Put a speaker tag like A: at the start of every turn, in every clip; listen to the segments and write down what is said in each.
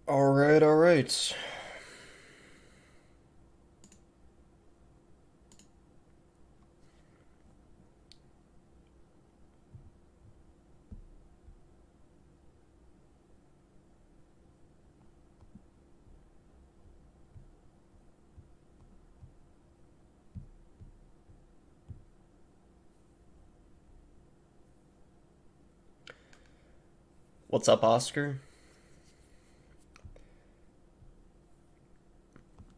A: All right, all right. What's up, Oscar?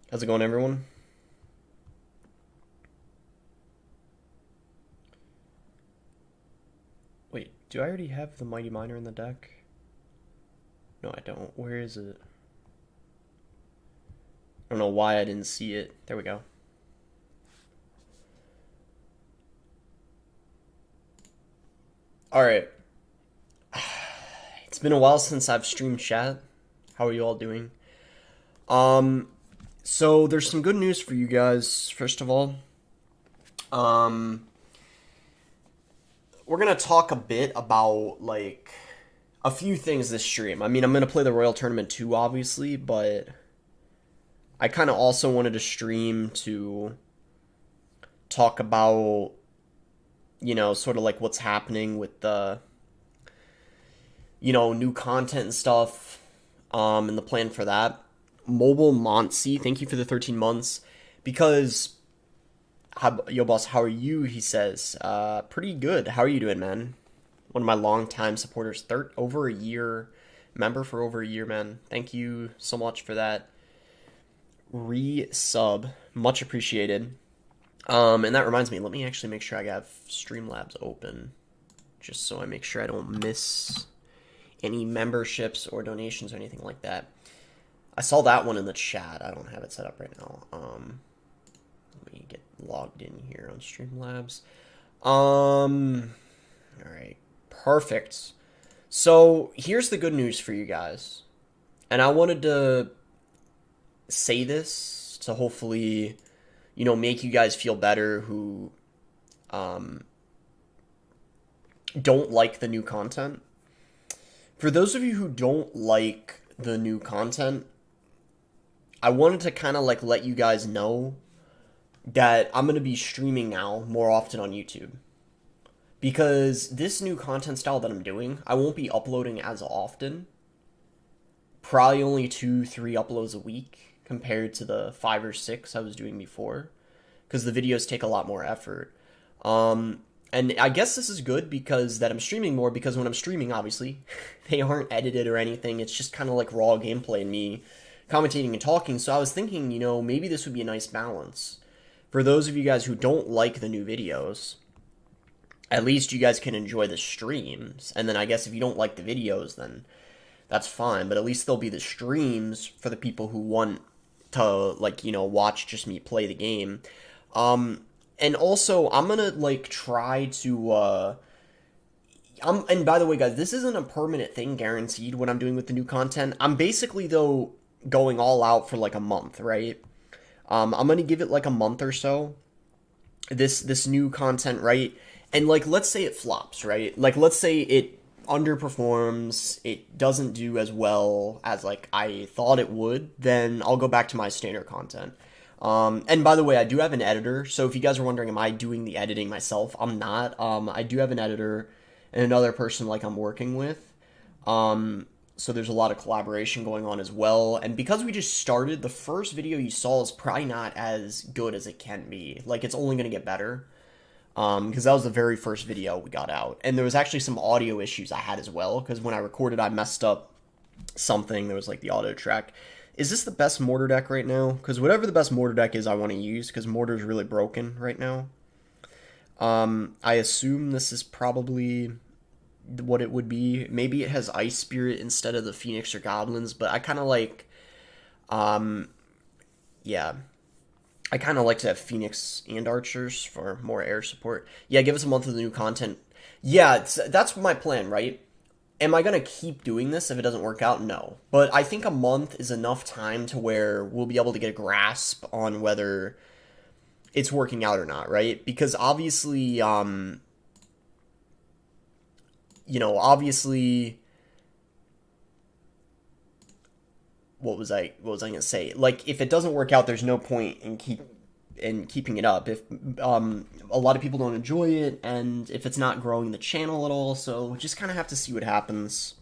A: How's it going, everyone? Wait, do I already have the Mighty Miner in the deck? No, I don't. Where is it? I don't know why I didn't see it. There we go. All right. It's been a while since I've streamed chat. How are you all doing? Um, so there's some good news for you guys. First of all, um, we're gonna talk a bit about like a few things this stream. I mean, I'm gonna play the Royal Tournament too, obviously, but I kind of also wanted to stream to talk about, sort of like what's happening with the, new content and stuff, and the plan for that. Mobile Monty, thank you for the 13 months. Because, yo, boss, how are you? He says, pretty good. How are you doing, man? One of my longtime supporters, over a year, member for over a year, man. Thank you so much for that re-sub. Much appreciated. And that reminds me, let me actually make sure I have Streamlabs open, just so I make sure I don't miss any memberships or donations or anything like that. I saw that one in the chat. I don't have it set up right now. Let me get logged in here on Streamlabs. All right, perfect. So here's the good news for you guys, and I wanted to say this to hopefully, make you guys feel better who don't like the new content. For those of you who don't like the new content, I wanted to kind of like let you guys know that I'm going to be streaming now more often on YouTube. Because this new content style that I'm doing, I won't be uploading as often. Probably only 2-3 uploads a week compared to the 5 or 6 I was doing before. Because the videos take a lot more effort. And I guess this is good because that I'm streaming more, because when I'm streaming, obviously, they aren't edited or anything. It's just kind of like raw gameplay and me commentating and talking. So I was thinking, maybe this would be a nice balance. For those of you guys who don't like the new videos, at least you guys can enjoy the streams. And then I guess if you don't like the videos, then that's fine. But at least there'll be the streams for the people who want to, like, watch just me play the game. And also, I'm gonna, like, try to, and by the way, guys, this isn't a permanent thing guaranteed what I'm doing with the new content. I'm basically, though, going all out for, like, a month, right? I'm gonna give it, like, a month or so. This new content, right? And, like, let's say it flops, right? Like, let's say it underperforms, it doesn't do as well as, like, I thought it would, then I'll go back to my standard content. And by the way, I do have an editor, so if you guys are wondering, am I doing the editing myself? I'm not. I do have an editor and another person, like, I'm working with. So there's a lot of collaboration going on as well. And because we just started, the first video you saw is probably not as good as it can be. Like, it's only going to get better. Because that was the very first video we got out. And there was actually some audio issues I had as well, because when I recorded, I messed up something. There was, like, the auto track. Is this the best Mortar deck right now? Because whatever the best Mortar deck is, I want to use, because Mortar's really broken right now. I assume this is probably what it would be. Maybe it has Ice Spirit instead of the Phoenix or Goblins, but I kind of like, yeah. I kind of like to have Phoenix and Archers for more air support. Yeah, give us a month of the new content. Yeah, that's my plan, right? Am I going to keep doing this if it doesn't work out? No. But I think a month is enough time to where we'll be able to get a grasp on whether it's working out or not, right? Because obviously, obviously, what was I gonna say? Like, if it doesn't work out, there's no point in keeping it up. If a lot of people don't enjoy it, and if it's not growing the channel at all, so just kind of have to see what happens.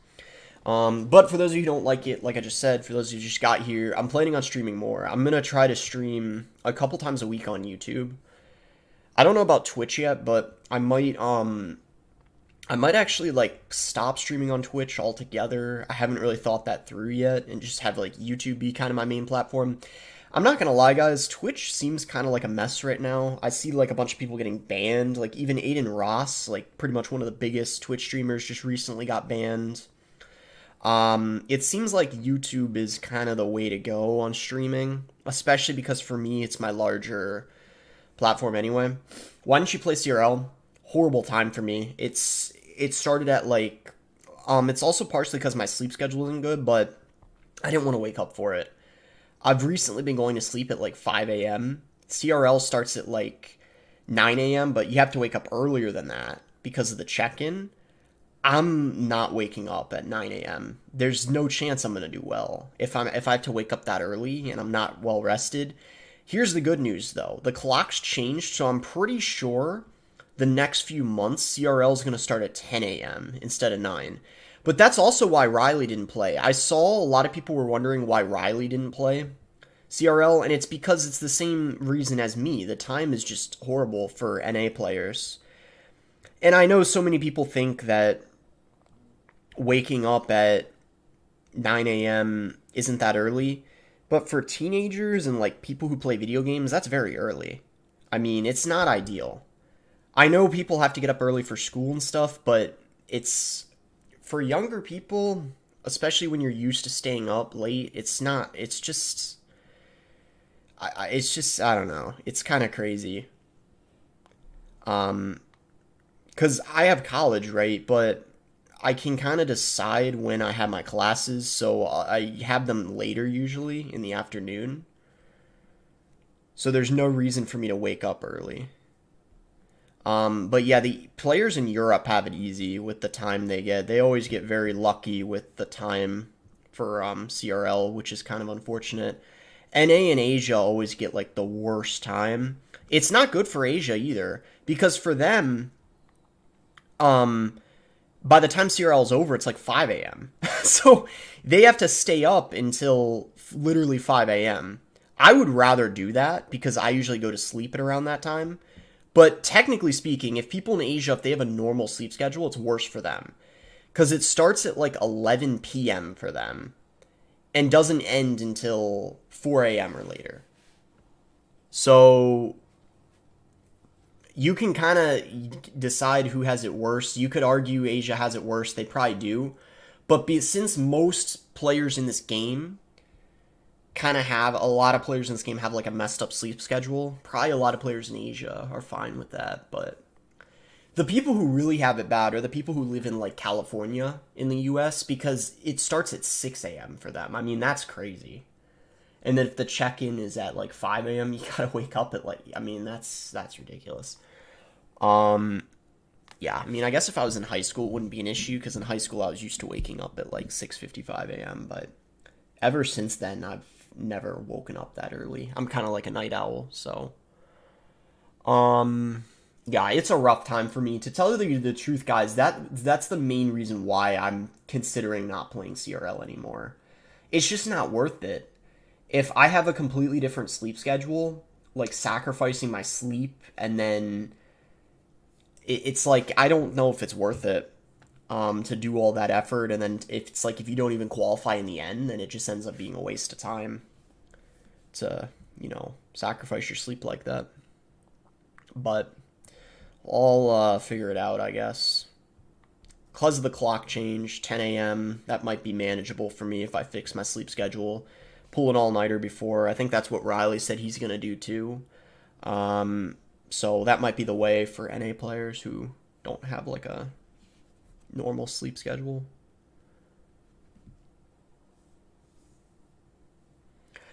A: But for those of you who don't like it, like I just said, for those of you who just got here, I'm planning on streaming more. I'm gonna try to stream a couple times a week on YouTube. I don't know about Twitch yet, but I might actually, like, stop streaming on Twitch altogether. I haven't really thought that through yet, and just have, like, YouTube be kind of my main platform. I'm not gonna lie, guys, Twitch seems kind of like a mess right now. I see, like, a bunch of people getting banned. Like, even Aiden Ross, like, pretty much one of the biggest Twitch streamers, just recently got banned. It seems like YouTube is kind of the way to go on streaming, especially because for me, it's my larger platform anyway. Why don't you play CRL? Horrible time for me. It started at, like, it's also partially because my sleep schedule isn't good, but I didn't want to wake up for it. I've recently been going to sleep at, like, 5 a.m. CRL starts at, like, 9 a.m., but you have to wake up earlier than that because of the check-in. I'm not waking up at 9 a.m. There's no chance I'm going to do well if I have to wake up that early and I'm not well rested. Here's the good news, though. The clock's changed, so I'm pretty sure the next few months, CRL is going to start at 10 a.m. instead of 9. But that's also why Riley didn't play. I saw a lot of people were wondering why Riley didn't play CRL, and it's because it's the same reason as me. The time is just horrible for NA players. And I know so many people think that waking up at 9 a.m. isn't that early, but for teenagers and, like, people who play video games, that's very early. I mean, it's not ideal. I know people have to get up early for school and stuff, but it's for younger people, especially when you're used to staying up late. It's not. It's just. It's just. I don't know. It's kind of crazy. Because I have college, right? But I can kind of decide when I have my classes, so I have them later usually in the afternoon. So there's no reason for me to wake up early. But yeah, the players in Europe have it easy with the time they get. They always get very lucky with the time for CRL, which is kind of unfortunate. NA and Asia always get, like, the worst time. It's not good for Asia either, because for them, by the time CRL is over, it's like 5 a.m. So they have to stay up until literally 5 a.m. I would rather do that because I usually go to sleep at around that time. But technically speaking, if people in Asia, if they have a normal sleep schedule, it's worse for them. Because it starts at, like, 11 p.m. for them and doesn't end until 4 a.m. or later. So you can kind of decide who has it worse. You could argue Asia has it worse. They probably do. But since most players in this game a lot of players in this game have, like, a messed up sleep schedule, probably a lot of players in Asia are fine with that. But the people who really have it bad are the people who live in, like, California in the US, because it starts at 6 a.m. for them. I mean, that's crazy. And then if the check-in is at, like, 5 a.m., you gotta wake up at, like, I mean, that's ridiculous. Yeah, I mean, I guess if I was in high school, it wouldn't be an issue, because in high school I was used to waking up at, like, 6:55 a.m., but ever since then, I've never woken up that early. I'm kind of like a night owl, so yeah, it's a rough time for me. To tell you the truth, guys, that's the main reason why I'm considering not playing CRL anymore. It's just not worth it. If I have a completely different sleep schedule, like sacrificing my sleep, and then it's like, I don't know if it's worth it to do all that effort, and then if you don't even qualify in the end, then it just ends up being a waste of time to, sacrifice your sleep like that. But I'll figure it out, I guess. Because of the clock change, 10 a.m., that might be manageable for me if I fix my sleep schedule. Pull an all-nighter before. I think that's what Riley said he's going to do too. So that might be the way for NA players who don't have, like, a normal sleep schedule.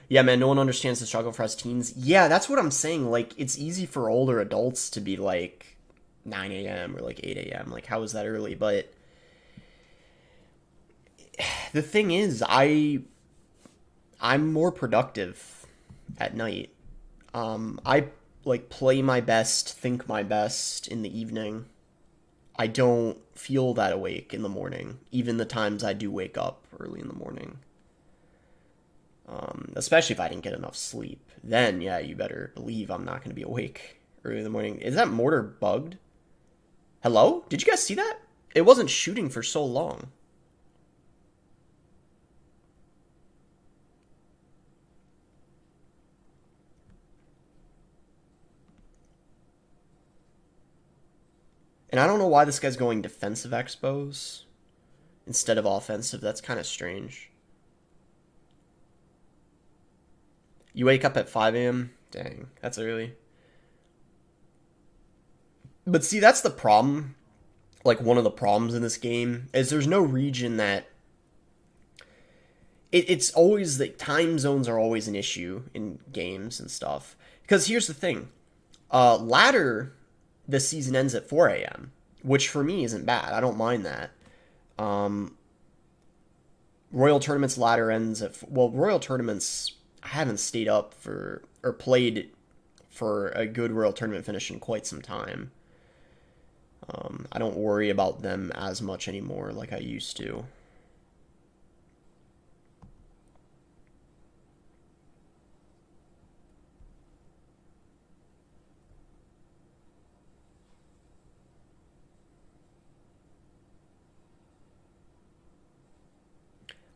A: Yeah, man, no one understands the struggle for us teens. Yeah, that's what I'm saying. Like, it's easy for older adults to be, like, 9 a.m. or, like, 8 a.m. Like, how is that early? But the thing is, I I'm more productive at night. I like play my best, think my best in the evening. I don't feel that awake in the morning, even the times I do wake up early in the morning. Especially if I didn't get enough sleep. Then, yeah, you better believe I'm not going to be awake early in the morning. Is that mortar bugged? Hello? Did you guys see that? It wasn't shooting for so long. And I don't know why this guy's going defensive expos instead of offensive. That's kind of strange. You wake up at 5 a.m.? Dang, that's early. But see, that's the problem. Like, one of the problems in this game is there's no region that... It's always... the time zones are always an issue in games and stuff. Because here's the thing. Ladder, the season ends at 4 a.m., which for me isn't bad. I don't mind that. Royal Tournaments ladder ends at... Well, Royal Tournaments... I haven't stayed up for... or played for a good Royal Tournament finish in quite some time. I don't worry about them as much anymore like I used to.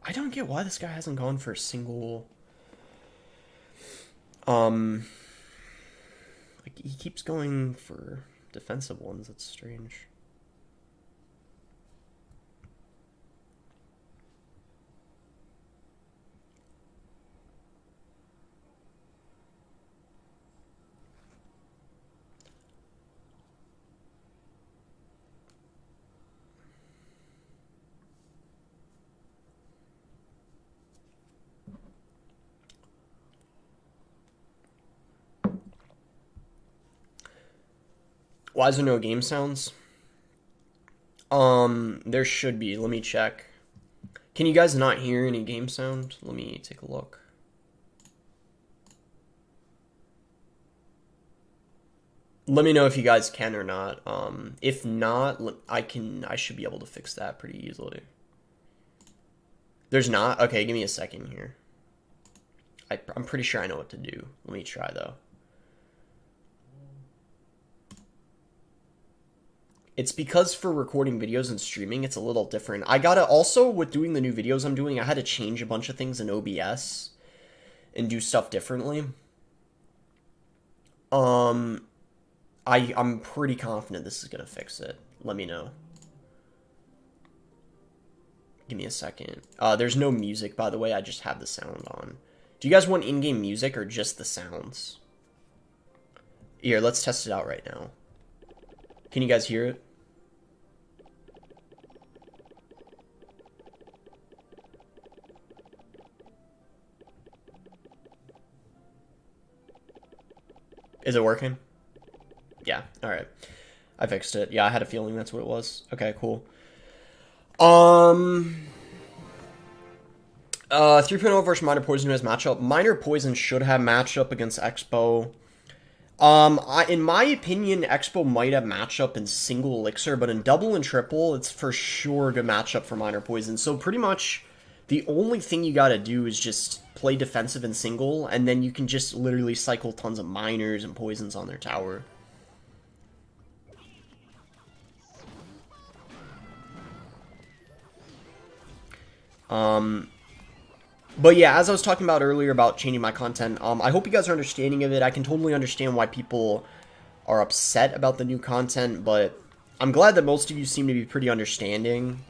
A: I don't get why this guy hasn't gone for a single... Like, he keeps going for defensive ones. That's strange. Why is there no game sounds? There should be. Let me check. Can you guys not hear any game sound? Let me take a look. Let me know if you guys can or not. If not, I should be able to fix that pretty easily. There's not? Okay, give me a second here. I'm pretty sure I know what to do. Let me try, though. It's because for recording videos and streaming, it's a little different. I gotta also, with doing the new videos I'm doing, I had to change a bunch of things in OBS and do stuff differently. I'm pretty confident this is gonna fix it. Let me know. Give me a second. There's no music, by the way. I just have the sound on. Do you guys want in-game music or just the sounds? Here, let's test it out right now. Can you guys hear it? Is it working? Yeah, alright. I fixed it. Yeah, I had a feeling that's what it was. Okay, cool. 3.0 versus Minor Poison, who has matchup. Minor Poison should have matchup against Expo. In my opinion, Expo might have matchup in single elixir, but in double and triple, it's for sure a good matchup for Minor Poison. So pretty much the only thing you gotta do is just play defensive in single, and then you can just literally cycle tons of minors and poisons on their tower. But yeah, as I was talking about earlier about changing my content, I hope you guys are understanding of it. I can totally understand why people are upset about the new content, but I'm glad that most of you seem to be pretty understanding,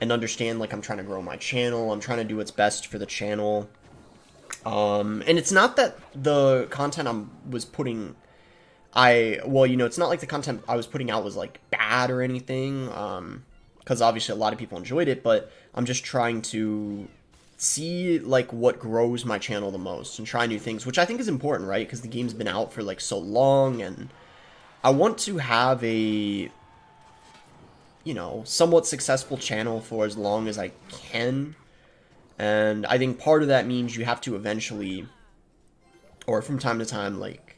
A: and understand, like, I'm trying to grow my channel, I'm trying to do what's best for the channel, and it's not that the content well, you know, it's not like the content I was putting out was, like, bad or anything, because obviously a lot of people enjoyed it, but I'm just trying to see, like, what grows my channel the most and try new things, which I think is important, right? Because the game's been out for, like, so long, and I want to have a, you know, somewhat successful channel for as long as I can. And I think part of that means you have to eventually, or from time to time, like,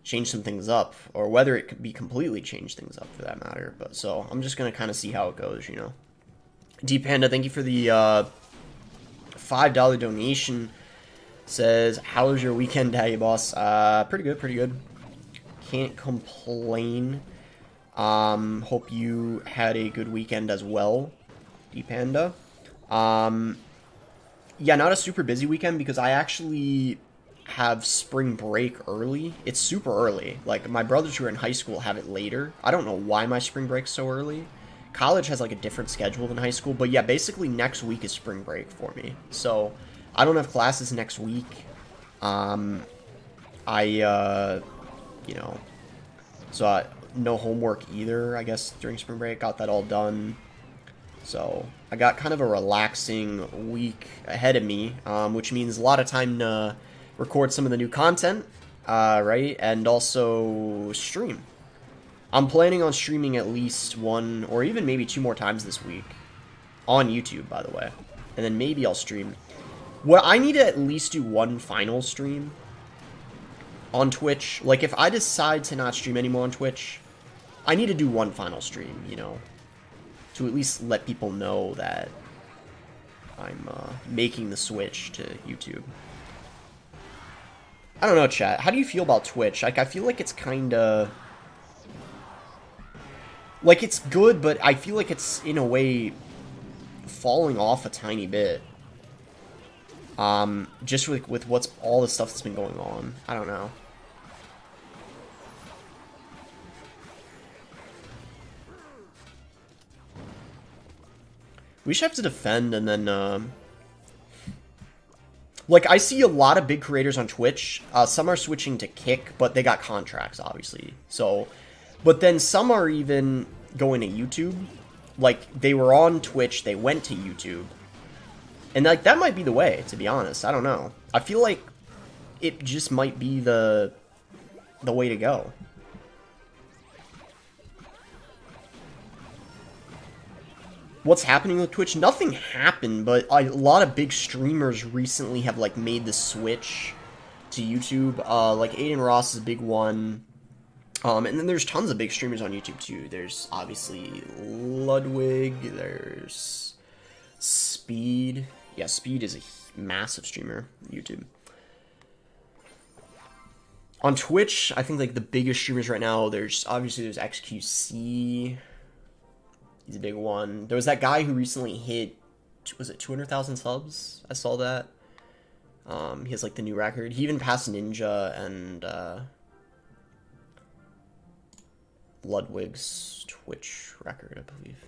A: change some things up, or whether it could be completely change things up for that matter. But so I'm just gonna kind of see how it goes, you know. D Panda, thank you for the $5 donation. Says, how was your weekend, Daddy Boss? Pretty good, pretty good. Can't complain. Hope you had a good weekend as well, D Panda. Yeah, not a super busy weekend because I actually have spring break early. It's super early. Like, my brothers who are in high school have it later. I don't know why my spring break's so early. College has, like, a different schedule than high school. But, yeah, basically next week is spring break for me. So, I don't have classes next week. You know, so no homework either, I guess, during spring break. Got that all done. So, I got kind of a relaxing week ahead of me, which means a lot of time to record some of the new content, right? And also stream. I'm planning on streaming at least one or even maybe 2 more times this week. On YouTube, by the way. And then maybe I'll stream. Well, I need to at least do one final stream on Twitch. Like, if I decide to not stream anymore on Twitch, I need to do one final stream, you know, to at least let people know that I'm making the switch to YouTube. I don't know, chat. How do you feel about Twitch? Like, I feel like it's kind of... like, it's good, but I feel like it's, in a way, falling off a tiny bit. Just with what's all the stuff that's been going on. I don't know. We should have to defend and then, like, I see a lot of big creators on Twitch. Some are switching to Kick, but they got contracts, obviously. So, but then some are even going to YouTube. Like, they were on Twitch, they went to YouTube. And, like, that might be the way, to be honest. I don't know. I feel like it just might be the way to go. What's happening with Twitch? Nothing happened, but a lot of big streamers recently have, like, made the switch to YouTube. Like, Aiden Ross is a big one. And then there's tons of big streamers on YouTube, too. There's, obviously, Ludwig. There's Speed. Yeah, Speed is a massive streamer on YouTube. On Twitch, I think, like, the biggest streamers right now, there's XQC. He's a big one. There was that guy who recently hit, was it 200,000 subs? I saw that. He has, like, the new record. He even passed Ninja and Ludwig's Twitch record, I believe.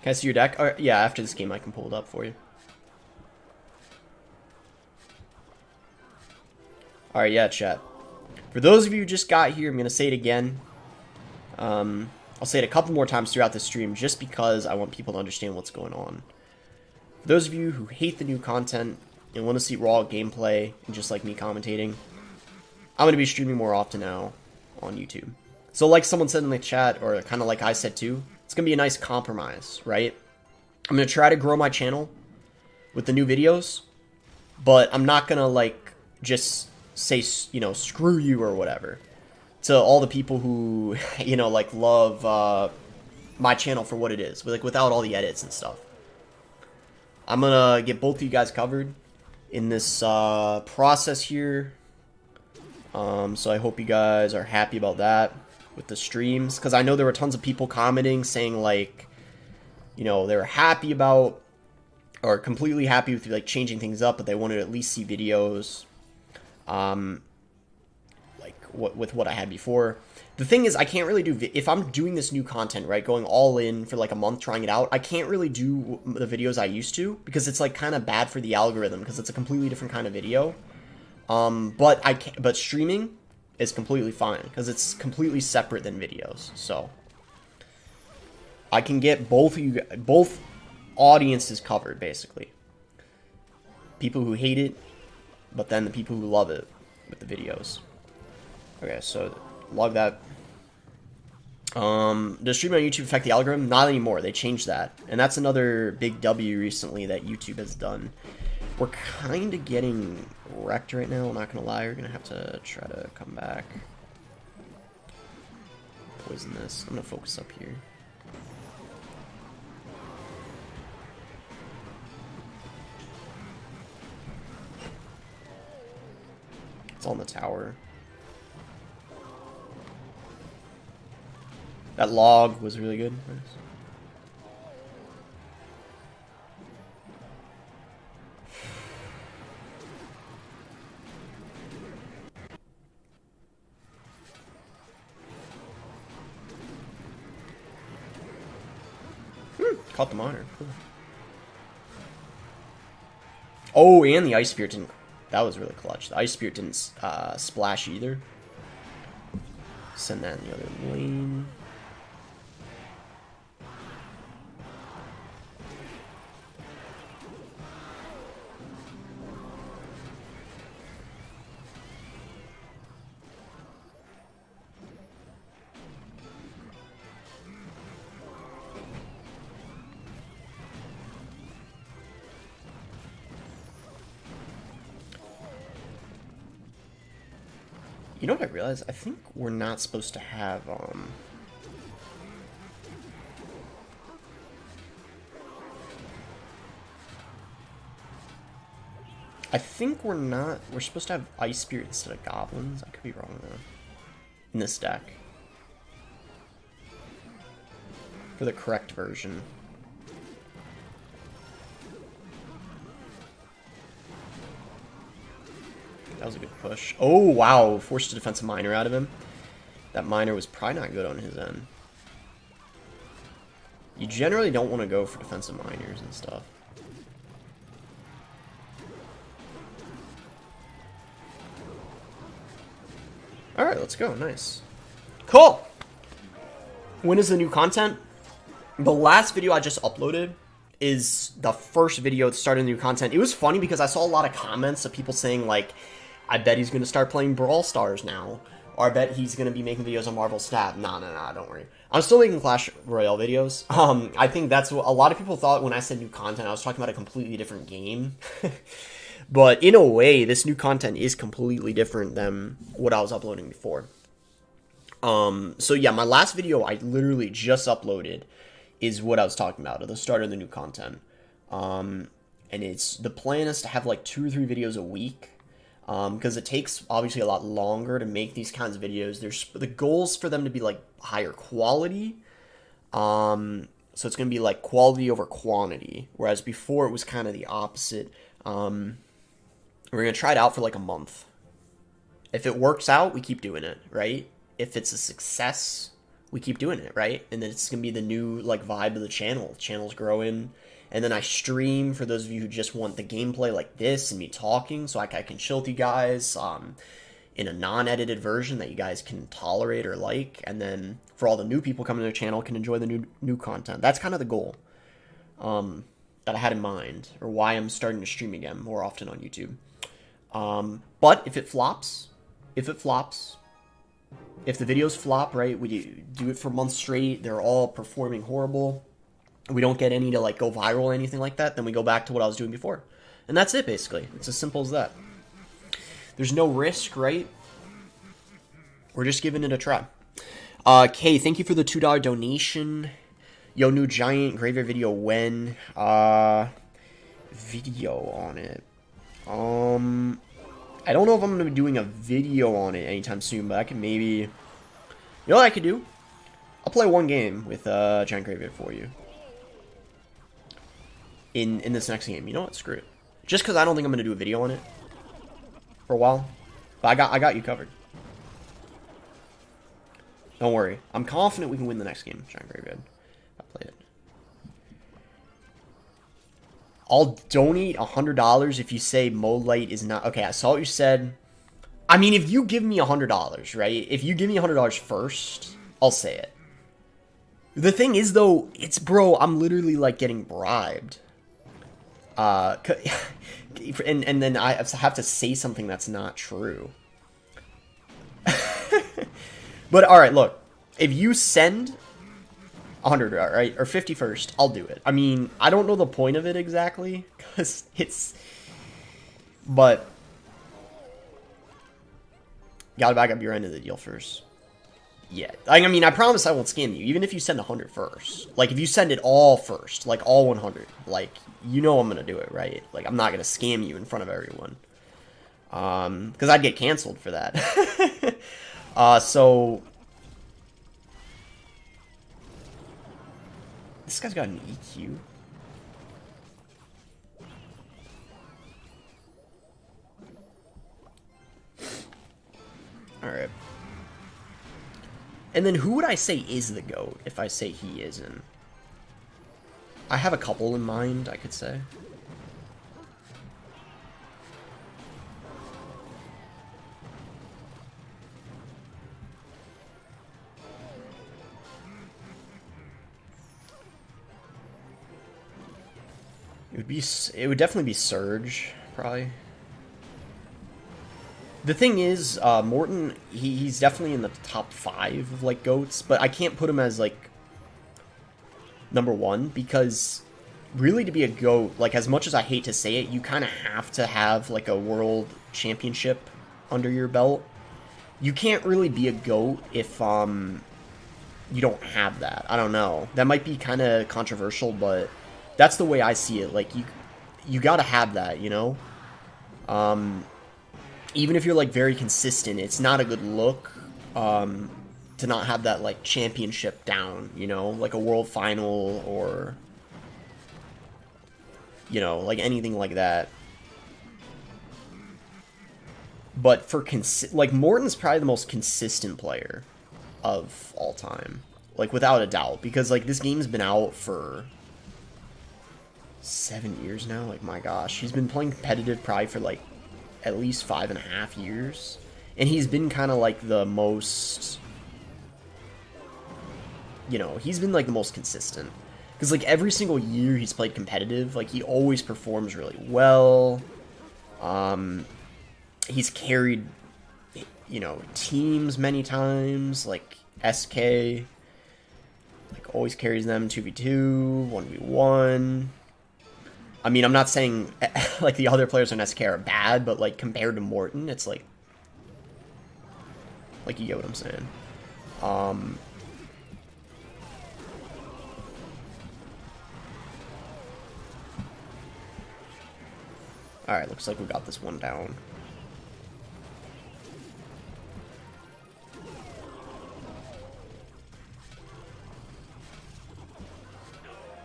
A: Can I see your deck? Yeah, after this game I can pull it up for you. Alright, yeah, chat. For those of you who just got here, I'm going to say it again. I'll say it a couple more times throughout the stream just because I want people to understand what's going on. For those of you who hate the new content and want to see raw gameplay and just like me commentating, I'm going to be streaming more often now on YouTube. So like someone said in the chat, or kind of like I said too, it's going to be a nice compromise, right? I'm going to try to grow my channel with the new videos, but I'm not going to, like, just say, you know, screw you or whatever to all the people who, you know, like, love my channel for what it is, like, without all the edits and stuff. I'm going to get both of you guys covered in this process here. So I hope you guys are happy about that with the streams, because I know there were tons of people commenting saying, like, you know, they were happy about, or completely happy with, like, changing things up, but they wanted to at least see videos, like, with what I had before. The thing is, I can't really do, if I'm doing this new content, right, going all in for, like, a month trying it out, I can't really do the videos I used to, because it's, like, kind of bad for the algorithm, because it's a completely different kind of video. But streaming is completely fine, because it's completely separate than videos, so I can get both audiences covered, basically. people who hate it, but then the people who love it with the videos. Okay, so log that. Does streaming on YouTube affect the algorithm? Not anymore. They changed that. And that's another big W recently that YouTube has done. We're kind of getting wrecked right now, I'm not going to lie. We're going to have to try to come back. Poison this. I'm going to focus up here. It's on the tower. That log was really good. Nice. Caught the monitor. Cool. Oh, and the Ice Spirit didn't... That was really clutch. The Ice Spirit didn't splash either. Send that in the other lane. You know what I realized? I think we're not supposed to have, I think we're not... We're supposed to have Ice Spirit instead of Goblins. I could be wrong, though. In this deck. For the correct version. That was a good push. Oh, wow. Forced a defensive miner out of him. That miner was probably not good on his end. You generally don't want to go for defensive miners and stuff. Alright, let's go. Nice. Cool! When is the new content? The last video I just uploaded is the first video that started new content. It was funny because I saw a lot of comments of people saying, like, I bet he's going to start playing Brawl Stars now. Or I bet he's going to be making videos on Marvel Snap. Nah, don't worry. I'm still making Clash Royale videos. I think that's what a lot of people thought when I said new content. I was talking about a completely different game. But in a way, this new content is completely different than what I was uploading before. So yeah, my last video I literally just uploaded is what I was talking about, at the start of the new content. And the plan is to have like 2 or 3 videos a week. Because it takes obviously a lot longer to make these kinds of videos. There's the goals for them to be like higher quality. So it's going to be like quality over quantity. Whereas before it was kind of the opposite. We're going to try it out for like a month. If it works out, we keep doing it, right? If it's a success, we keep doing it, right? And then it's going to be the new like vibe of the channel. The channel's growing. And then I stream for those of you who just want the gameplay like this and me talking, so I can chill with you guys in a non-edited version that you guys can tolerate or like. And then for all the new people coming to the channel can enjoy the new content. That's kind of the goal that I had in mind, or why I'm starting to stream again more often on YouTube. But if it flops, if the videos flop, right, we do it for months straight, they're all performing horrible, we don't get any to like go viral or anything like that, then we go back to what I was doing before. And that's it, basically. It's as simple as that. There's no risk, right? We're just giving it a try. Kay, thank you for the $2 donation. Yo, new giant graveyard video when? Video on it. I don't know if I'm going to be doing a video on it anytime soon, but I can maybe... You know what I could do? I'll play one game with giant graveyard for you. In this next game. You know what? Screw it. Just because I don't think I'm going to do a video on it for a while. But I got you covered. Don't worry. I'm confident we can win the next game. Giant Graveyard. I played it. I'll donate $100 if you say Molite is not... Okay, I saw what you said. I mean, if you give me $100, right? If you give me $100 first, I'll say it. The thing is, though, it's... Bro, I'm literally, like, getting bribed. And then I have to say something that's not true. But alright, look. If you send 100, right? Or 50 first, I'll do it. I mean, I don't know the point of it exactly. Because it's... But... Gotta back up your end of the deal first. Yeah. I mean, I promise I won't scam you. Even if you send 100 first. Like, if you send it all first. Like, all 100. Like, you know I'm gonna do it, right? Like, I'm not gonna scam you in front of everyone. Because I'd get canceled for that. So... This guy's got an EQ. Alright. And then who would I say is the GOAT if I say he isn't? I have a couple in mind, I could say. It would definitely be Surge, probably. The thing is, Mortar, he's definitely in the top 5 of, like, GOATs, but I can't put him as, like, #1, because really to be a GOAT, like, as much as I hate to say it, you kind of have to have, like, a world championship under your belt. You can't really be a GOAT if, you don't have that. I don't know. That might be kind of controversial, but that's the way I see it. Like, you gotta have that, you know? Even if you're, like, very consistent, it's not a good look, to not have that, like, championship down, you know? Like a world final or, you know, like anything like that. But for, like, Morton's probably the most consistent player of all time. Like, without a doubt. Because, like, this game's been out for 7 years now. Like, my gosh. He's been playing competitive probably for, like, at least 5.5 years. And he's been kind of, like, the most... You know, he's been, like, the most consistent. Because, like, every single year he's played competitive, like, he always performs really well. He's carried, you know, teams many times, like SK, like, always carries them 2v2, 1v1. I mean, I'm not saying, like, the other players on SK are bad, but, like, compared to Mortar, it's, like, you get what I'm saying. Alright, looks like we got this one down.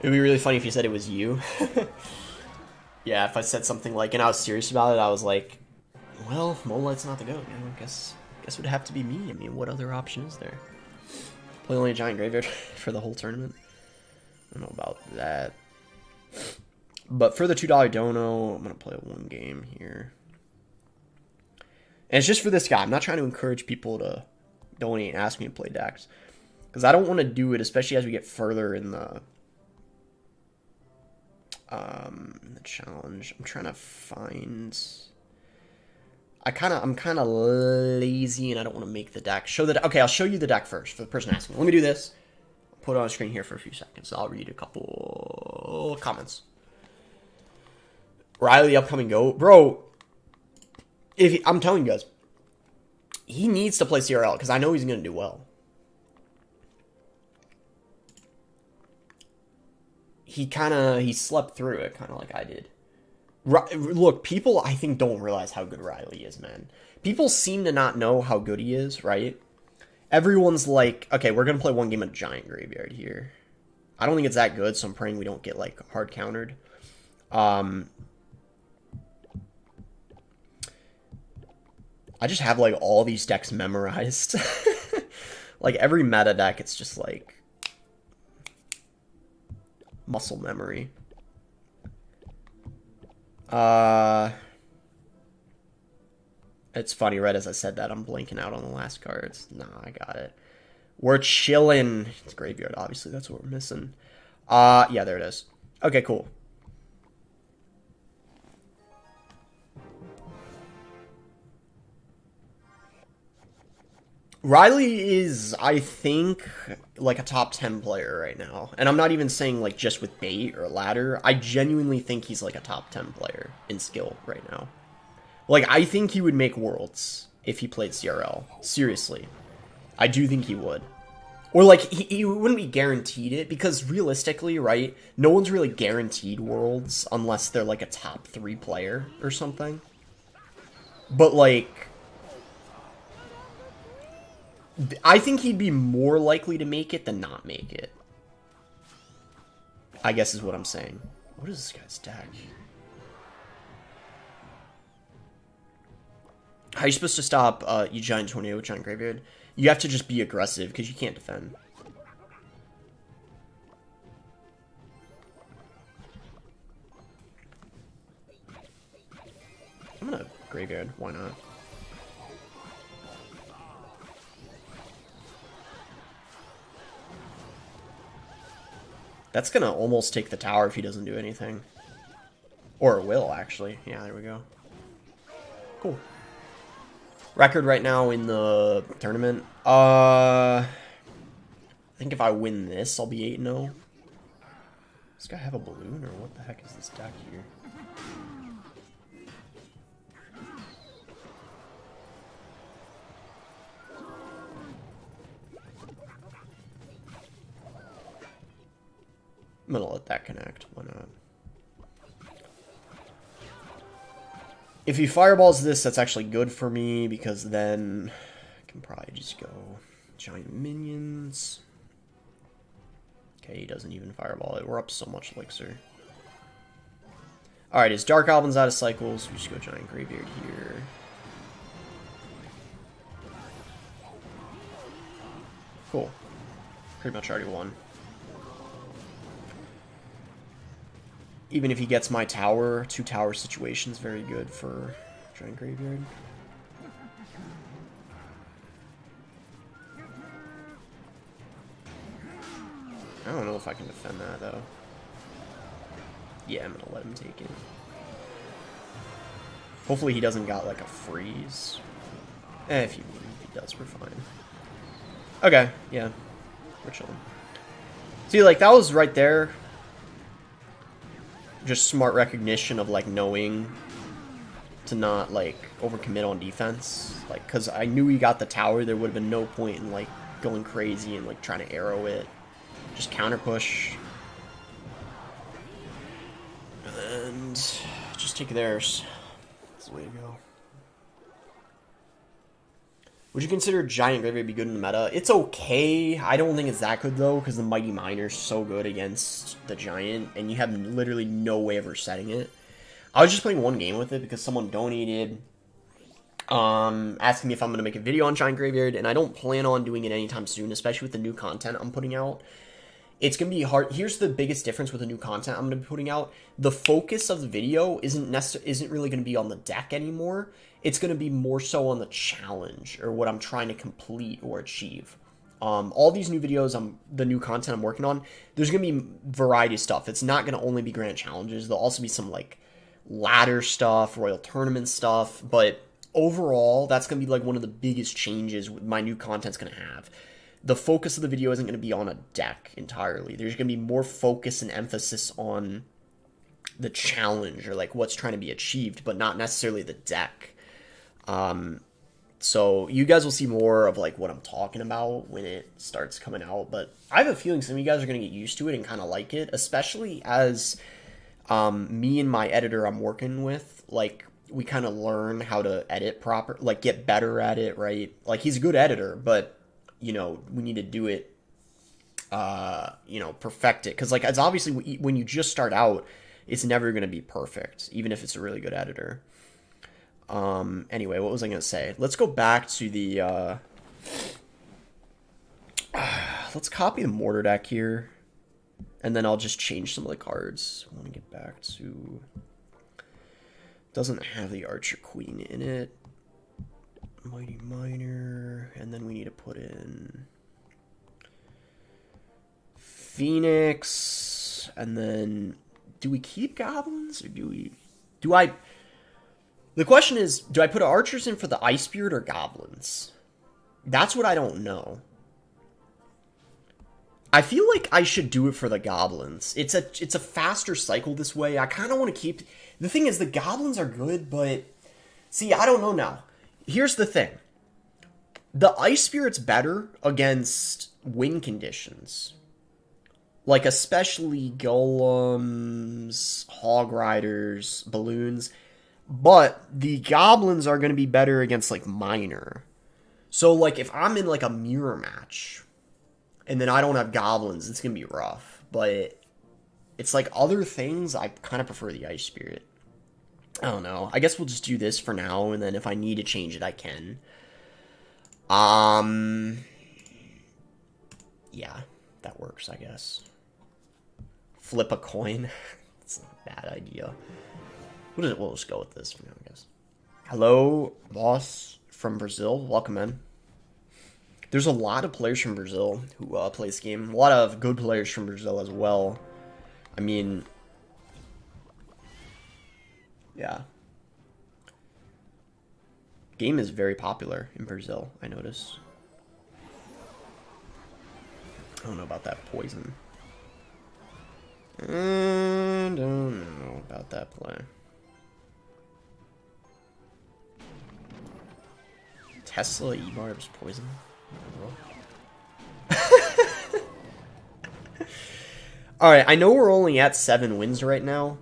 A: It would be really funny if you said it was you. Yeah, if I said something like, and I was serious about it, I was like, well, Molight's not the GOAT, you know, I guess it would have to be me. I mean, what other option is there? Play only a giant graveyard for the whole tournament? I don't know about that. But for the $2 dono, I'm going to play one game here. And it's just for this guy. I'm not trying to encourage people to donate and ask me to play decks. Because I don't want to do it, especially as we get further in the challenge. I'm trying to find... I'm kind of lazy and I don't want to make the deck. Okay, I'll show you the deck first for the person asking. Let me do this. I'll put it on screen here for a few seconds. I'll read a couple comments. Riley, the upcoming GOAT. Bro, I'm telling you guys, he needs to play CRL because I know he's going to do well. He slept through it, kind of like I did. Look, people, I think, don't realize how good Riley is, man. People seem to not know how good he is, right? Everyone's like, okay, we're going to play one game of Giant Graveyard here. I don't think it's that good, so I'm praying we don't get, like, hard countered. I just have, like, all these decks memorized. Like, every meta deck, it's just, like, muscle memory. It's funny, right as I said that, I'm blanking out on the last cards. Nah, I got it. We're chilling. It's graveyard, obviously. That's what we're missing. Yeah, there it is. Okay, cool. Riley is, I think, like a top 10 player right now. And I'm not even saying like just with bait or ladder. I genuinely think he's like a top 10 player in skill right now. Like, I think he would make Worlds if he played CRL. Seriously. I do think he would. Or, like, he wouldn't be guaranteed it, because realistically, right, no one's really guaranteed Worlds unless they're, like, a top 3 player or something. But, like, I think he'd be more likely to make it than not make it. I guess is what I'm saying. What is this guy's deck? How are you supposed to stop you Giant Tornado with Giant Graveyard? You have to just be aggressive, because you can't defend. I'm gonna Graveyard, why not? That's gonna almost take the tower if he doesn't do anything. Or it will, actually. Yeah, there we go. Cool. Record right now in the tournament. I think if I win this, I'll be 8-0. Does this guy have a balloon, or what the heck is this deck here? I'm gonna let that connect. Why not? If he fireballs this, that's actually good for me, because then I can probably just go giant minions. Okay, he doesn't even fireball it. We're up so much elixir. Alright, his Dark Goblin's out of cycles. We just go giant graveyard here. Cool. Pretty much already won. Even if he gets my tower, 2 tower situation's very good for giant graveyard. I don't know if I can defend that though. Yeah, I'm gonna let him take it. Hopefully he doesn't got like a freeze. If he does, we're fine. Okay, yeah. We're chilling. See, like, that was right there. Just smart recognition of, like, knowing to not, like, overcommit on defense. Like, because I knew he got the tower, there would have been no point in, like, going crazy and, like, trying to arrow it. Just counter push. And just take theirs. That's the way to go. Would you consider Giant Graveyard be good in the meta? It's okay. I don't think it's that good, though, because the Mighty Miner's so good against the Giant, and you have literally no way of resetting it. I was just playing one game with it because someone donated, asking me if I'm going to make a video on Giant Graveyard, and I don't plan on doing it anytime soon, especially with the new content I'm putting out. It's going to be hard. Here's the biggest difference with the new content I'm going to be putting out. The focus of the video isn't really going to be on the deck anymore. It's going to be more so on the challenge or what I'm trying to complete or achieve. All these new videos, the new content I'm working on, there's going to be variety of stuff. It's not going to only be grand challenges. There'll also be some like ladder stuff, royal tournament stuff. But overall, that's going to be like one of the biggest changes my new content's going to have. The focus of the video isn't going to be on a deck entirely. There's going to be more focus and emphasis on the challenge or like what's trying to be achieved, but not necessarily the deck. So you guys will see more of like what I'm talking about when it starts coming out, but I have a feeling some of you guys are going to get used to it and kind of like it, especially as me and my editor I'm working with, like we kind of learn how to edit proper, like get better at it, right? Like he's a good editor, but you know, we need to do it, you know, perfect it. Cause like, it's obviously when you just start out, it's never going to be perfect, even if it's a really good editor. Anyway, what was I going to say? Let's go back to the, let's copy the Mortar deck here, and then I'll just change some of the cards. I want to get back to, doesn't have the Archer Queen in it. Mighty Miner, and then we need to put in Phoenix, and then do we keep Goblins, or the question is, do I put Archers in for the Ice Spirit or Goblins? That's what I don't know. I feel like I should do it for the goblins. It's a faster cycle this way. I kind of want to keep... The thing is, the goblins are good, but... See, I don't know now. Here's the thing. The Ice Spirit's better against wind conditions. Like, especially golems, hog riders, balloons. But the goblins are going to be better against, like, minor. So, like, if I'm in, like, a mirror match... and then I don't have goblins, it's going to be rough. But it's like other things, I kind of prefer the Ice Spirit. I don't know. I guess we'll just do this for now, and then if I need to change it, I can. Yeah, that works, I guess. Flip a coin. It's a bad idea. We'll just go with this for now, I guess. Hello, boss from Brazil. Welcome in. There's a lot of players from Brazil who play this game. A lot of good players from Brazil as well. I mean... yeah. Game is very popular in Brazil, I noticed. I don't know about that poison. I don't know about that play. Tesla E-Barb's poison? Alright, I know we're only at 7 wins right now.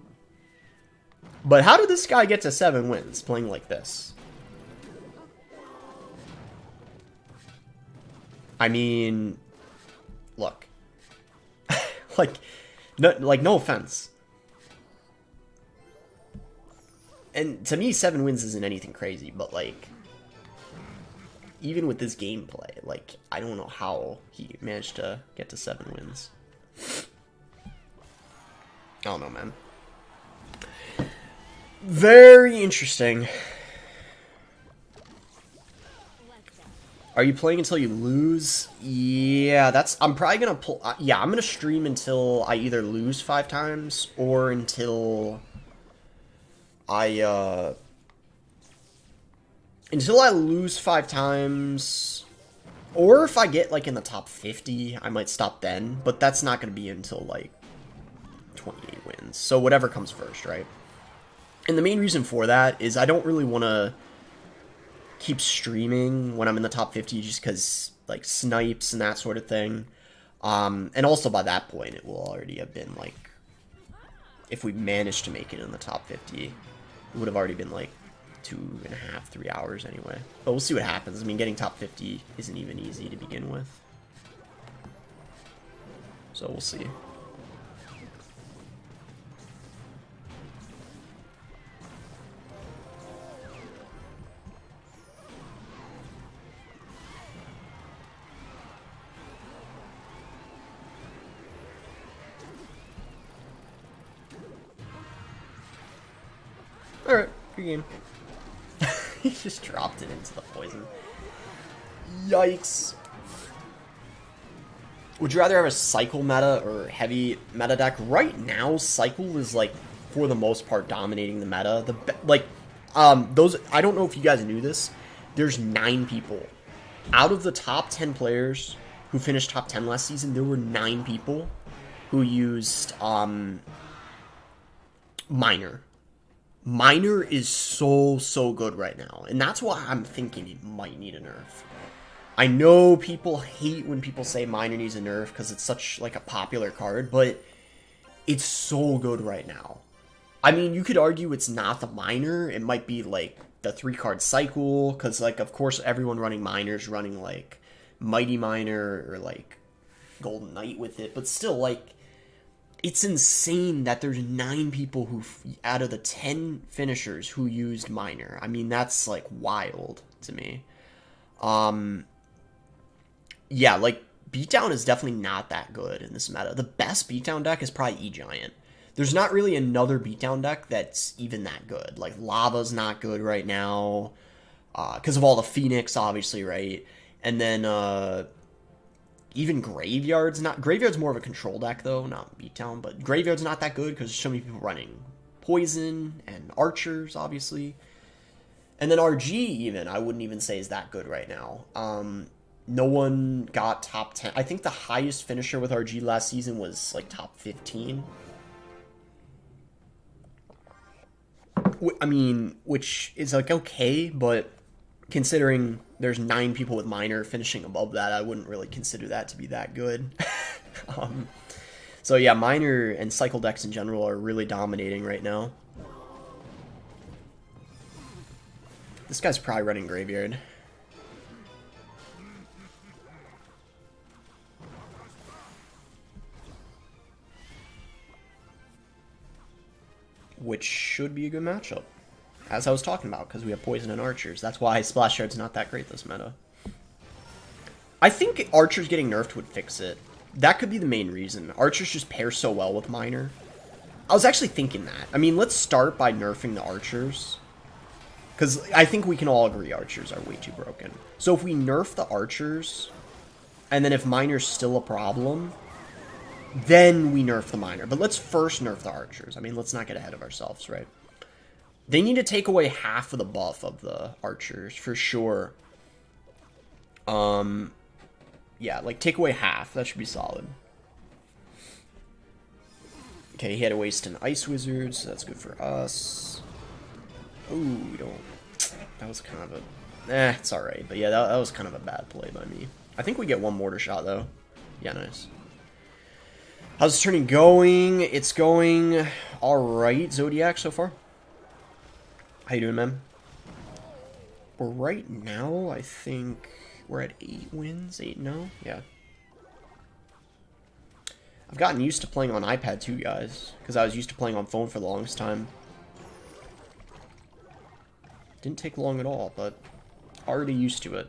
A: But how did this guy get to 7 wins playing like this? I mean, look. no offense. And to me, 7 wins isn't anything crazy, but like, even with this gameplay, like, I don't know how he managed to get to 7 wins. I don't know, man. Very interesting. Are you playing until you lose? Yeah, I'm probably gonna pull... yeah, I'm gonna stream until I either lose 5 times, or until I lose 5 times, or if I get, like, in the top 50, I might stop then, but that's not gonna be until, like, 28 wins. So whatever comes first, right? And the main reason for that is I don't really want to keep streaming when I'm in the top 50 just because, like, snipes and that sort of thing. And also by that point, it will already have been, like, if we managed to make it in the top 50, it would have already been, like, 2.5, 3 hours anyway. But we'll see what happens. I mean, getting top 50 isn't even easy to begin with. So we'll see. Alright, good game. He just dropped it into the poison. Yikes. Would you rather have a cycle meta or heavy meta deck? Right now, cycle is, like, for the most part, dominating the meta. Those, I don't know if you guys knew this. There's 9 people. Out of the top 10 players who finished top 10 last season, there were 9 people who used, Minor. Minor is so good right now, and that's why I'm thinking it might need a nerf. I know people hate when people say Minor needs a nerf because it's such, like, a popular card, but it's so good right now. I mean, you could argue it's not the Minor. It might be, like, the 3-card cycle, because, like, of course, everyone running Minor's running, like, Mighty Minor or, like, Golden Knight with it, but still, like, it's insane that there's 9 people who, out of the 10 finishers who used Minor. I mean, that's, like, wild to me. Yeah, like, Beatdown is definitely not that good in this meta. The best Beatdown deck is probably E-Giant. There's not really another Beatdown deck that's even that good. Like, Lava's not good right now, because of all the Phoenix, obviously, right? And then, even Graveyard's more of a control deck, though, not Beatdown, but Graveyard's not that good because there's so many people running Poison and Archers, obviously. And then RG even, I wouldn't even say is that good right now. No one got top 10. I think the highest finisher with RG last season was like top 15. I mean, which is like okay, but considering there's 9 people with minor finishing above that, I wouldn't really consider that to be that good. So yeah, minor and cycle decks in general are really dominating right now. This guy's probably running graveyard. Which should be a good matchup. As I was talking about, because we have poison and archers. That's why Splash Shard's not that great this meta. I think archers getting nerfed would fix it. That could be the main reason. Archers just pair so well with minor. I was actually thinking that. I mean, let's start by nerfing the archers. Because I think we can all agree archers are way too broken. So if we nerf the archers, and then if minor's still a problem, then we nerf the minor. But let's first nerf the archers. I mean, let's not get ahead of ourselves, right? They need to take away half of the buff of the archers, for sure. Yeah, like, take away half. That should be solid. Okay, he had to waste an Ice Wizard, so that's good for us. Ooh, we don't... That was kind of a... it's alright. But yeah, that was kind of a bad play by me. I think we get one Mortar shot, though. Yeah, nice. How's this turning going? It's going alright, Zodiac, so far. How you doing, man? Well, right now, I think we're at 8 wins. 8-0? Yeah. I've gotten used to playing on iPad too, guys. Because I was used to playing on phone for the longest time. Didn't take long at all, but already used to it.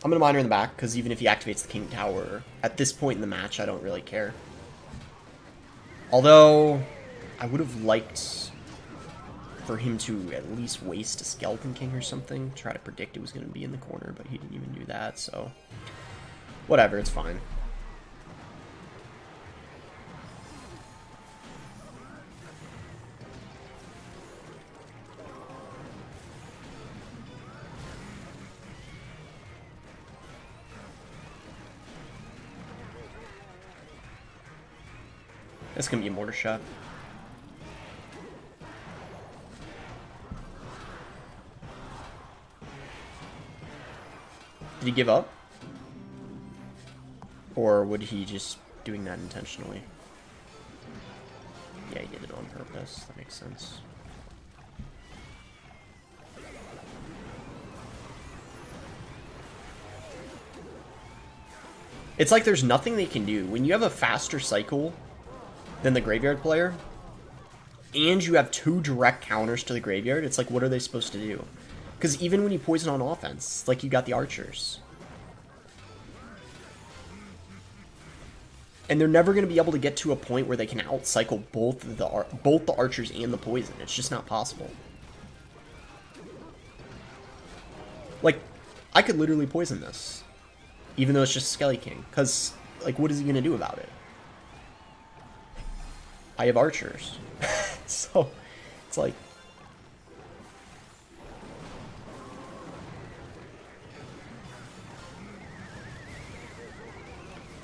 A: I'm going to miner in the back, because even if he activates the King Tower, at this point in the match, I don't really care. Although, I would have liked for him to at least waste a Skeleton King or something, try to predict it was going to be in the corner, but he didn't even do that, so... Whatever, it's fine. That's gonna be a Mortar shot. Did he give up? Or would he just doing that intentionally? Yeah, he did it on purpose. That makes sense. It's like there's nothing they can do. When you have a faster cycle than the graveyard player, and you have 2 direct counters to the graveyard, it's like, what are they supposed to do? Because even when you poison on offense, like, you got the archers. And they're never going to be able to get to a point where they can outcycle both the archers and the poison. It's just not possible. Like, I could literally poison this, even though it's just Skelly King. Because, like, what is he going to do about it? I have archers. So, it's like...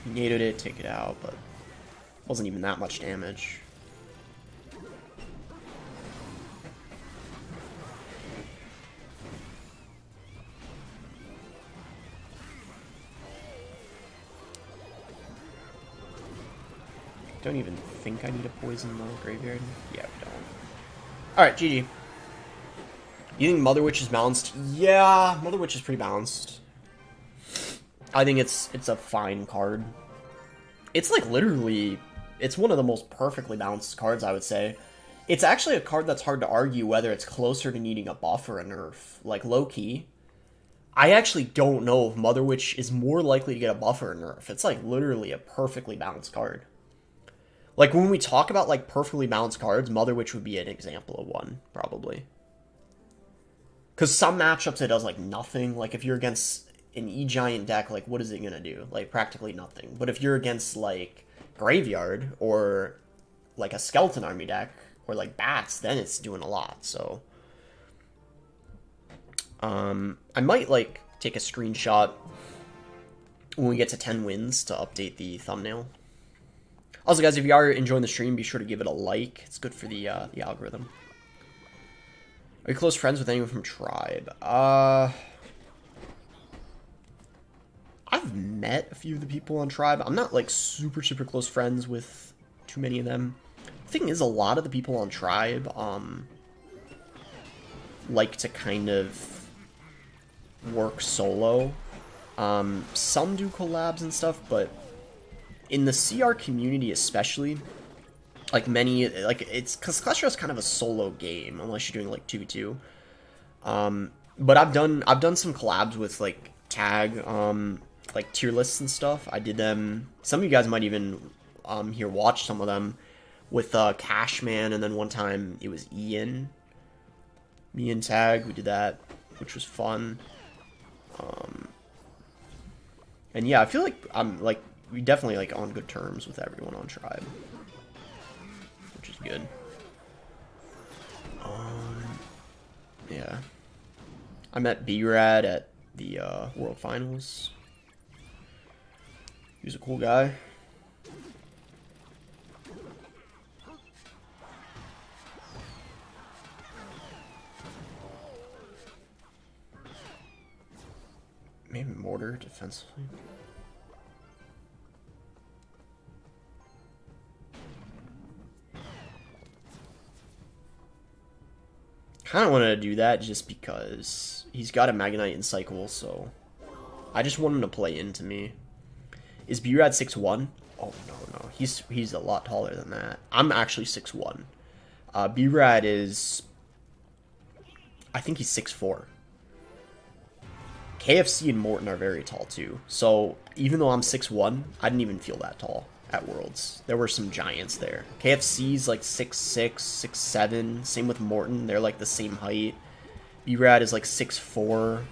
A: He nated it, take it out, but wasn't even that much damage. Don't even think I need a poison the graveyard. Yeah, we don't. Alright, GG. You think Mother Witch is balanced? Yeah, Mother Witch is pretty balanced. I think it's a fine card. It's like literally, it's one of the most perfectly balanced cards, I would say. It's actually a card that's hard to argue whether it's closer to needing a buff or a nerf. Like, low-key, I actually don't know if Mother Witch is more likely to get a buff or a nerf. It's like literally a perfectly balanced card. Like, when we talk about, like, perfectly balanced cards, Mother Witch would be an example of one, probably. Because some matchups it does, like, nothing. Like, if you're against an E-Giant deck, like, what is it going to do? Like, practically nothing. But if you're against, like, Graveyard, or, like, a Skeleton Army deck, or, like, Bats, then it's doing a lot, so... I might, like, take a screenshot when we get to 10 wins to update the thumbnail. Also, guys, if you are enjoying the stream, be sure to give it a like. It's good for the algorithm. Are you close friends with anyone from Tribe? I've met a few of the people on Tribe. I'm not, like, super close friends with too many of them. The thing is, a lot of the people on Tribe, like to kind of work solo. Some do collabs and stuff, but in the CR community especially, like many, like, it's because Clash Royale is kind of a solo game unless you're doing like 2v2. But I've done some collabs with like Tag, like tier lists and stuff. I did them. Some of you guys might even here watch some of them with Cashman, and then one time it was Ian. Me and Tag, we did that, which was fun. And yeah, I feel like we definitely like on good terms with everyone on Tribe, which is good. Yeah, I met B-Rad at the World Finals. He was a cool guy. Maybe Mortar defensively. Kind of wanted to do that just because he's got a Mega Knight in Cycle, so I just want him to play into me. Is B-Rad 6'1"? Oh, no. He's a lot taller than that. I'm actually 6'1". B-Rad is... I think he's 6'4". KFC and Morton are very tall, too. So, even though I'm 6'1", I didn't even feel that tall at Worlds. There were some giants there. KFC's like 6'6", 6'7". Same with Morton. They're like the same height. B-Rad is like 6'4".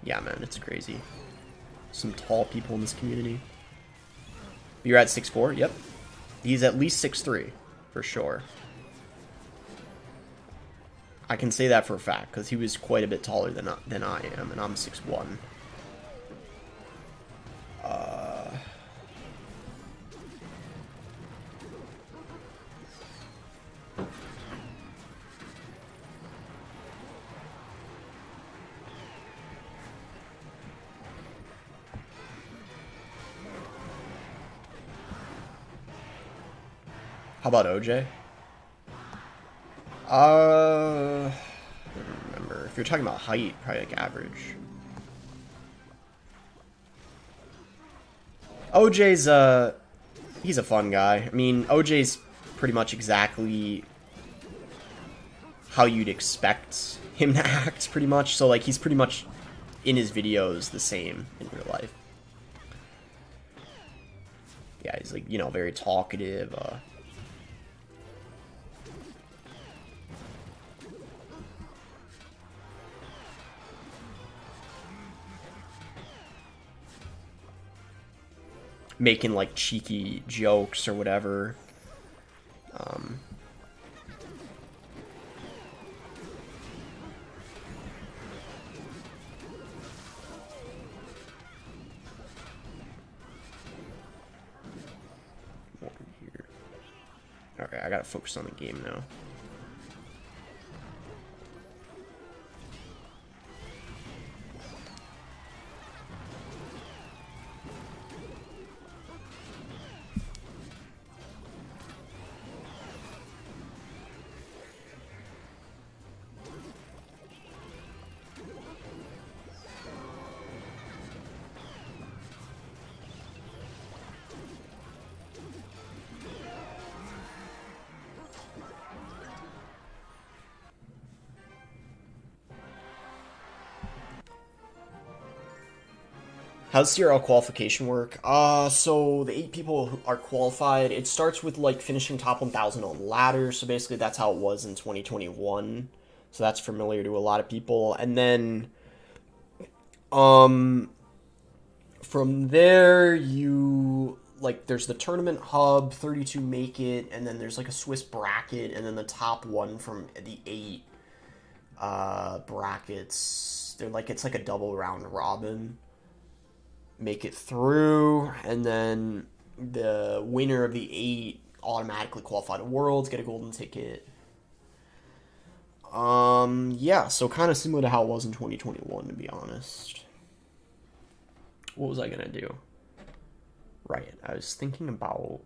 A: Yeah, man, it's crazy. Some tall people in this community. B-Rad 6'4", yep. He's at least 6'3", for sure. I can say that for a fact, because he was quite a bit taller than I am, and I'm 6'1". How about OJ? I don't remember. If you're talking about height, probably like average. OJ's, he's a fun guy. I mean, OJ's pretty much exactly how you'd expect him to act, pretty much. So, like, he's pretty much in his videos the same in real life. Yeah, he's, like, you know, very talkative, making like cheeky jokes or whatever. Here. Okay, I gotta focus on the game now. How's CRL qualification work? So the 8 people who are qualified, it starts with like finishing top 1,000 on ladder. So basically that's how it was in 2021. So that's familiar to a lot of people. And then, from there you like there's the tournament hub, 32 make it, and then there's like a Swiss bracket, and then the top one from the 8 brackets. They're like it's like a double round robin. Make it through, and then the winner of the 8 automatically qualify to Worlds, get a golden ticket. Yeah, so kind of similar to how it was in 2021, to be honest. What was I gonna do? Right, I was thinking about...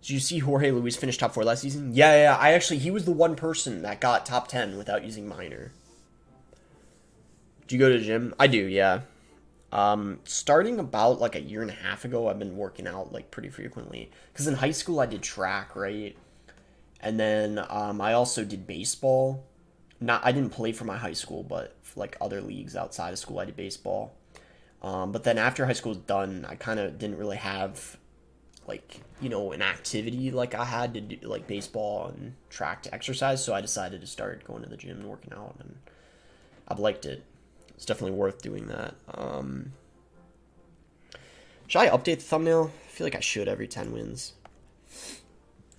A: Did you see Jorge Luis finish top 4 last season? Yeah, he was the one person that got top 10 without using minor. Do you go to the gym? I do, yeah. Starting about like a year and a half ago, I've been working out like pretty frequently. Because in high school, I did track, right? And then I also did baseball. I didn't play for my high school, but for like other leagues outside of school, I did baseball. But then after high school was done, I kind of didn't really have like, you know, an activity like I had to do, like baseball and track to exercise. So I decided to start going to the gym and working out, and I've liked it. It's definitely worth doing that. Should I update the thumbnail? I feel like I should every 10 wins.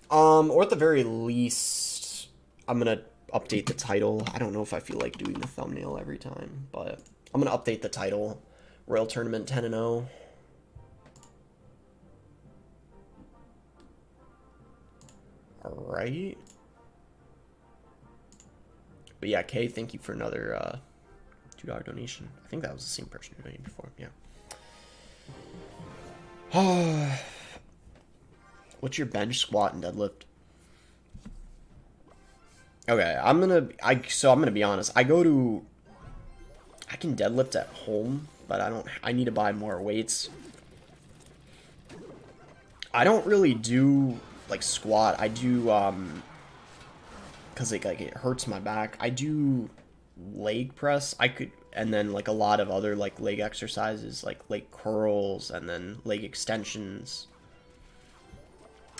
A: Or at the very least, I'm going to update the title. I don't know if I feel like doing the thumbnail every time, but I'm going to update the title. Royal Tournament 10-0. Alright. But yeah, Kay, thank you for another... $2 donation. I think that was the same person who donated before. Yeah. What's your bench, squat, and deadlift? Okay, I'm gonna be honest. I can deadlift at home, but I need to buy more weights. I don't really do like squat. I do because it hurts my back. I do leg press. And then like a lot of other like leg exercises, like leg curls and then leg extensions.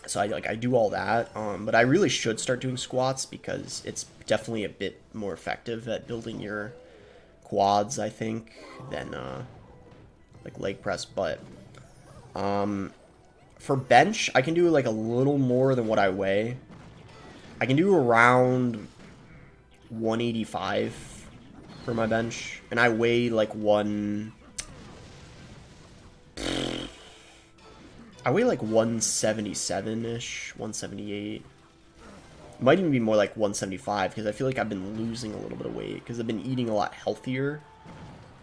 A: So I do all that, but I really should start doing squats because it's definitely a bit more effective at building your quads, I think, than like leg press. But for bench, I can do like a little more than what I weigh. I can do around 185 for my bench, and I weigh like 177-ish, 178. Might even be more like 175 because I feel like I've been losing a little bit of weight because I've been eating a lot healthier.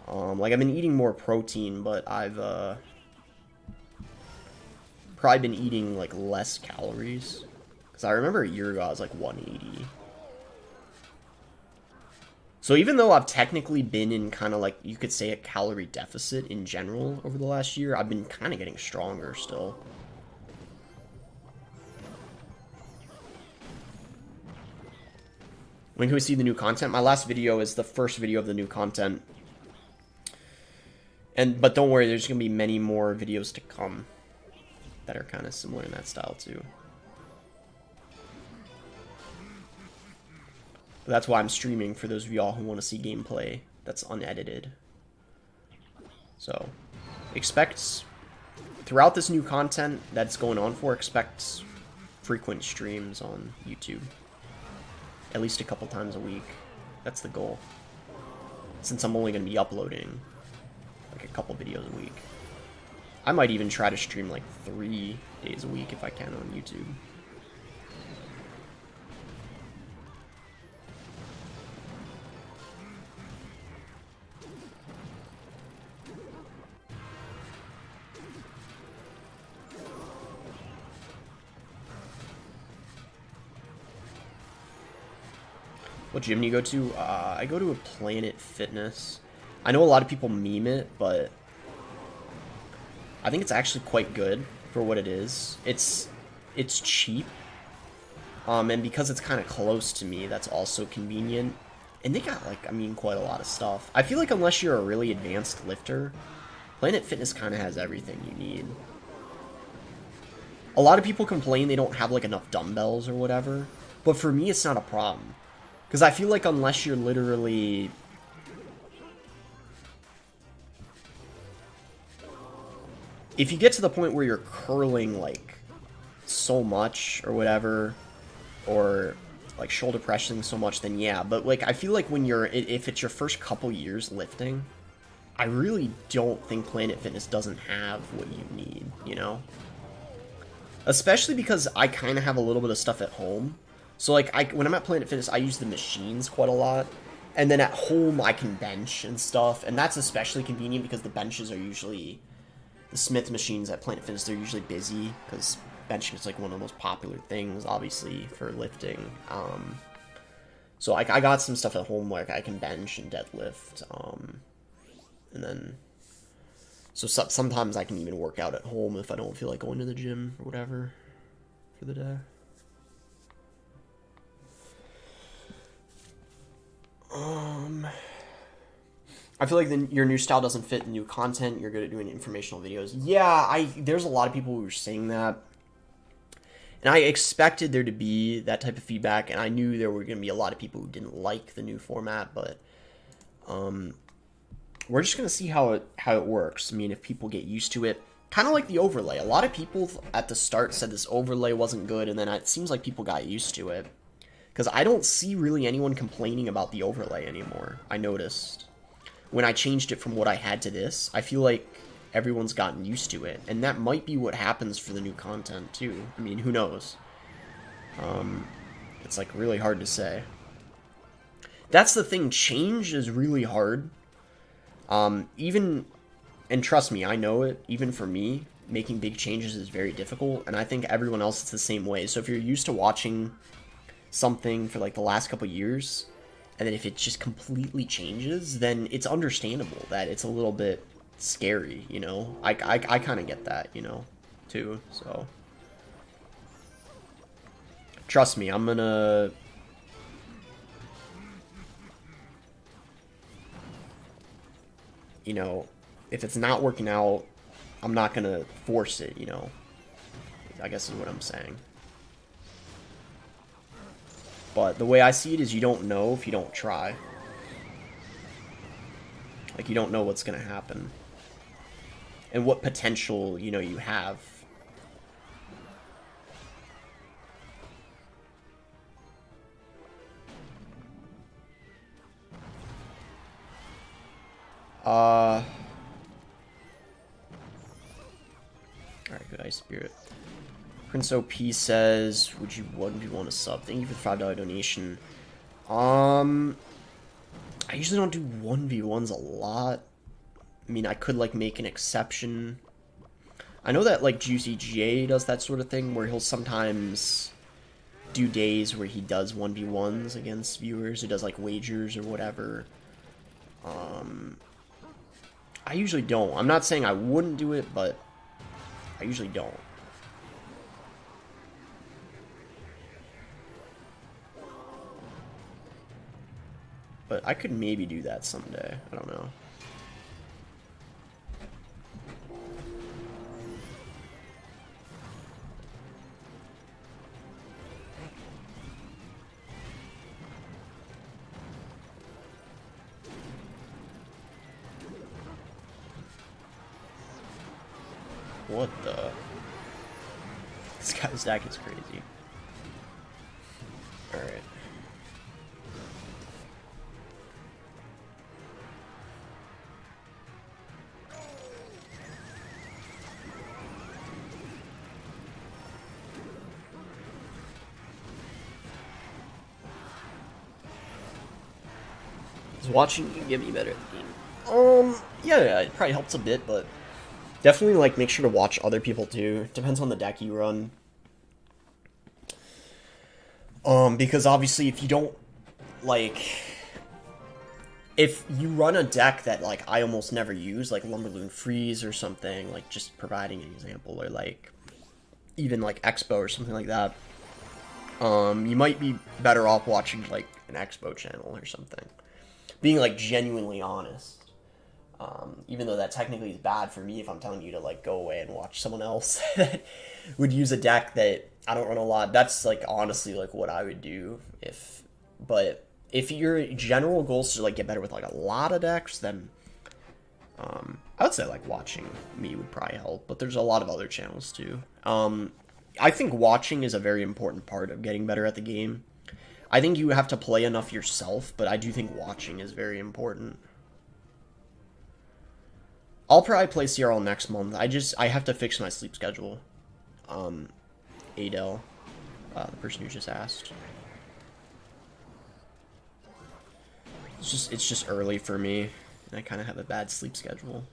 A: Like I've been eating more protein, but I've probably been eating like less calories. Because I remember a year ago I was like 180. So even though I've technically been in kind of like, you could say, a calorie deficit in general over the last year, I've been kind of getting stronger still. When can we see the new content? My last video is the first video of the new content. But don't worry, there's going to be many more videos to come that are kind of similar in that style too. But that's why I'm streaming, for those of y'all who want to see gameplay that's unedited. So, expect, throughout this new content that's going on expect frequent streams on YouTube. At least a couple times a week. That's the goal. Since I'm only going to be uploading like a couple videos a week. I might even try to stream like 3 days a week if I can on YouTube. What gym do you go to? I go to a Planet Fitness. I know a lot of people meme it, but I think it's actually quite good for what it is. It's cheap, and because it's kind of close to me, that's also convenient. And they got, like, I mean, quite a lot of stuff. I feel like unless you're a really advanced lifter, Planet Fitness kind of has everything you need. A lot of people complain they don't have, like, enough dumbbells or whatever. But for me, it's not a problem. Because I feel like unless you're literally... If you get to the point where you're curling, like, so much or whatever, or, like, shoulder pressing so much, then yeah. But, like, I feel like when you're... If it's your first couple years lifting, I really don't think Planet Fitness doesn't have what you need, you know? Especially because I kind of have a little bit of stuff at home. So, like, when I'm at Planet Fitness, I use the machines quite a lot. And then at home, I can bench and stuff. And that's especially convenient because the benches are usually... The Smith machines at Planet Fitness, they're usually busy. Because benching is, like, one of the most popular things, obviously, for lifting. So, I got some stuff at home where I can bench and deadlift. And then... So sometimes I can even work out at home if I don't feel like going to the gym or whatever for the day. I feel like your new style doesn't fit new content. You're good at doing informational videos. Yeah, there's a lot of people who were saying that. And I expected there to be that type of feedback, and I knew there were going to be a lot of people who didn't like the new format, but we're just going to see how it works. I mean, if people get used to it. Kind of like the overlay. A lot of people at the start said this overlay wasn't good, and then it seems like people got used to it. Because I don't see really anyone complaining about the overlay anymore, I noticed. When I changed it from what I had to this, I feel like everyone's gotten used to it. And that might be what happens for the new content, too. I mean, who knows? It's, like, really hard to say. That's the thing. Change is really hard. And trust me, I know it, even for me, making big changes is very difficult, and I think everyone else is the same way. So if you're used to watching something for, like, the last couple years, and then if it just completely changes, then it's understandable that it's a little bit scary, you know? I kind of get that, you know, too, so. Trust me, I'm gonna... You know, if it's not working out, I'm not gonna force it, you know? I guess is what I'm saying. But the way I see it is you don't know if you don't try. Like, you don't know what's gonna happen. And what potential, you know, you have. Alright, good Ice Spirit. Prince OP says, would you 1v1 a sub? Thank you for the $5 donation. I usually don't do 1v1s a lot. I mean, I could, like, make an exception. I know that, like, Juicy J does that sort of thing, where he'll sometimes do days where he does 1v1s against viewers. He does, like, wagers or whatever. I usually don't. I'm not saying I wouldn't do it, but I usually don't. But I could maybe do that someday. I don't know. What the? This guy's deck is crazy. Alright. Is watching you get me better at the game? Yeah, it probably helps a bit, but definitely, like, make sure to watch other people, too. Depends on the deck you run. Because obviously, if you don't, like... If you run a deck that, like, I almost never use, like Lumberloon Freeze or something, like, just providing an example, or, like, even, like, Expo or something like that, You might be better off watching like an Expo channel or something. Being like genuinely honest. Even though that technically is bad for me if I'm telling you to like go away and watch someone else that would use a deck that I don't run a lot. That's like honestly like what I would do but if your general goal is to like get better with like a lot of decks, then I would say like watching me would probably help, but there's a lot of other channels too. I think watching is a very important part of getting better at the game. I think you have to play enough yourself, but I do think watching is very important. I'll probably play CRL next month. I have to fix my sleep schedule. Adele, the person who just asked. It's just early for me, and I kind of have a bad sleep schedule.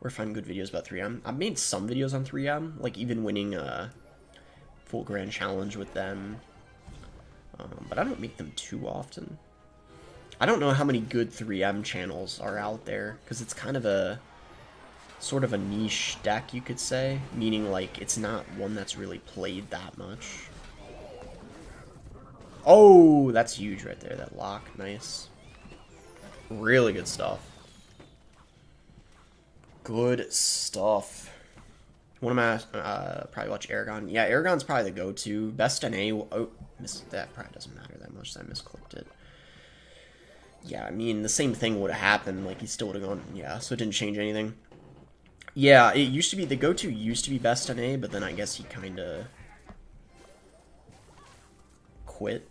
A: Or find good videos about 3M. I've made some videos on 3M, like even winning a full grand challenge with them. But I don't make them too often. I don't know how many good 3M channels are out there, because it's kind of a sort of a niche deck, you could say, meaning like it's not one that's really played that much. Oh, that's huge right there, that lock, nice. Really good stuff. Good stuff. What am I? Probably watch Aragon. Yeah, Aragon's probably the go-to. Best NA. Oh, that probably doesn't matter that much. I misclicked it. Yeah, I mean, the same thing would have happened. Like, he still would have gone. Yeah, so it didn't change anything. Yeah, it used to be, the go-to used to be Best NA, but then I guess he kind of quit.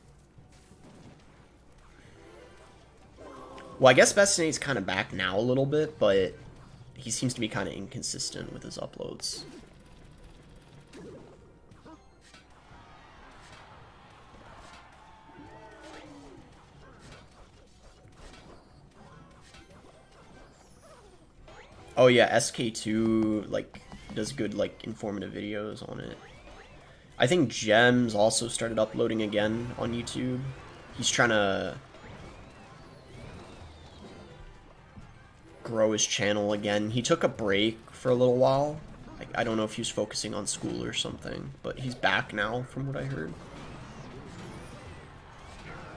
A: Well, I guess Best NA is kind of back now a little bit, but he seems to be kind of inconsistent with his uploads. Oh yeah, SK2 like does good like informative videos on it. I think Gems also started uploading again on YouTube. He's trying to grow his channel again. He took a break for a little while. Like, I don't know if he was focusing on school or something, but he's back now from what I heard.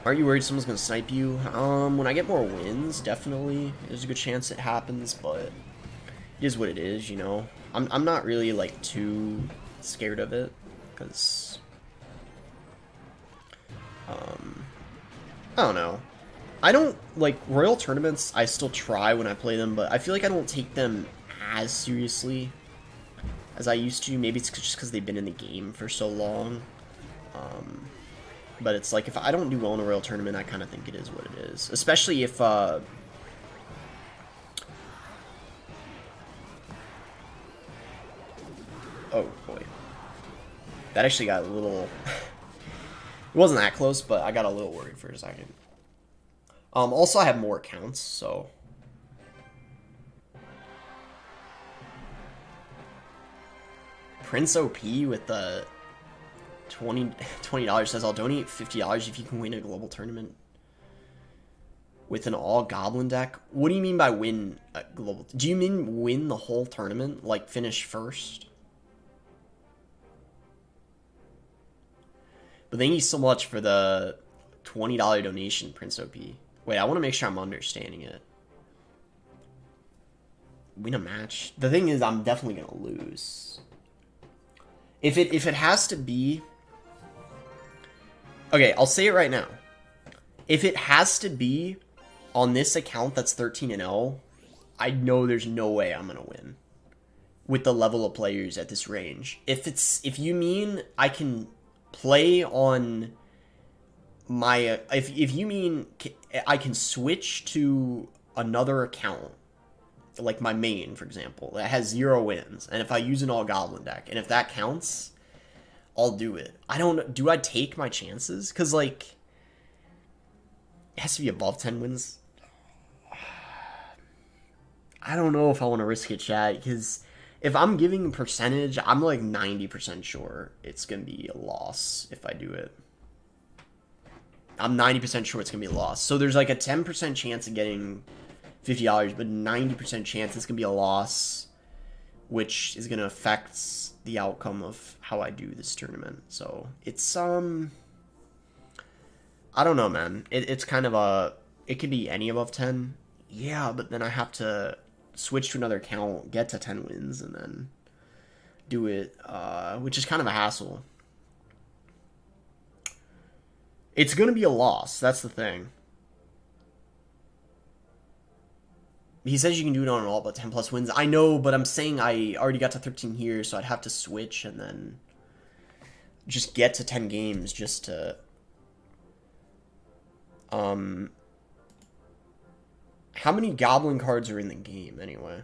A: Aren't you worried someone's gonna snipe you? When I get more wins, definitely. There's a good chance it happens, but it is what it is, you know. I'm not really like too scared of it, because I don't know. I don't like Royal tournaments. I still try when I play them, but I feel like I don't take them as seriously as I used to. Maybe it's just because they've been in the game for so long. But it's like if I don't do well in a Royal tournament, I kind of think it is what it is. Especially if oh boy, that actually got a little. It wasn't that close, but I got a little worried for a second. Also, I have more accounts, so. Prince OP with the $20 says, I'll donate $50 if you can win a global tournament with an all Goblin deck. What do you mean by win a global? Do you mean win the whole tournament? Like finish first? But thank you so much for the $20 donation, Prince OP. Wait, I want to make sure I'm understanding it. Win a match. The thing is, I'm definitely gonna lose. If it has to be, okay, I'll say it right now. If it has to be on this account that's 13-0, I know there's no way I'm gonna win with the level of players at this range. If you mean I can play on my if you mean I can switch to another account, like my main, for example, that has 0 wins, and if I use an all Goblin deck, and if that counts, I'll do it. I don't. Do I take my chances? Because like it has to be above 10 wins. I don't know if I want to risk it, chat, because if I'm giving a percentage, I'm like 90% sure it's gonna be a loss if I do it. I'm 90% sure it's going to be a loss. So there's like a 10% chance of getting $50, but 90% chance it's going to be a loss, which is going to affect the outcome of how I do this tournament. So it's, I don't know, man. It's kind of a, it could be any above 10. Yeah, but then I have to switch to another account, get to 10 wins, and then do it, which is kind of a hassle. It's going to be a loss. That's the thing. He says you can do it on all but 10 plus wins. I know, but I'm saying I already got to 13 here, so I'd have to switch and then just get to 10 games just to... How many Goblin cards are in the game, anyway?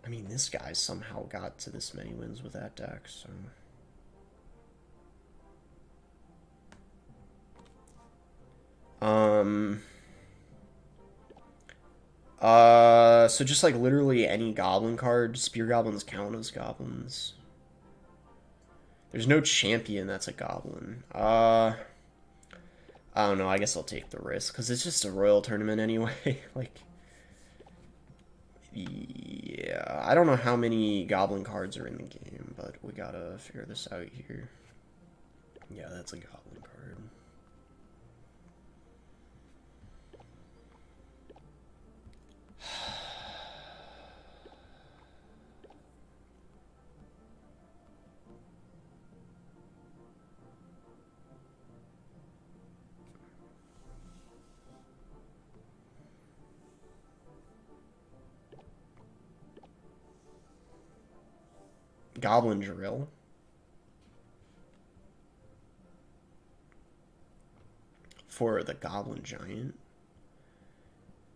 A: I mean, this guy somehow got to this many wins with that deck, so... So just like literally any Goblin card. Spear Goblins count as Goblins. There's no champion that's a Goblin. I don't know, I guess I'll take the risk, because it's just a Royal Tournament anyway. Like, yeah, I don't know how many Goblin cards are in the game, but we gotta figure this out here. Yeah, that's a Goblin card. Goblin Drill. For the Goblin Giant.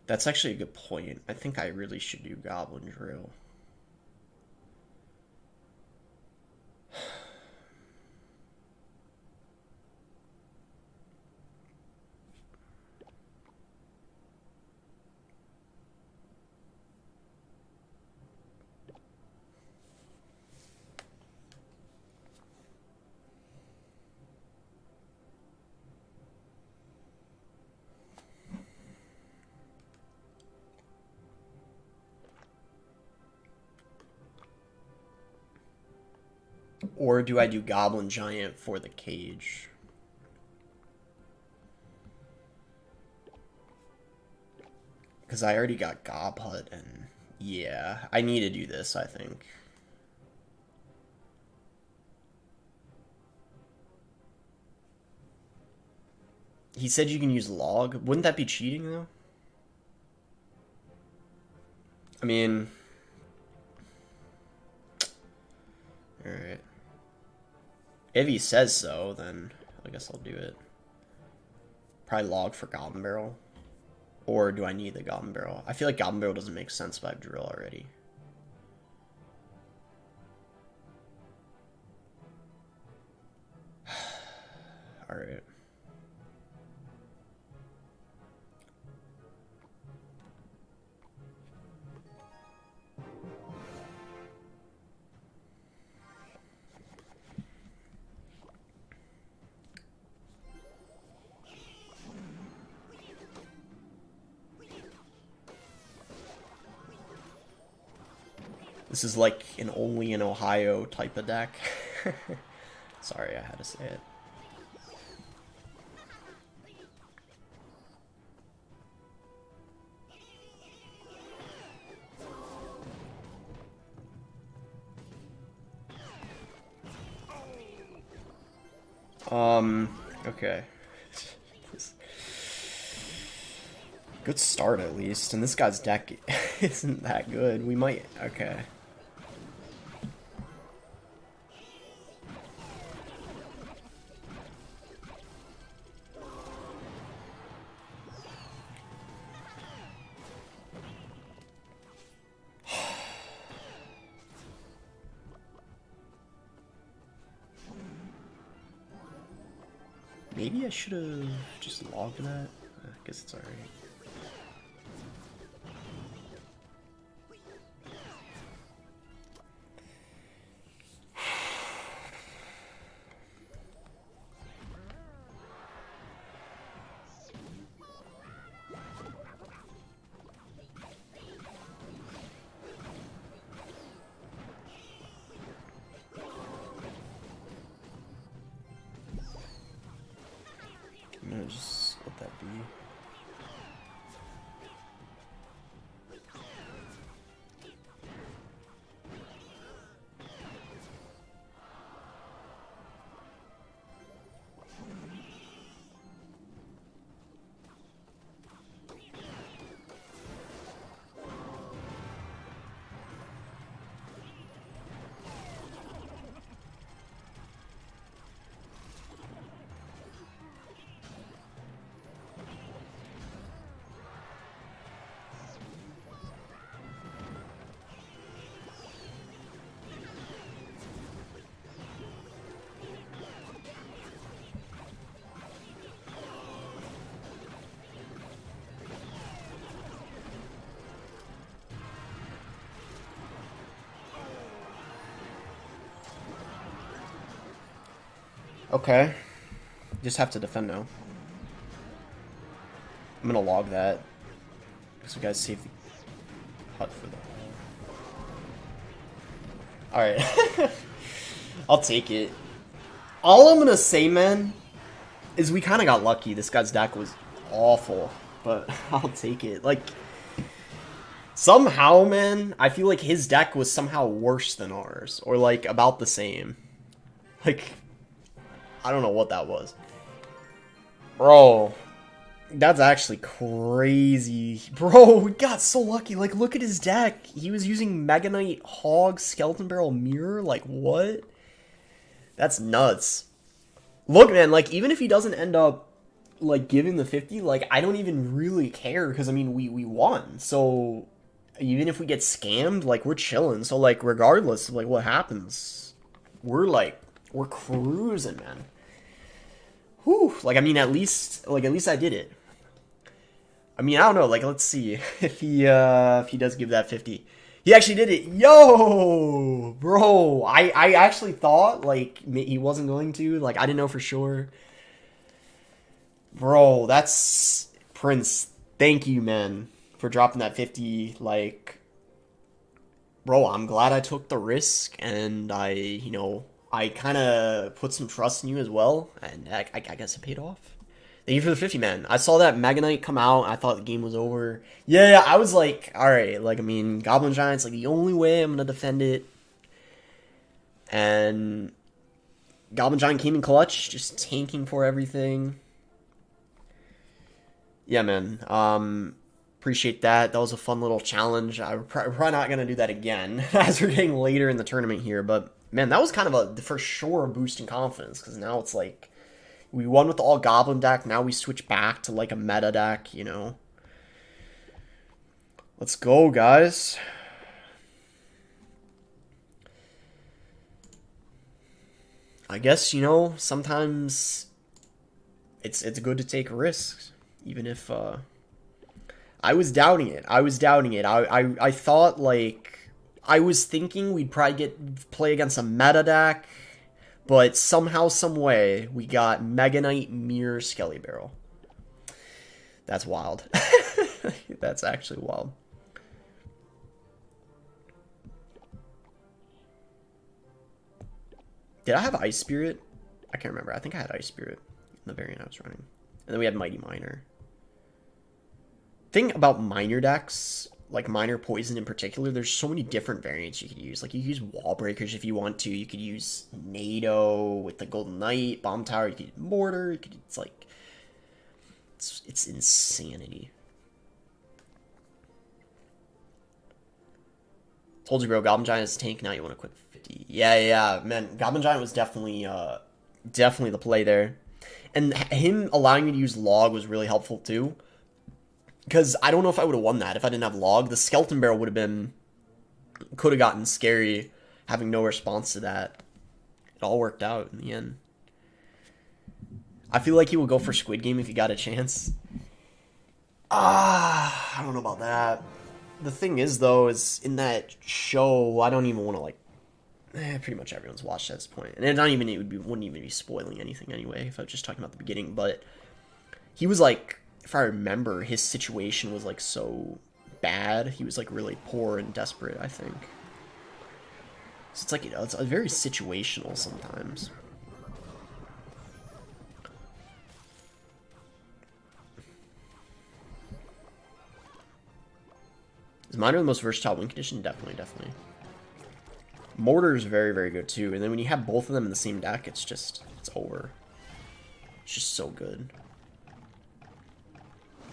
A: That's actually a good point. I think I really should do Goblin Drill. Or do I do Goblin Giant for the cage? Because I already got Gob Hut, and yeah, I need to do this, I think. He said you can use Log. Wouldn't that be cheating, though? I mean... Alright. If he says so, then I guess I'll do it. Probably Log for Goblin Barrel. Or do I need the Goblin Barrel? I feel like Goblin Barrel doesn't make sense if I have Drill already. Alright. This is like an only in Ohio type of deck. Sorry, I had to say it. Okay. Good start, at least. And this guy's deck isn't that good. We might... Okay. Maybe I should have just logged that. I guess it's alright. Okay. Just have to defend now. I'm gonna log that. So you guys save the hut for that. Alright. I'll take it. All I'm gonna say, man, is we kind of got lucky. This guy's deck was awful. But I'll take it. Like, somehow, man, I feel like his deck was somehow worse than ours. Or, like, about the same. Like, I don't know what that was. Bro, that's actually crazy. Bro, we got so lucky. Like, look at his deck. He was using Mega Knight, Hog, Skeleton Barrel, Mirror. Like, what? That's nuts. Look, man, like, even if he doesn't end up, like, giving the 50, like, I don't even really care. Because, I mean, we won. So, even if we get scammed, like, we're chilling. So, like, regardless of, like, what happens, we're cruising, man. Whew. Like, I mean, at least I did it. I mean, I don't know. Like, let's see if he does give that 50. He actually did it. Yo, bro. I actually thought, like, he wasn't going to. Like, I didn't know for sure. Bro, that's Prince. Thank you, man, for dropping that 50. Like, bro, I'm glad I took the risk, and I kind of put some trust in you as well, and I guess it paid off. Thank you for the 50, man. I saw that Mega Knight come out, I thought the game was over. Yeah, I was like, alright, like, I mean, Goblin Giant's, like, the only way I'm gonna defend it. And Goblin Giant came in clutch, just tanking for everything. Yeah, man, appreciate that. That was a fun little challenge. We're probably not gonna do that again, as we're getting later in the tournament here, but man, that was kind of for sure a boost in confidence, because now it's like, we won with the all Goblin deck, now we switch back to like a meta deck, you know. Let's go, guys. I guess, you know, sometimes it's good to take risks, even if, I was doubting it. I thought, like, I was thinking we'd probably play against a meta deck, but somehow, some way, we got Mega Knight, Mirror, Skelly Barrel. That's wild. That's actually wild. Did I have Ice Spirit? I can't remember. I think I had Ice Spirit in the variant I was running. And then we had Mighty Miner. Thing about Miner decks, like Miner Poison in particular, there's so many different variants you could use. Like, you could use Wall Breakers if you want to. You could use NATO with the Golden Knight, Bomb Tower. You could use Mortar. It's like, it's insanity. Told you, bro. Goblin Giant is tank. Now you want to quit 50. Yeah, man. Goblin Giant was definitely the play there, and him allowing me to use Log was really helpful too. Because I don't know if I would have won that if I didn't have Log. The Skeleton Barrel could have gotten scary having no response to that. It all worked out in the end. I feel like he would go for Squid Game if he got a chance. I don't know about that. The thing is, though, is in that show, I don't even want to, like, pretty much everyone's watched at this point. And wouldn't even be spoiling anything anyway if I was just talking about the beginning. But he was like, if I remember, his situation was like so bad. He was like really poor and desperate, I think. So it's like, you know, it's very situational sometimes. Is Miner the most versatile win condition? Definitely, definitely. Mortar is very, very good too. And then when you have both of them in the same deck, it's just, it's over. It's just so good.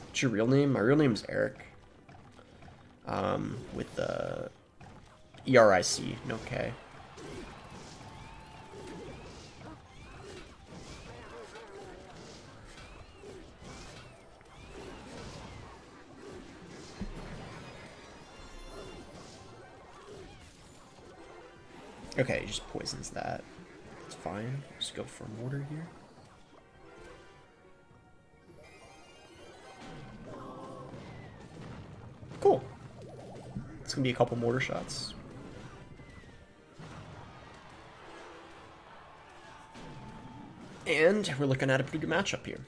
A: What's your real name? My real name is Eric. With the ERIC, no K. Okay, he just poisons that. It's fine. Just go for Mortar here. Cool. It's gonna be a couple Mortar shots. And we're looking at a pretty good matchup here.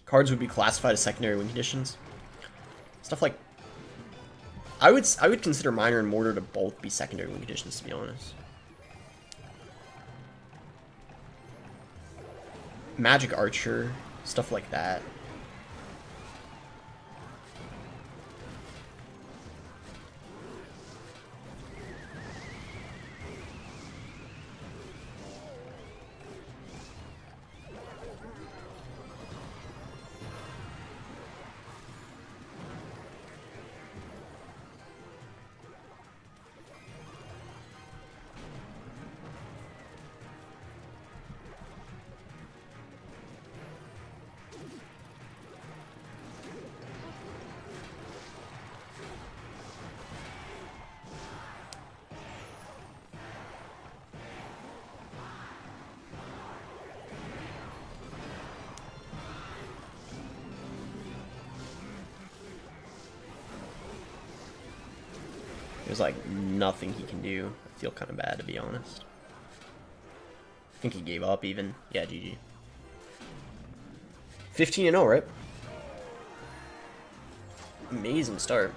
A: Cards would be classified as secondary win conditions. Stuff like... I would consider Miner and Mortar to both be secondary win conditions, to be honest. Magic Archer, stuff like that. There's like nothing he can do. I feel kind of bad, to be honest. I think he gave up even. Yeah, GG. 15-0, right? Amazing start.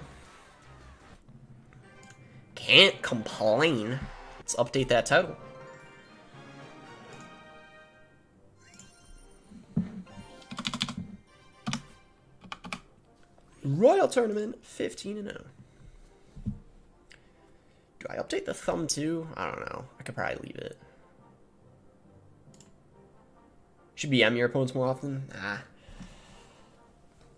A: Can't complain. Let's update that title. Royal Tournament 15-0. Do I update the thumb too? I don't know. I could probably leave it. Should BM your opponents more often? Nah.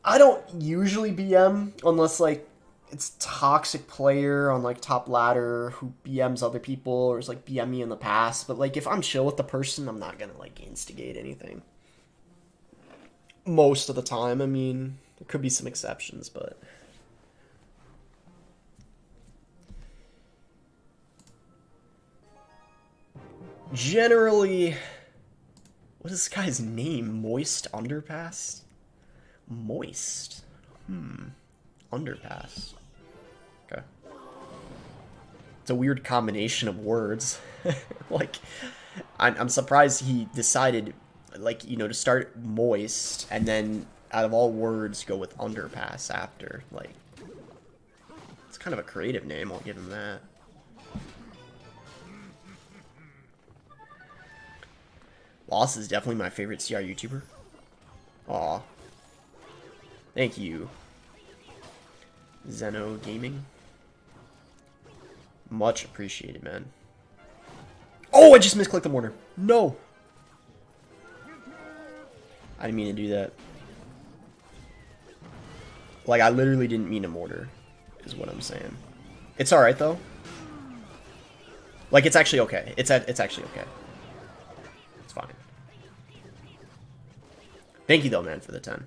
A: I don't usually BM unless like it's toxic player on like top ladder who BMs other people or is like BM me in the past. But like if I'm chill with the person, I'm not gonna like instigate anything. Most of the time. I mean, there could be some exceptions, but generally, what is this guy's name? Moist Underpass? Moist. Underpass. Okay. It's a weird combination of words. Like, I'm surprised he decided, like, you know, to start Moist and then out of all words go with Underpass after. Like, it's kind of a creative name, I'll give him that. Loss is definitely my favorite CR YouTuber. Aw. Thank you, Zeno Gaming. Much appreciated, man. Oh, I just misclicked the mortar. No. I didn't mean to do that. Like, I literally didn't mean a mortar, is what I'm saying. It's alright, though. Like, it's actually okay. It's actually okay. It's fine. Thank you, though, man, for the 10.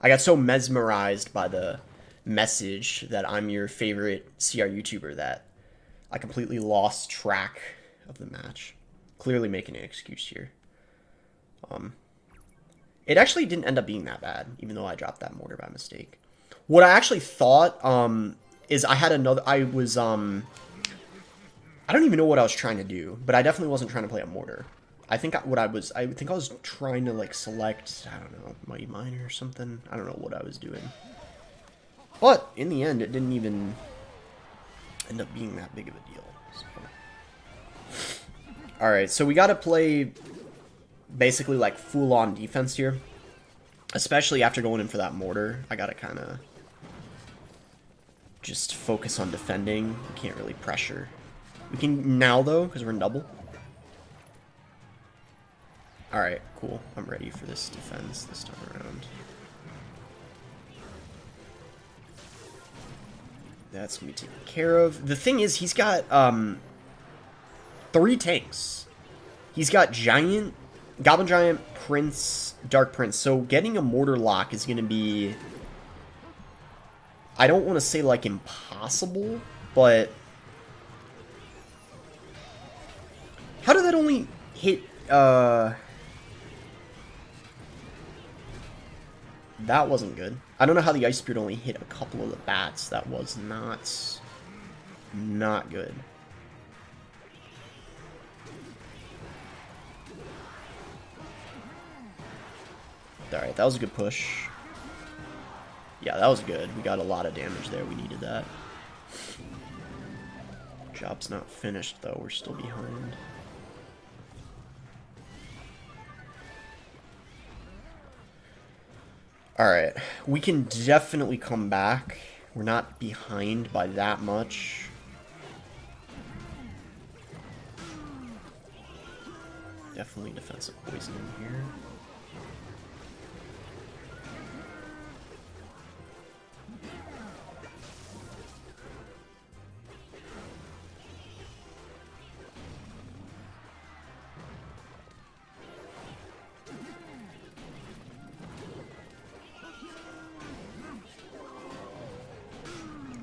A: I got so mesmerized by the message that I'm your favorite CR YouTuber that I completely lost track of the match. Clearly making an excuse here. It actually didn't end up being that bad, even though I dropped that mortar by mistake. What I actually thought is I had another... I don't even know what I was trying to do, but I definitely wasn't trying to play a mortar. I think I was trying to, like, select, I don't know, Mighty Miner or something. I don't know what I was doing. But, in the end, it didn't even end up being that big of a deal. So. Alright, so we gotta play basically, like, full-on defense here. Especially after going in for that mortar. I gotta kind of just focus on defending. We can't really pressure. We can now, though, because we're in double. Alright, cool. I'm ready for this defense this time around. That's going to be taken care of. The thing is, he's got 3 tanks. He's got Giant, Goblin Giant, Prince, Dark Prince. So getting a Mortar lock is going to be... I don't want to say, like, impossible, but... How did that only hit... That wasn't good. I don't know how the Ice Spirit only hit a couple of the bats. That was not good. Alright, that was a good push. Yeah, that was good. We got a lot of damage there. We needed that. Job's not finished, though. We're still behind. Alright, we can definitely come back. We're not behind by that much. Definitely defensive poisoning here.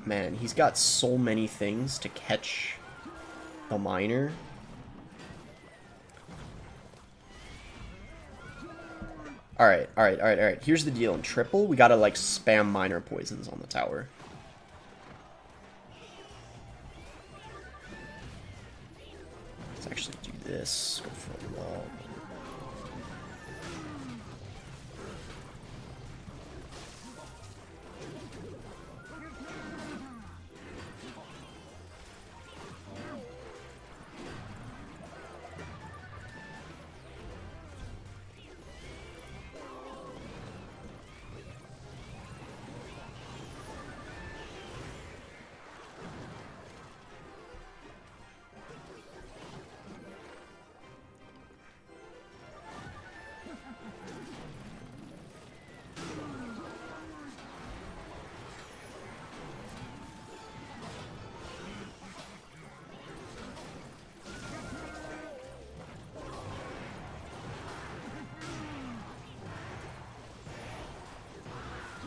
A: Man, he's got so many things to catch the miner. Alright. Here's the deal. In triple, we gotta, like, spam miner poisons on the tower. Let's actually do this. Go for a wall.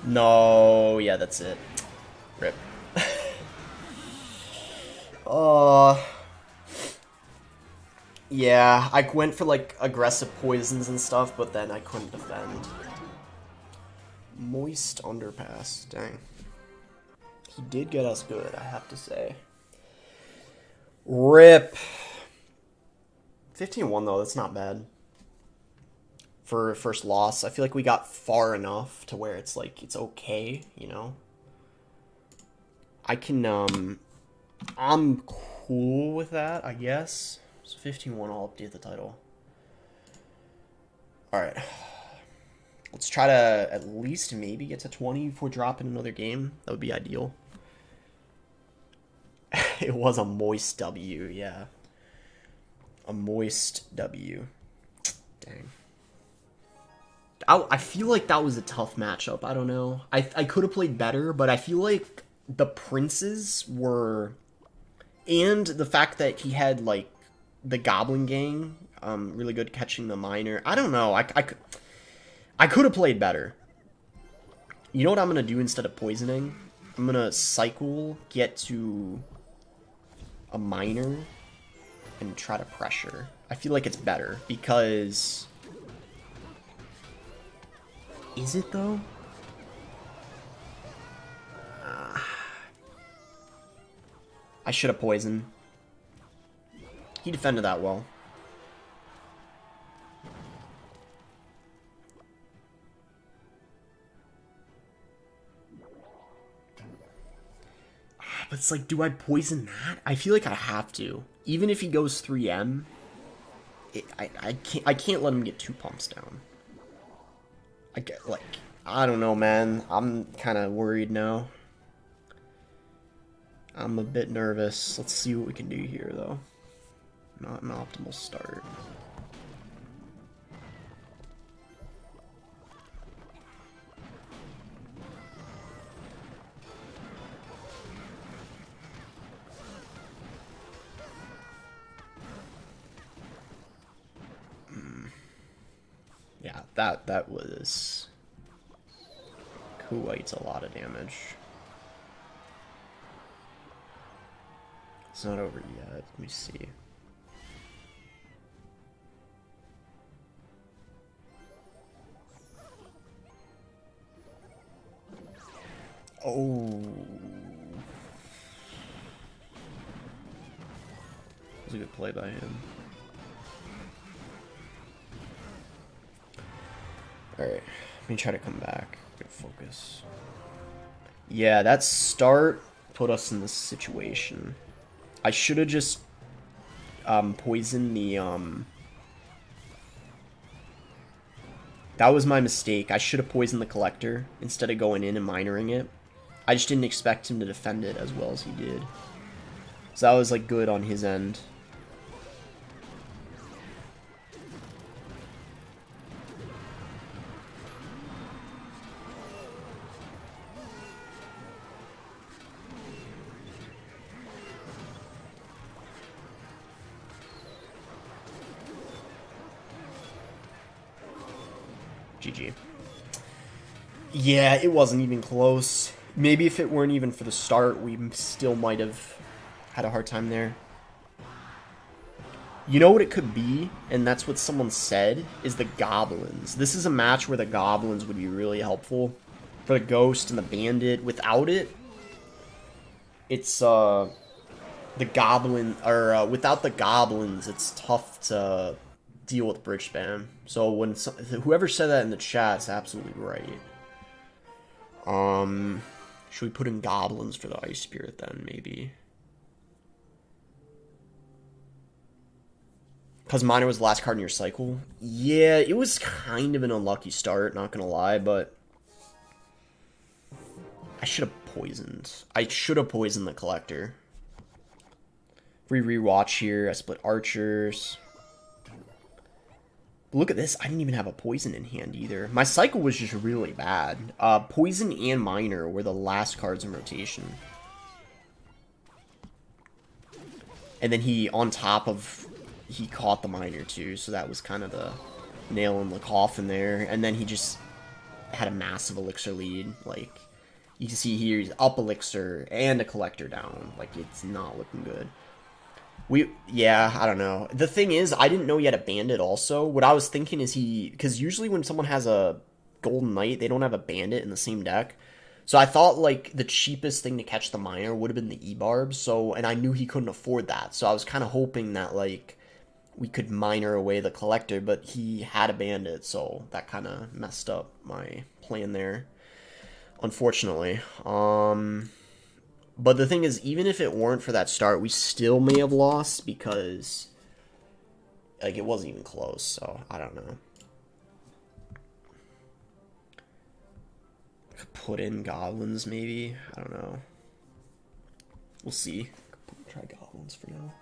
A: No, yeah, that's it. Rip. Yeah, I went for, like, aggressive poisons and stuff, but then I couldn't defend. Moist underpass, dang. He did get us good, I have to say. Rip. 15-1, though, that's not bad. For first loss, I feel like we got far enough to where it's like, it's okay, you know? I can, I'm cool with that, I guess. So 15-1, I'll update the title. Alright. Let's try to at least maybe get to 20 before dropping another game. That would be ideal. It was a moist W, yeah. A moist W. Dang. I feel like that was a tough matchup. I don't know. I could have played better, but I feel like the princes were... And the fact that he had, like, the Goblin gang, really good catching the miner. I don't know. I could have played better. You know what I'm going to do instead of poisoning? I'm going to cycle, get to a miner, and try to pressure. I feel like it's better, because... Is it, though? I should have poisoned. He defended that well. But it's like, do I poison that? I feel like I have to. Even if he goes 3M, I can't let him get 2 pumps down. I don't know, man. I'm kind of worried now. I'm a bit nervous. Let's see what we can do here, though. Not an optimal start. Yeah, that was... Kuwait's a lot of damage. It's not over yet. Let me see. Oh. That was a good play by him. Alright, let me try to come back. Get focus. Yeah, that start put us in this situation. I should have just poisoned the That was my mistake. I should have poisoned the collector instead of going in and minoring it. I just didn't expect him to defend it as well as he did. So that was like good on his end. GG. Yeah, it wasn't even close. Maybe if it weren't even for the start, we still might have had a hard time there. You know what it could be? And that's what someone said, is the Goblins. This is a match where the Goblins would be really helpful. For the Ghost and the Bandit. Without it, it's, the Goblin, or, without the Goblins, it's tough to deal with bridge spam. So when whoever said that in the chat's absolutely right. Should we put in Goblins for the Ice Spirit then, maybe? Because Miner was the last card in your cycle? Yeah, it was kind of an unlucky start, not gonna lie, but... I should have poisoned. I should have poisoned the Collector. Free rewatch here, I split Archers. But look at this, I didn't even have a poison in hand either. My cycle was just really bad. Poison and Miner were the last cards in rotation. And then he, on top of, he caught the Miner too, so that was kind of the nail in the coffin there. And then he just had a massive Elixir lead. Like, you can see here, he's up Elixir and a Collector down. Like, it's not looking good. Yeah, I don't know. The thing is, I didn't know he had a Bandit also. What I was thinking is because usually when someone has a Golden Knight, they don't have a Bandit in the same deck. So I thought, like, the cheapest thing to catch the Miner would have been the E-Barb, and I knew he couldn't afford that. So I was kind of hoping that, like, we could Miner away the Collector, but he had a Bandit, so that kind of messed up my plan there, unfortunately. But the thing is, even if it weren't for that start, we still may have lost because, like, it wasn't even close, so I don't know. Could put in Goblins, maybe? I don't know. We'll see. Try Goblins for now.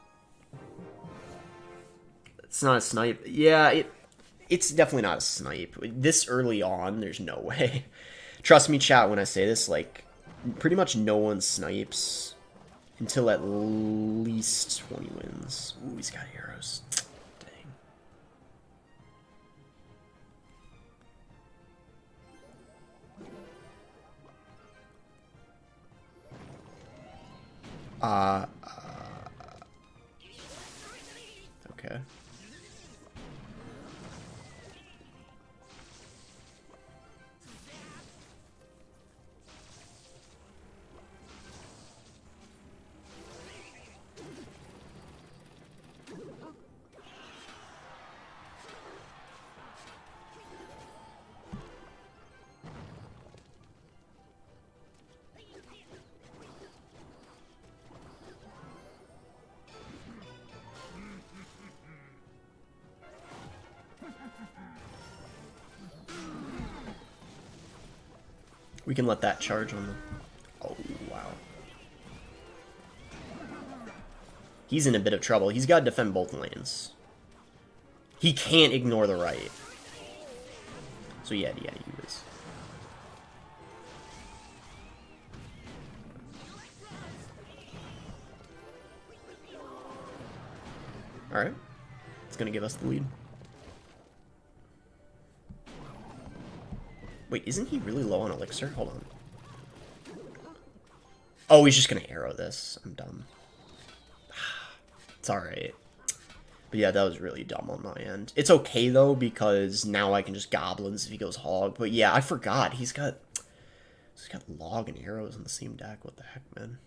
A: It's not a snipe. Yeah, it's definitely not a snipe. This early on, there's no way. Trust me, chat, when I say this, like... Pretty much no one snipes until at least 20 wins. Ooh, he's got arrows. Dang. Okay. We can let that charge on them. Oh, wow. He's in a bit of trouble. He's got to defend both lanes. He can't ignore the right. So yeah, he was. Alright. It's gonna give us the lead. Wait, isn't he really low on elixir? Hold on. Oh, he's just gonna arrow this. I'm dumb. It's alright. But yeah, that was really dumb on my end. It's okay, though, because now I can just goblins if he goes hog. But yeah, I forgot. He's got log and arrows in the same deck. What the heck, man?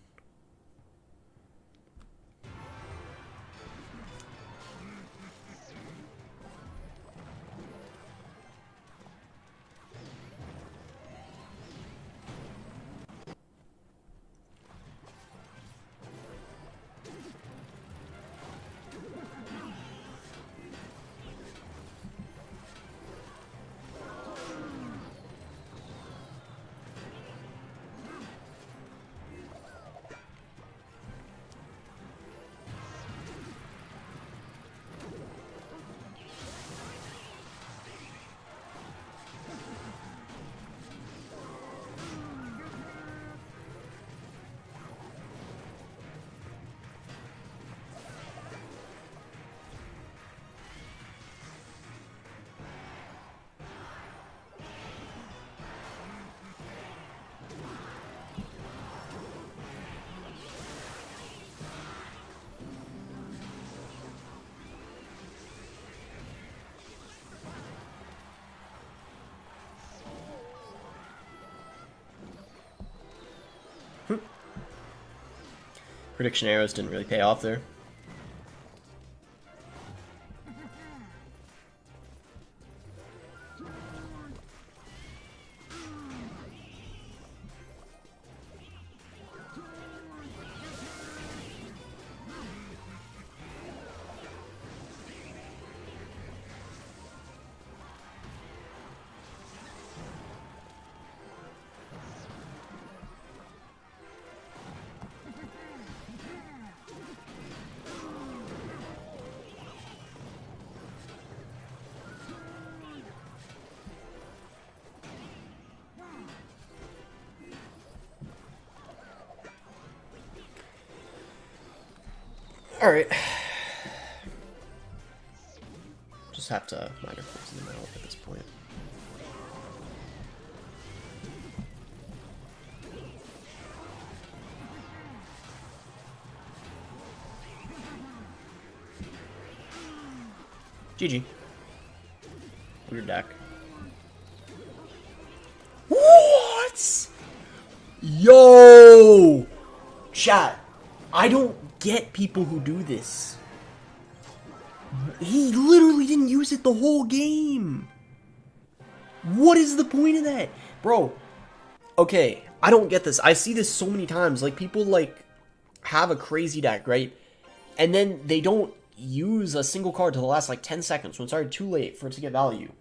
A: Prediction arrows didn't really pay off there. Alright. Just have to minor poison them out at this point. GG. Weird deck. What? Yo! Chat. I don't get people who do this. He literally didn't use it the whole game. What is the point of that? Bro, okay, I don't get this. I see this so many times. Like, people, like, have a crazy deck, right? And then they don't use a single card to the last, like, 10 seconds when it's already too late for it to get value.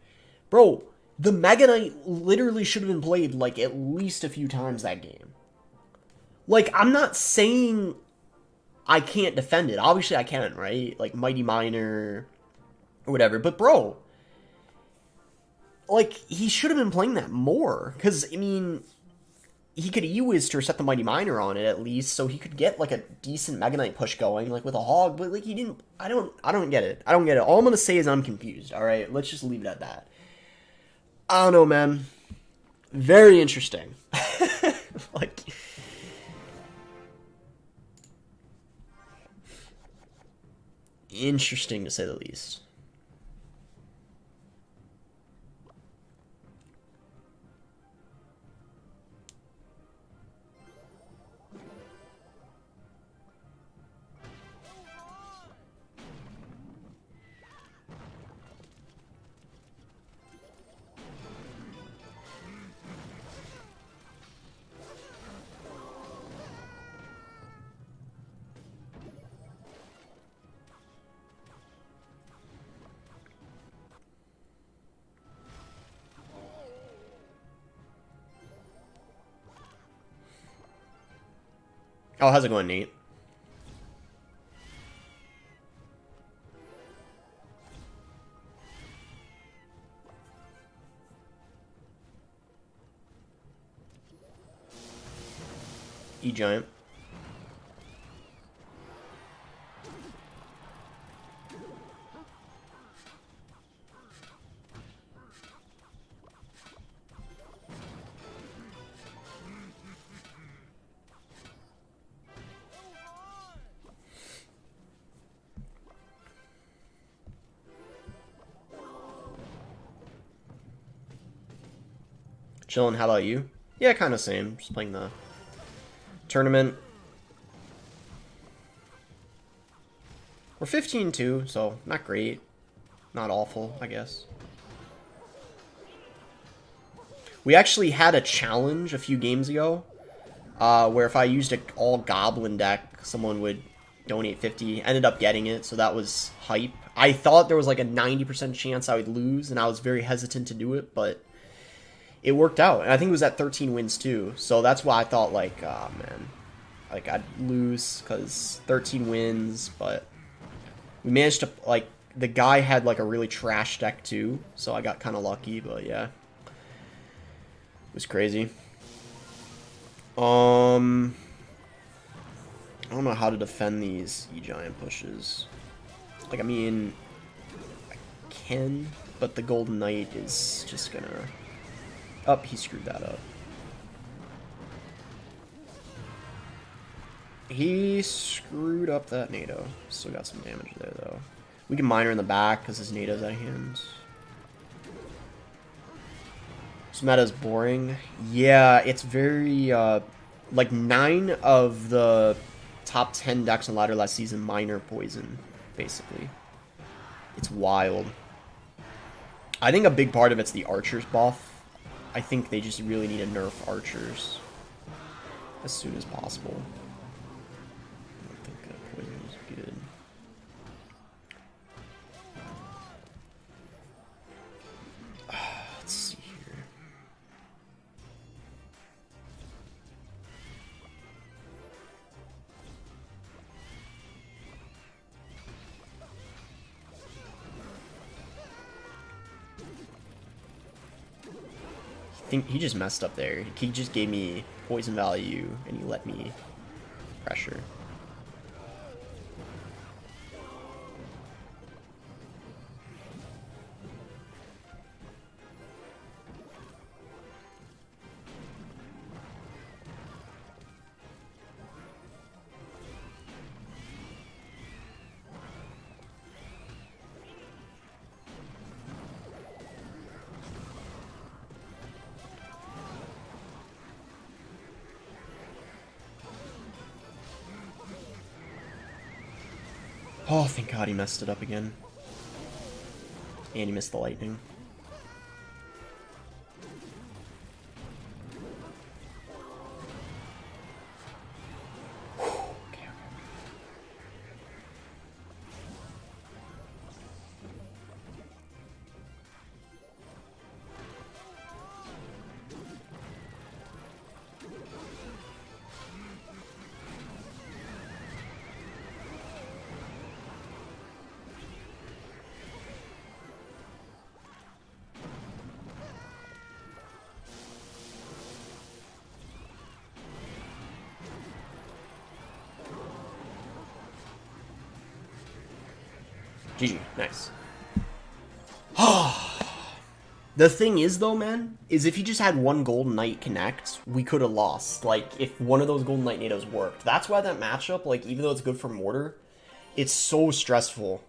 A: Bro, the Mega Knight literally should have been played, like, at least a few times that game. Like, I'm not saying I can't defend it. Obviously, I can, right? Like, Mighty Miner or whatever. But, bro, like, he should have been playing that more. Because, I mean, he could E-Wiz to set the Mighty Miner on it, at least, so he could get, like, a decent Mega Knight push going, like, with a Hog. But, like, he didn't... I don't get it. I don't get it. All I'm going to say is I'm confused, alright? Let's just leave it at that. I don't know, man. Very interesting. Like... Interesting, to say the least. Oh, how's it going, Nate? E-Giant. Chilling, how about you? Yeah, kind of same. Just playing the tournament. We're 15-2, so not great. Not awful, I guess. We actually had a challenge a few games ago where if I used an all Goblin deck, someone would donate 50. Ended up getting it, so that was hype. I thought there was like a 90% chance I would lose, and I was very hesitant to do it, but it worked out. And I think it was at 13 wins too, so that's why I thought like, oh man, like I'd lose because 13 wins, but we managed to, like, the guy had like a really trash deck too, so I got kind of lucky, but yeah. It was crazy. I don't know how to defend these E-Giant pushes. Like, I mean, I can, but the Golden Knight is just gonna... Oh, he screwed that up. He screwed up that NATO. Still got some damage there, though. We can miner in the back because his NATO's out of hand. This meta's boring. Yeah, it's very, like 9 of the top 10 decks in ladder last season miner poison, basically. It's wild. I think a big part of it's the archers buff. I think they just really need to nerf archers as soon as possible. I don't think poison is good. Let's see here. I think he just messed up there. He just gave me poison value and he let me pressure. Oh, thank God he messed it up again. And he missed the lightning. Okay. GG, nice. The thing is, though, man, is if he just had one Golden Knight connect, we could have lost. Like, if one of those Golden Knight NATOs worked. That's why that matchup, like, even though it's good for Mortar, it's so stressful.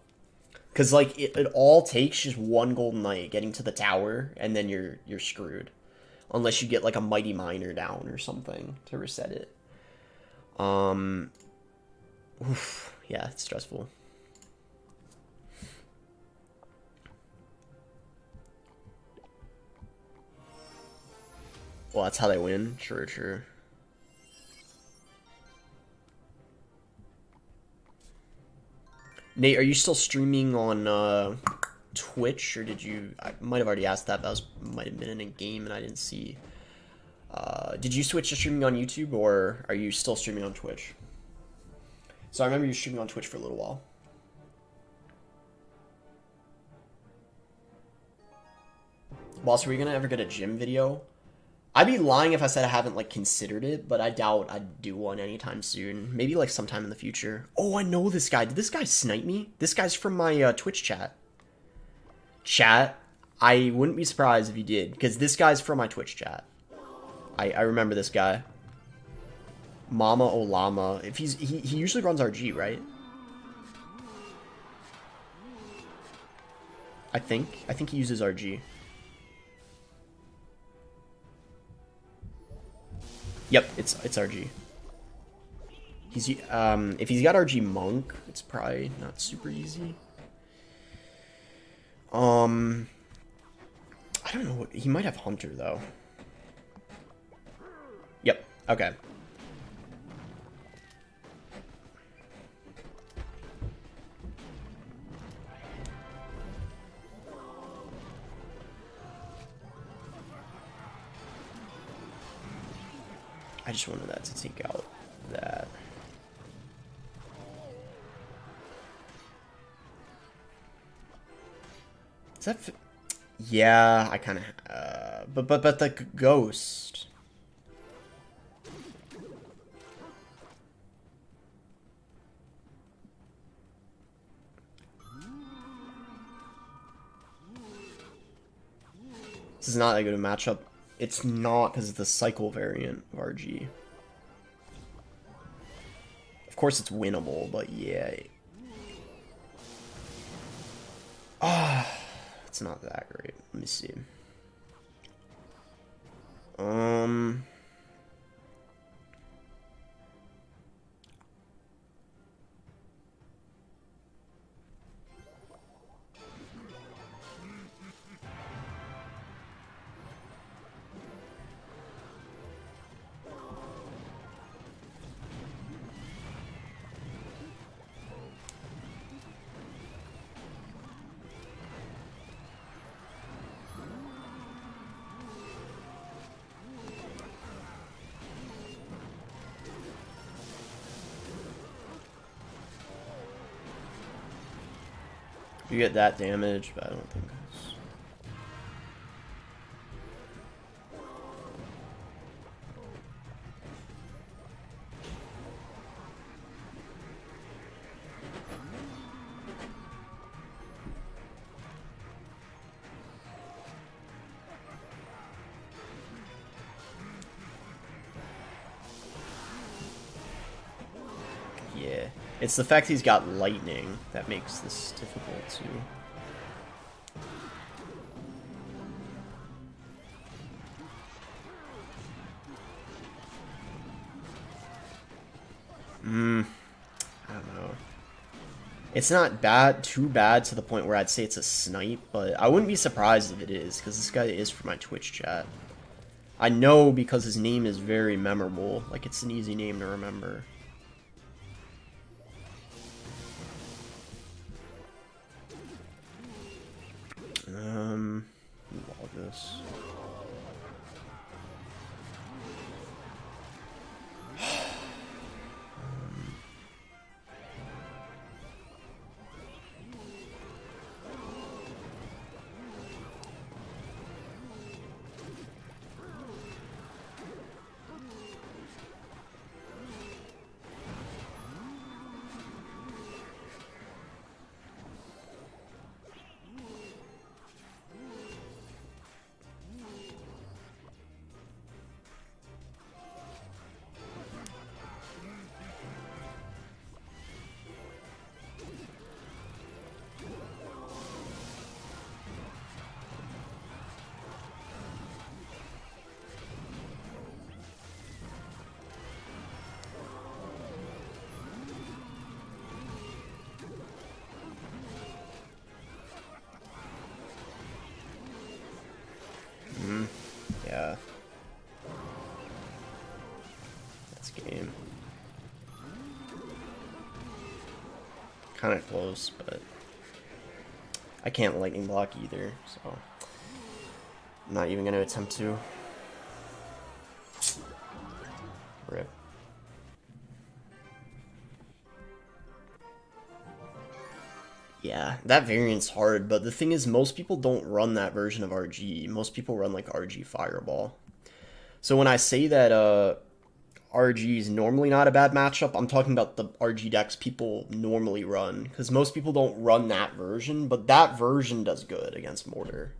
A: Because, like, it all takes just one Golden Knight getting to the tower, and then you're screwed. Unless you get, like, a Mighty Miner down or something to reset it. Oof, yeah, it's stressful. Well, that's how they win. Sure, sure. Nate, are you still streaming on Twitch, or did you... I might have already asked that. That might have been in a game and I didn't see. Did you switch to streaming on YouTube, or are you still streaming on Twitch? So I remember you streaming on Twitch for a little while. Boss, are we gonna ever get a gym video? I'd be lying if I said I haven't, like, considered it, but I doubt I'd do one anytime soon. Maybe, like, sometime in the future. Oh, I know this guy. Did this guy snipe me? This guy's from my Twitch chat. Chat, I wouldn't be surprised if he did, because this guy's from my Twitch chat. I remember this guy. Mama Olama. If he usually runs RG, right? I think he uses RG. Yep, it's RG. He's if he's got RG Monk, it's probably not super easy. I don't know what he might have Hunter though. Yep. Okay. I just wanted that to take out that. Is that? Yeah, I kind of. But the ghost. This is not a good matchup. It's not because it's the cycle variant of RG. Of course it's winnable, but yeah. It's not that great. Let me see. You get that damage, but I don't think it's... Yeah. It's the fact he's got lightning that makes this difficult too. I don't know. It's not too bad to the point where I'd say it's a snipe, but I wouldn't be surprised if it is, because this guy is from my Twitch chat. I know because his name is very memorable, like it's an easy name to remember. All this. Yeah. That's game. Kind of close, but I can't lightning block either, so I'm not even going to attempt to. Rip. Yeah, that variant's hard, but the thing is, most people don't run that version of RG. Most people run, like, RG Fireball. So when I say that, RG is normally not a bad matchup, I'm talking about the RG decks people normally run, because most people don't run that version, but that version does good against Mortar.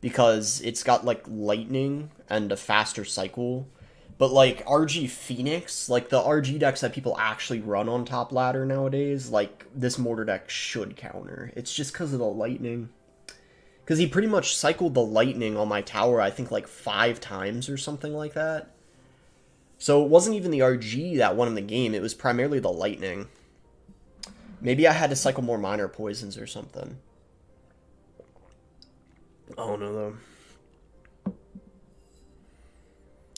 A: Because it's got, like, lightning and a faster cycle. But, like, RG Phoenix, like, the RG decks that people actually run on top ladder nowadays, like, this Mortar deck should counter. It's just because of the lightning. Because he pretty much cycled the lightning on my tower, I think, like, 5 times or something like that. So it wasn't even the RG that won in the game, it was primarily the lightning. Maybe I had to cycle more minor poisons or something. Oh no, though.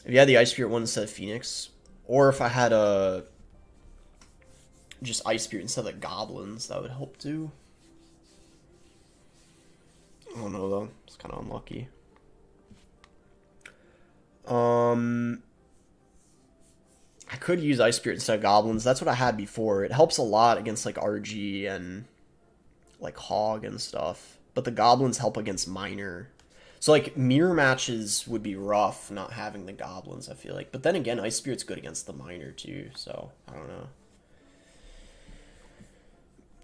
A: If you had the Ice Spirit one instead of Phoenix, or if I had a just Ice Spirit instead of the Goblins, that would help too. Oh no, though. It's kind of unlucky. I could use Ice Spirit instead of Goblins. That's what I had before. It helps a lot against, like, RG and, like, Hog and stuff. But the Goblins help against Minor. So, like, mirror matches would be rough not having the Goblins, I feel like. But then again, Ice Spirit's good against the Minor, too. So, I don't know.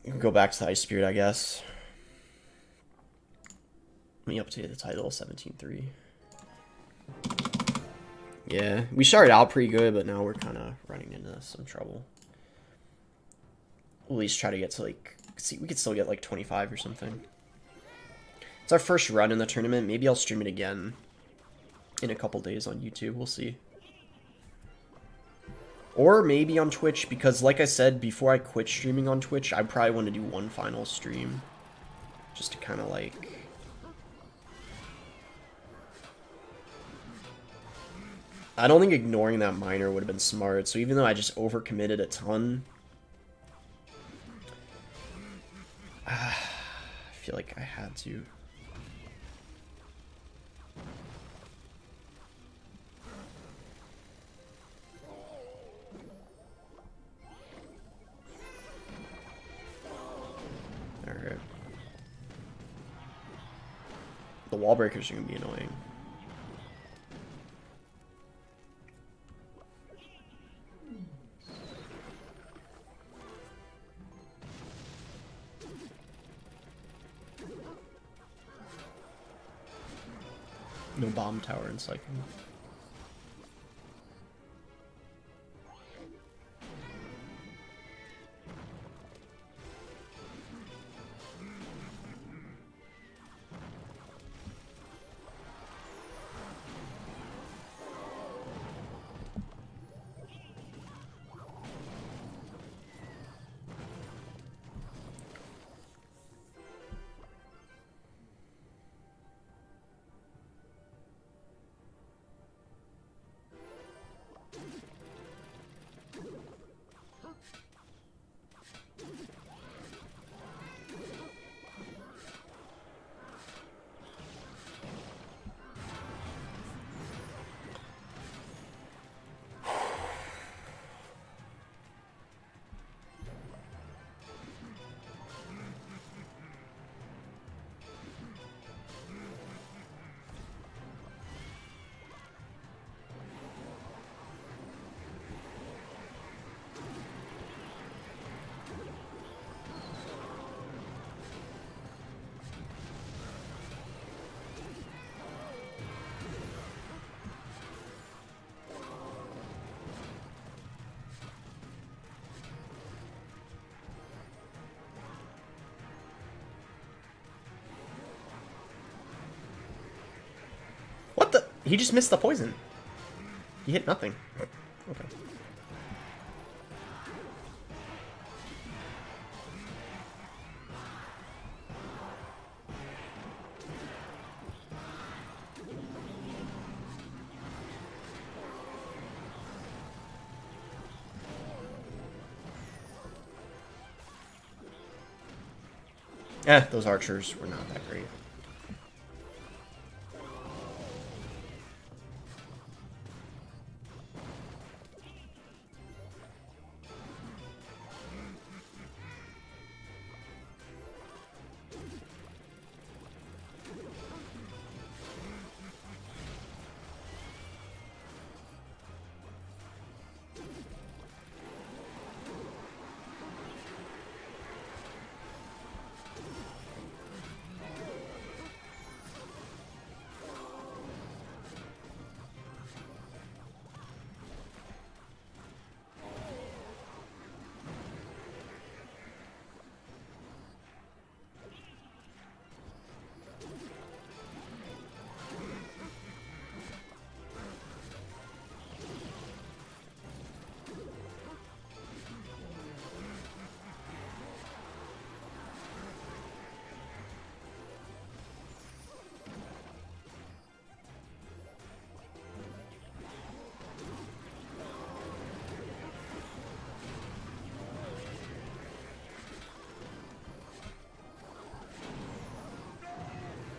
A: You can go back to the Ice Spirit, I guess. Let me update the title, 17-3. Yeah, we started out pretty good, but now we're kind of running into some trouble. We'll at least try to get to, like, see, we could still get, like, 25 or something. It's our first run in the tournament. Maybe I'll stream it again in a couple days on YouTube. We'll see. Or maybe on Twitch, because like I said, before I quit streaming on Twitch, I probably want to do one final stream. Just to kind of, like... I don't think ignoring that minor would have been smart, so even though I just overcommitted a ton... I feel like I had to. Alright. The wall breakers are going to be annoying. No bomb tower in cycle. What the? He just missed the poison. He hit nothing. Okay. Those archers were not that great.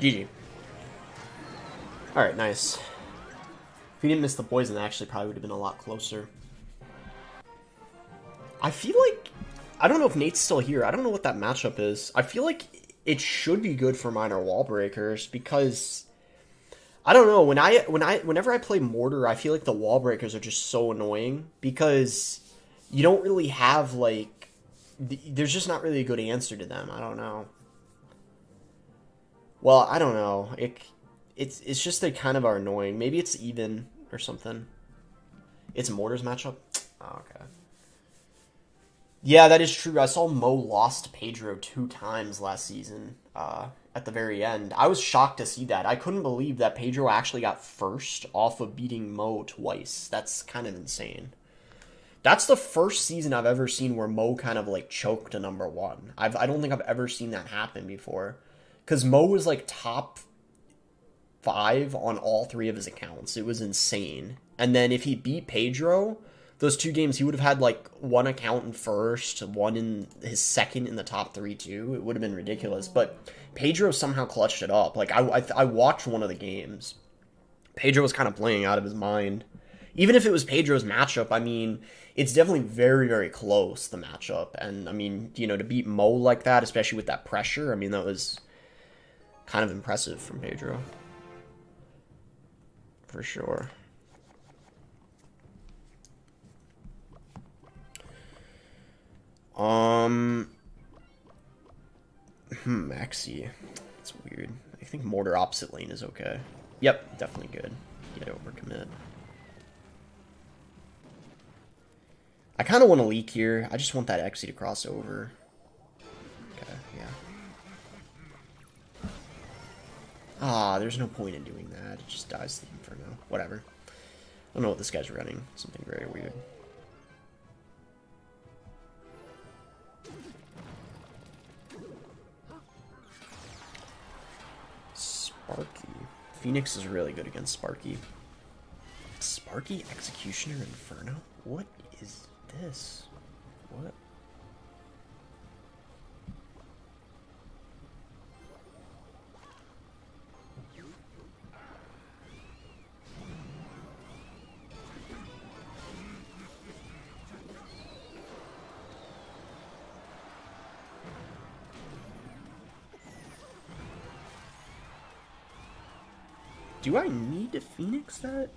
A: GG. Alright, nice. If he didn't miss the poison, that actually probably would have been a lot closer. I feel like... I don't know if Nate's still here. I don't know what that matchup is. I feel like it should be good for minor wall breakers because... I don't know. Whenever I play Mortar, I feel like the wall breakers are just so annoying because you don't really have, like... There's just not really a good answer to them. I don't know. Well, I don't know. It's just they kind of are annoying. Maybe it's even or something. It's Mortar's matchup? Oh, okay. Yeah, that is true. I saw Mo lost to Pedro 2 times last season at the very end. I was shocked to see that. I couldn't believe that Pedro actually got first off of beating Mo twice. That's kind of insane. That's the first season I've ever seen where Mo kind of like choked a #1. I don't think I've ever seen that happen before. Because Mo was like top 5 on all 3 of his accounts. It was insane. And then if he beat Pedro... Those 2 games, he would have had, like, 1 account in first, 1 in his second in the top 3, too. It would have been ridiculous. But Pedro somehow clutched it up. Like, I watched one of the games. Pedro was kind of playing out of his mind. Even if it was Pedro's matchup, I mean, it's definitely very, very close, the matchup. And, I mean, you know, to beat Mo like that, especially with that pressure, I mean, that was kind of impressive from Pedro. For sure. Maxi. That's weird. I think Mortar opposite lane is okay. Yep, definitely good. Get overcommit. I kind of want to leak here. I just want that Xe to cross over. Okay, yeah. Ah, there's no point in doing that. It just dies to the Inferno. Whatever. I don't know what this guy's running. Something very weird. Sparky. Phoenix is really good against Sparky. Sparky, Executioner, Inferno? What is this? What? Do I need to Phoenix that?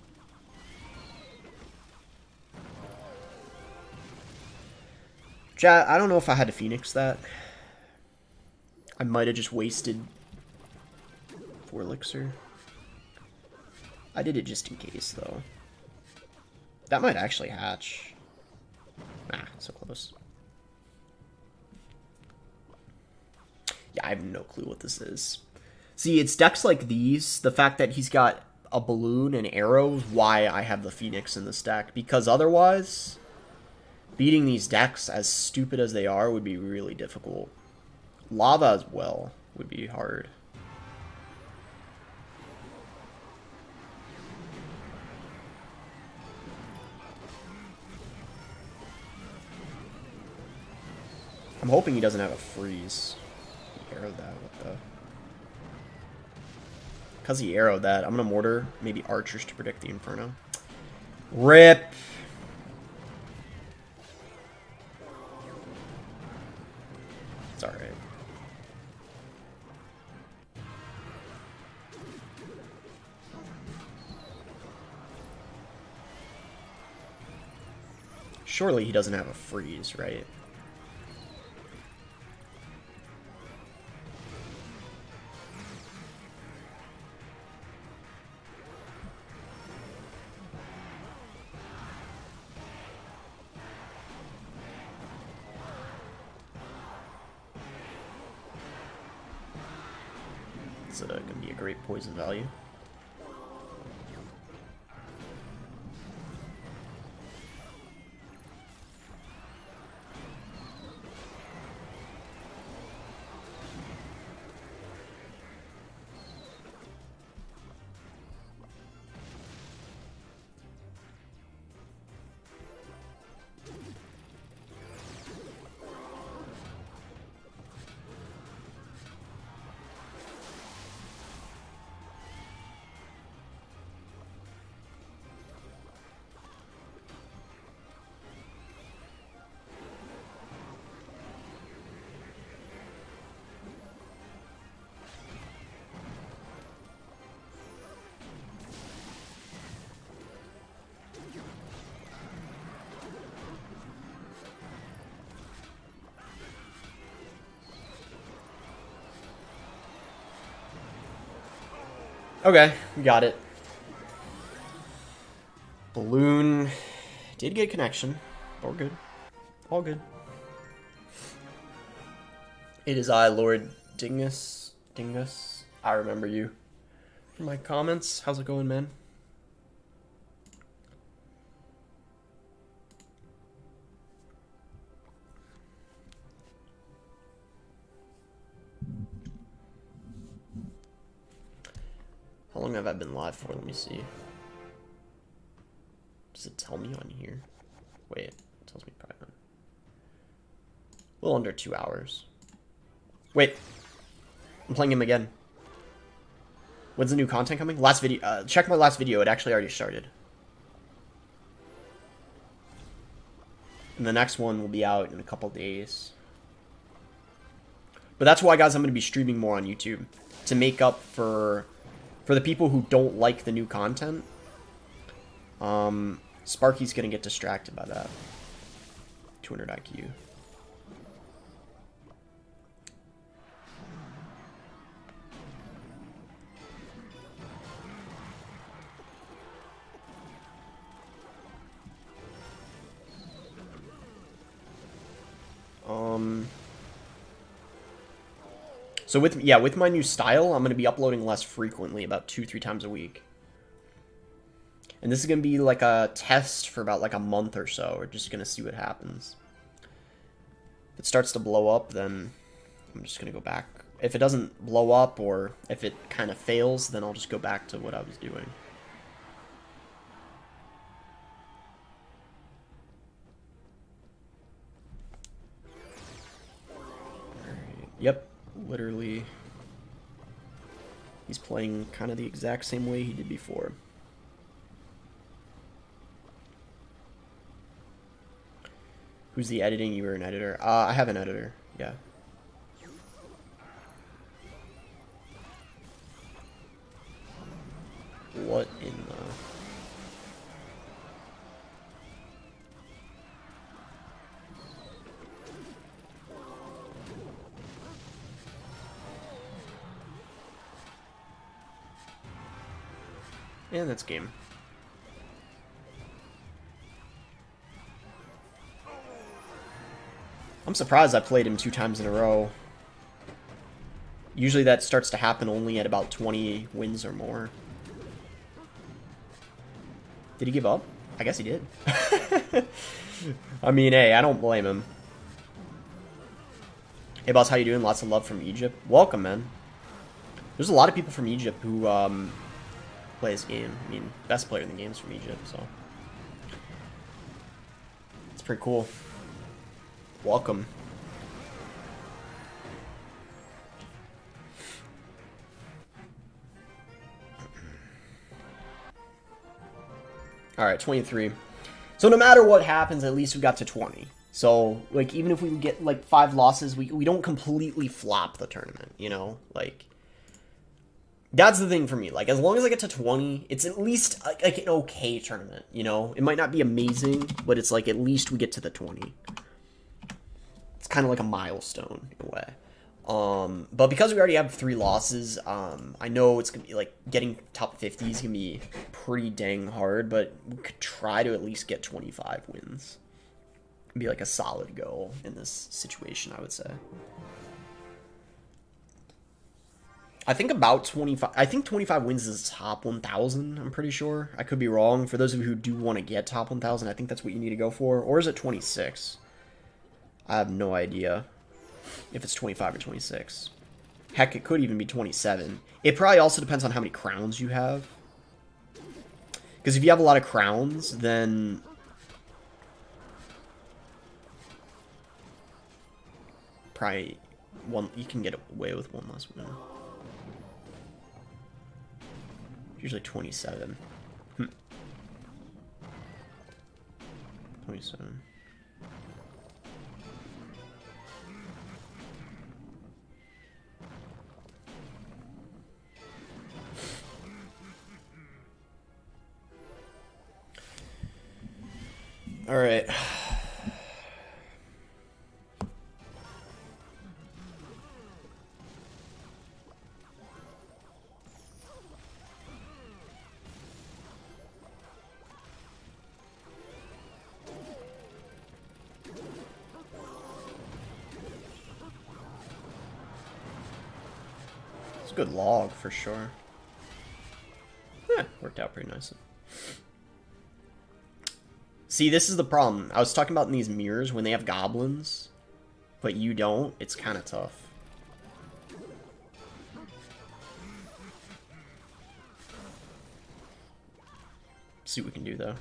A: Chat, I don't know if I had to Phoenix that. I might have just wasted 4 elixir. I did it just in case, though. That might actually hatch. Ah, so close. Yeah, I have no clue what this is. See, it's decks like these, the fact that he's got a balloon and arrows, why I have the Phoenix in this deck. Because otherwise, beating these decks, as stupid as they are, would be really difficult. Lava as well would be hard. I'm hoping he doesn't have a freeze. He arrowed that, what the... Because he arrowed that, I'm going to Mortar, maybe Archers to predict the Inferno. RIP! It's alright. Surely he doesn't have a freeze, right? It's going to be a great poison value. Okay, we got it. Balloon did get connection. All good. All good. It is I, Lord Dingus. Dingus. I remember you from my comments. How's it going, man? How long have I been live for? Let me see. Does it tell me on here? Wait, it tells me private. A little under 2 hours. Wait. I'm playing him again. When's the new content coming? Last video. Check my last video. It actually already started. And the next one will be out in a couple days. But that's why, guys, I'm going to be streaming more on YouTube. To make up for the people who don't like the new content. Sparky's going to get distracted by that. 200 IQ. So with my new style, I'm going to be uploading less frequently, about 2-3 times a week. And this is going to be like a test for about like a month or so. We're just going to see what happens. If it starts to blow up, then I'm just going to go back. If it doesn't blow up, or if it kind of fails, then I'll just go back to what I was doing. Alright, yep. Literally, he's playing kind of the exact same way he did before. Who's the editing? You were an editor. I have an editor, yeah. What in the... And that's game. I'm surprised I played him 2 times in a row. Usually that starts to happen only at about 20 wins or more. Did he give up? I guess he did. I mean, hey, I don't blame him. Hey, boss, how you doing? Lots of love from Egypt. Welcome, man. There's a lot of people from Egypt who play this game. I mean, best player in the game's from Egypt, so it's pretty cool. Welcome. Alright, 23. So no matter what happens, at least we got to 20. So, like, even if we get, like, 5 losses, we don't completely flop the tournament, you know? Like, that's the thing for me. Like, as long as I get to 20, it's at least, like an okay tournament, you know? It might not be amazing, but it's, like, at least we get to the 20. It's kind of like a milestone, in a way. But because we already have 3 losses, I know it's going to be, like, getting top 50 is going to be pretty dang hard, but we could try to at least get 25 wins. It'd be, like, a solid goal in this situation, I would say. I think about 25. I think 25 wins is top 1,000, I'm pretty sure. I could be wrong. For those of you who do want to get top 1,000, I think that's what you need to go for. Or is it 26? I have no idea if it's 25 or 26. Heck, it could even be 27. It probably also depends on how many crowns you have. Because if you have a lot of crowns, then probably you can get away with 1 less win. Usually 27. 27. All right. a good log, for sure. Yeah, worked out pretty nicely. See, this is the problem. I was talking about in these mirrors, when they have goblins, but you don't, it's kind of tough. See what we can do, though.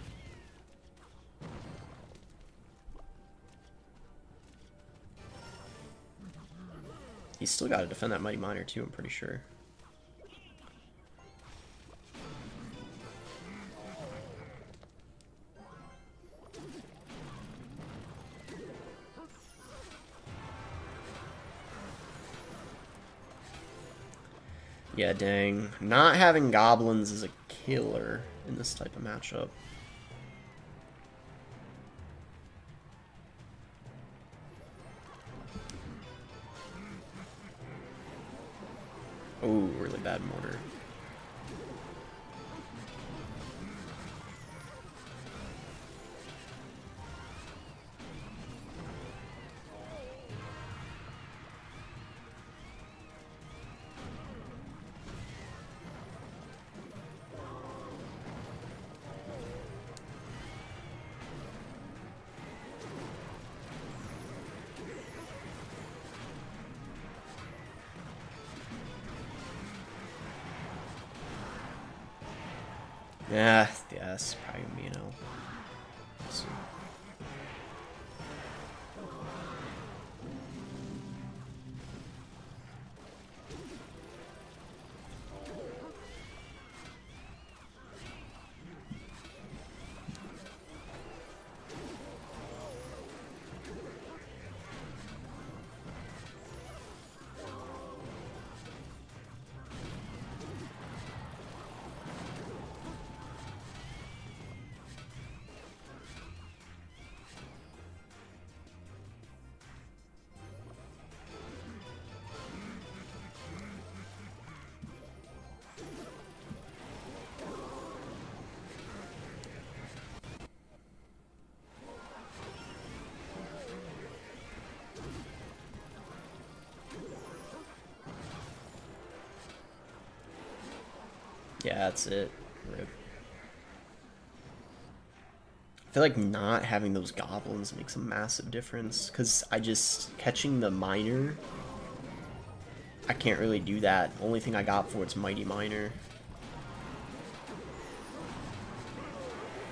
A: He's still got to defend that Mighty Miner, too, I'm pretty sure. Yeah, dang. Not having goblins is a killer in this type of matchup. Oh, really bad mortar. Yeah, it's probably gonna be an L. Let's see. Yeah, that's it. Rip. I feel like not having those goblins makes a massive difference, because catching the miner, I can't really do that. Only thing I got for it's Mighty Miner.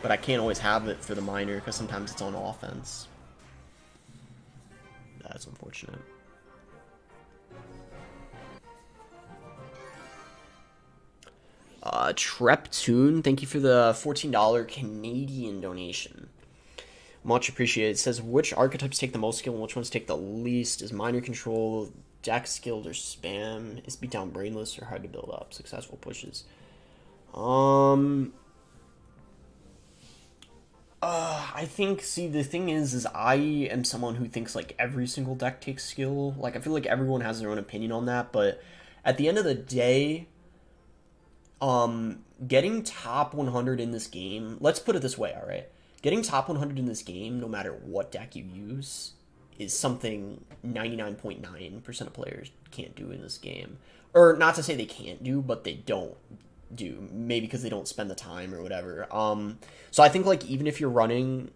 A: But I can't always have it for the miner, because sometimes it's on offense. That's unfortunate. Treptune, thank you for the $14 Canadian donation. Much appreciated. It says, which archetypes take the most skill and which ones take the least? Is miner control, deck skilled, or spam? Is beatdown brainless or hard to build up? Successful pushes. I think, see, the thing is I am someone who thinks, like, every single deck takes skill. Like, I feel like everyone has their own opinion on that, but at the end of the day, getting top 100 in this game, let's put it this way, alright? Getting top 100 in this game, no matter what deck you use, is something 99.9% of players can't do in this game. Or, not to say they can't do, but they don't do. Maybe because they don't spend the time or whatever. So I think, like, even if you're running,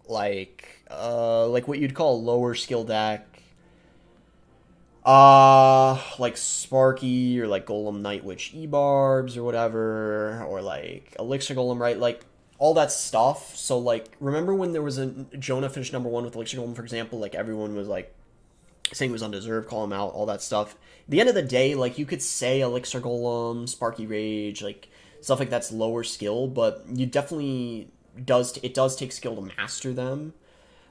A: like what you'd call a lower skill deck, like Sparky or like Golem Night Witch E-Barbs or whatever, or like Elixir Golem, right? Like all that stuff. So like, remember when there was a Jonah finished #1 with Elixir Golem, for example? Like everyone was like saying it was undeserved, call him out, all that stuff. At the end of the day, like you could say Elixir Golem, Sparky Rage, like stuff like that's lower skill, but you definitely it does take skill to master them.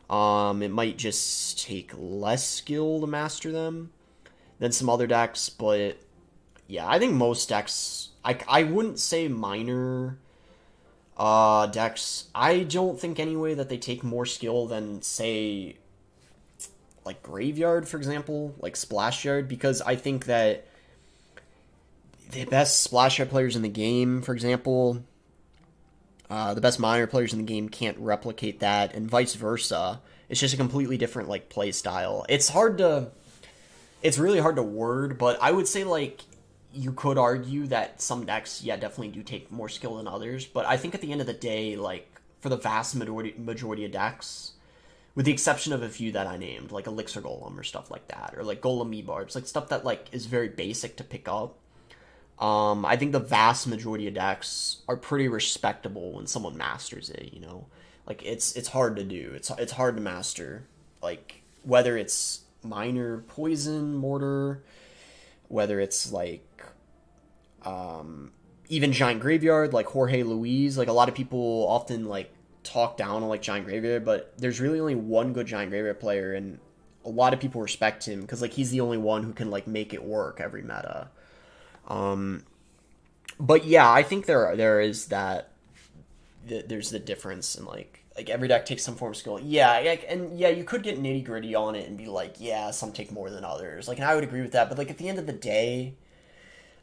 A: It might just take less skill to master them than some other decks, but yeah, I think most decks, I wouldn't say minor decks, I don't think anyway that they take more skill than, say, like Graveyard, for example, like Splash Yard, because I think that the best Splash Yard players in the game, for example, the best minor players in the game can't replicate that, and vice versa. It's just a completely different, like, play style. It's really hard to word, but I would say, like, you could argue that some decks, yeah, definitely do take more skill than others. But I think at the end of the day, like, for the vast majority of decks, with the exception of a few that I named, like Elixir Golem or stuff like that, or like Golem E-Barbs, like stuff that like is very basic to pick up. I think the vast majority of decks are pretty respectable when someone masters it. You know, like it's hard to do. It's hard to master. Like whether it's Miner, Poison, Mortar, whether it's like even Giant Graveyard, like Jorge Luis. Like a lot of people often like talk down on like Giant Graveyard, but there's really only one good Giant Graveyard player, and a lot of people respect him because like he's the only one who can like make it work every meta. But yeah, I think there is that there's the difference in like every deck takes some form of skill. Yeah, and yeah, you could get nitty gritty on it and be like, yeah, some take more than others. Like, and I would agree with that. But like at the end of the day,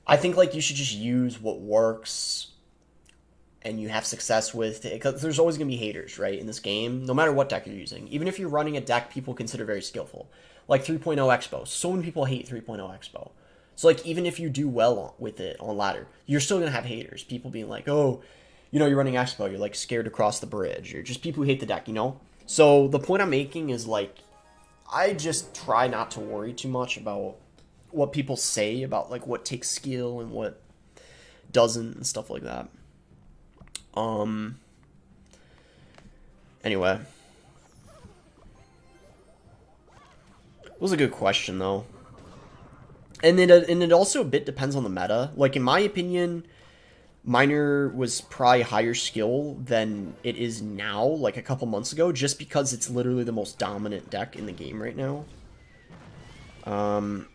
A: I think like you should just use what works and you have success with it, because there's always going to be haters, right, in this game, no matter what deck you're using. Even if you're running a deck people consider very skillful, like 3.0 Expo. So many people hate 3.0 Expo. So, like, even if you do well with it on ladder, you're still going to have haters. People being like, oh, you know, you're running Expo, you're, like, scared to cross the bridge. Or just people who hate the deck, you know? So, the point I'm making is, like, I just try not to worry too much about what people say about, like, what takes skill and what doesn't and stuff like that. Anyway. It was a good question, though. And it also a bit depends on the meta. Like, in my opinion, Miner was probably higher skill than it is now, like a couple months ago, just because it's literally the most dominant deck in the game right now. And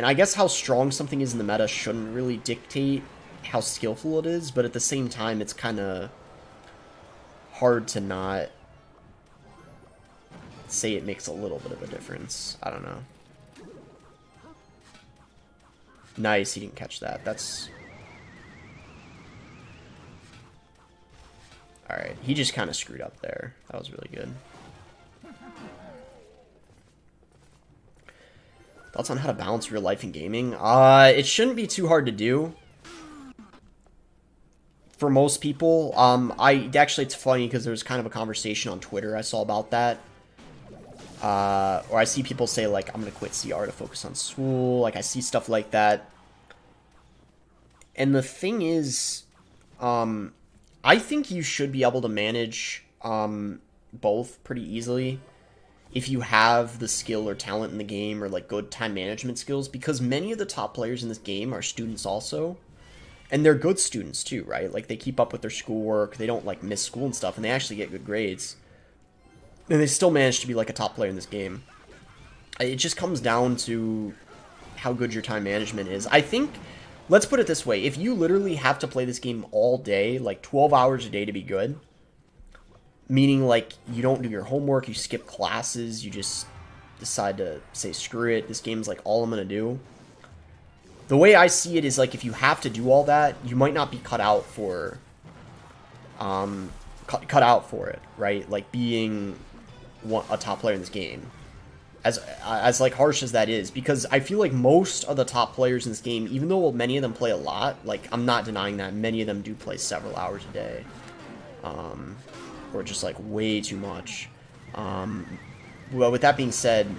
A: I guess how strong something is in the meta shouldn't really dictate how skillful it is, but at the same time, it's kind of hard to not say it makes a little bit of a difference. I don't know. Nice, he didn't catch that. That's... Alright, he just kind of screwed up there. That was really good. Thoughts on how to balance real life and gaming? It shouldn't be too hard to do. For most people. Actually, it's funny because there was kind of a conversation on Twitter I saw about that. Or I see people say, like, I'm going to quit CR to focus on school. Like, I see stuff like that. And the thing is, I think you should be able to manage both pretty easily if you have the skill or talent in the game, or, like, good time management skills. Because many of the top players in this game are students also. And they're good students, too, right? Like, they keep up with their schoolwork. They don't, like, miss school and stuff. And they actually get good grades. And they still manage to be, like, a top player in this game. It just comes down to how good your time management is. I think, let's put it this way. If you literally have to play this game all day, like 12 hours a day to be good, meaning, like, you don't do your homework, you skip classes, you just decide to say, screw it, this game's, like, all I'm gonna do. The way I see it is, like, if you have to do all that, you might not be cut out for, it, right? Like, being a top player in this game, as like harsh as that is, because I feel like most of the top players in this game, even though many of them play a lot, like, I'm not denying that many of them do play several hours a day, or just like way too much. Well, with that being said,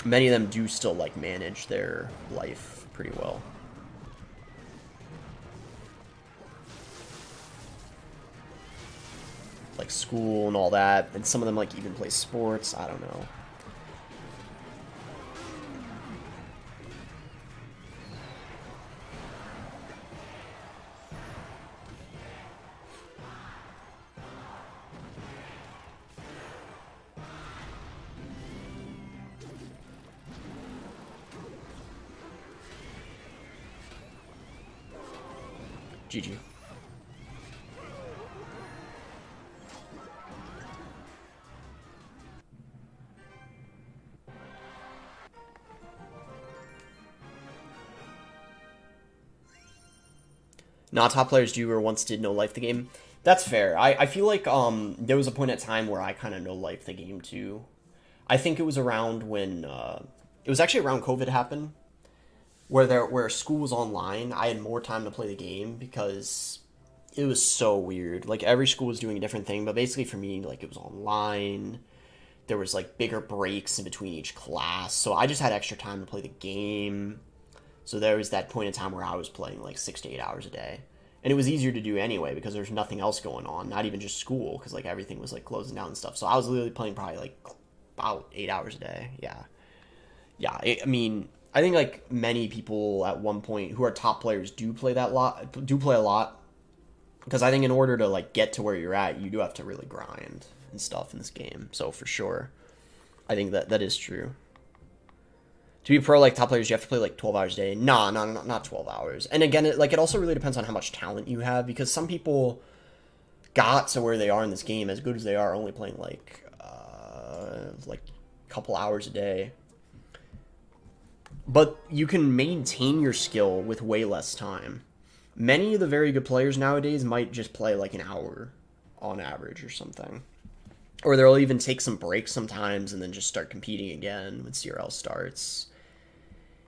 A: many of them do still like manage their life pretty well. Like school and all that, and some of them like even play sports. I don't know. GG. Not top players do or once did no life the game. That's fair. I feel like there was a point at time where I kind of no life the game too. I think it was around when it was actually around COVID happened. where school was online, I had more time to play the game because it was so weird. Like every school was doing a different thing, but basically for me, like it was online. There was like bigger breaks in between each class, so I just had extra time to play the game. So there was that point in time where I was playing like 6 to 8 hours a day, and it was easier to do anyway because there's nothing else going on, not even just school, because like everything was like closing down and stuff. So I was literally playing probably like about 8 hours a day. Yeah, yeah. I mean, I think like many people at one point who are top players do play a lot, because I think in order to like get to where you're at, you do have to really grind and stuff in this game. So for sure, I think that is true. To be pro like top players, you have to play like 12 hours a day. Nah, no, not 12 hours. And again, it also really depends on how much talent you have, because some people got to where they are in this game as good as they are only playing like a couple hours a day. But you can maintain your skill with way less time. Many of the very good players nowadays might just play like an hour on average or something. Or they'll even take some breaks sometimes and then just start competing again when CRL starts.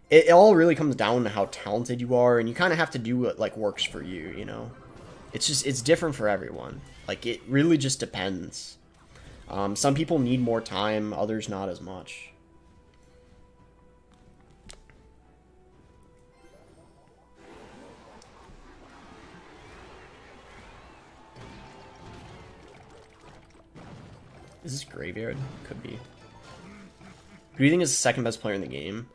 A: It all really comes down to how talented you are, and you kind of have to do what like works for you, you know? It's different for everyone. Like, it really just depends. Some people need more time, others not as much. Is this Graveyard? Could be. Who do you think is the second best player in the game?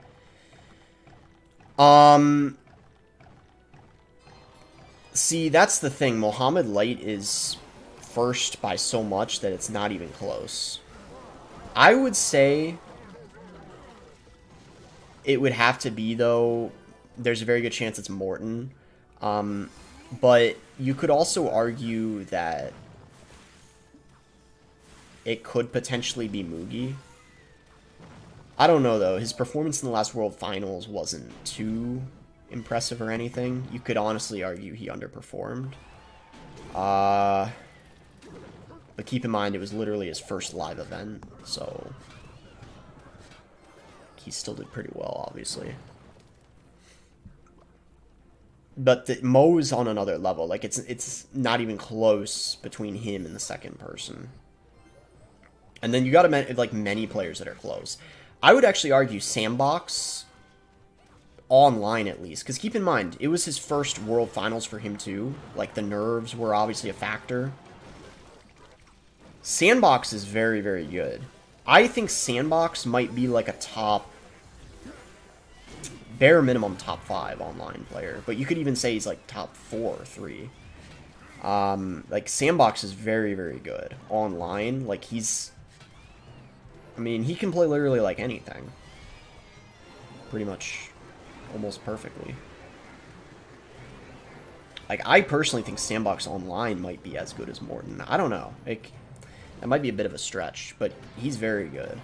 A: See, that's the thing. Mohamed Light is first by so much that it's not even close. I would say it would have to be, though, there's a very good chance it's Morton. But you could also argue that it could potentially be Mugi. I don't know, though. His performance in the last World Finals wasn't too impressive or anything. You could honestly argue he underperformed. But keep in mind, it was literally his first live event, so he still did pretty well, obviously. But Mo's on another level. Like, it's not even close between him and the second person. And then you got to like many players that are close. I would actually argue Sandbox online, at least, because keep in mind, it was his first World Finals for him too. Like, the nerves were obviously a factor. Sandbox is very, very good. I think Sandbox might be like a top, bare minimum top 5 online player, but you could even say he's like top 4 or 3. Like, Sandbox is very, very good online. Like, I mean, he can play literally like anything. Pretty much almost perfectly. Like, I personally think Sandbox online might be as good as Morton. I don't know. Like, that might be a bit of a stretch, but he's very good.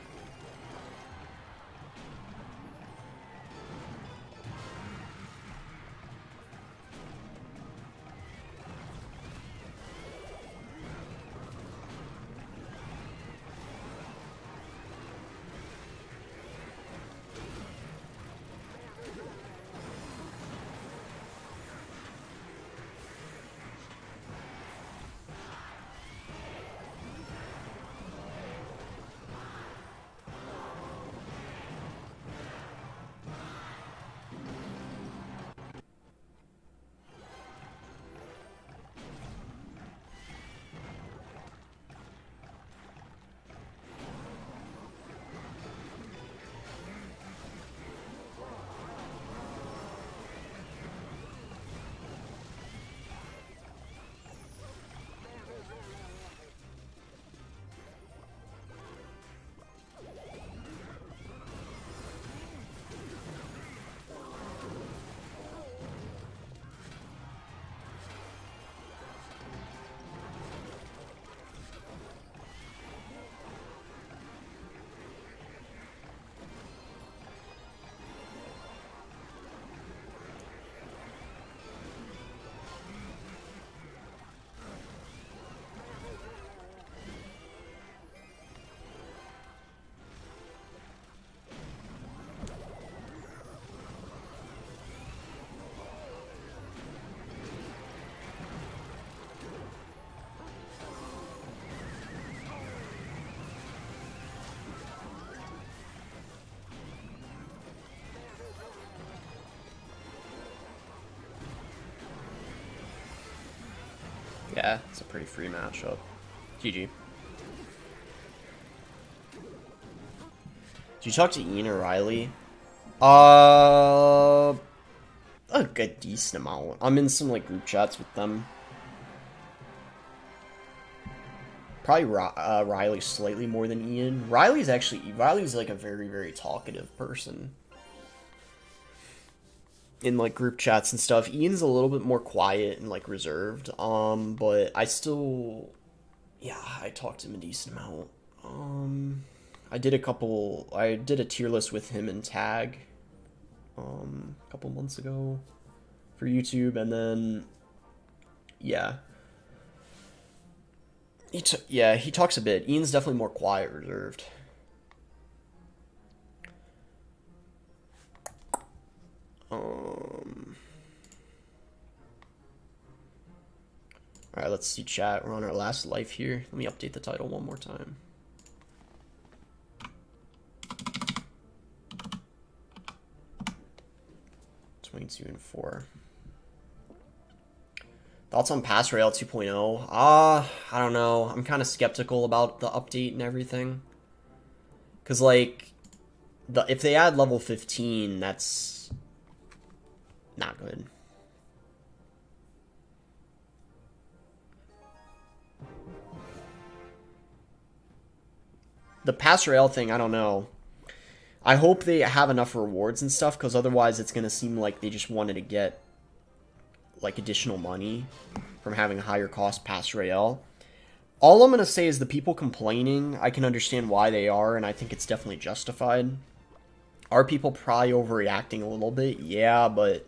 A: Yeah, it's a pretty free matchup. GG. Did you talk to Ian or Riley? A good decent amount. I'm in some like group chats with them. Probably Riley slightly more than Ian. Riley's like a very, very talkative person in like group chats and stuff. Ian's a little bit more quiet and like reserved. But I still, yeah, I talked to him a decent amount. I did a tier list with him and Tag, a couple months ago for YouTube, and then, yeah. He talks a bit. Ian's definitely more quiet, reserved. Alright, let's see chat. We're on our last life here. Let me update the title one more time. (22 and 4). Thoughts on Pass Rail 2.0? I don't know. I'm kind of skeptical about the update and everything. Because, like, if they add level 15, that's not good. The Pass Rail thing, I don't know. I hope they have enough rewards and stuff, because otherwise it's going to seem like they just wanted to get like additional money from having a higher cost Pass Rail. All I'm going to say is the people complaining, I can understand why they are, and I think it's definitely justified. Are people probably overreacting a little bit? Yeah, but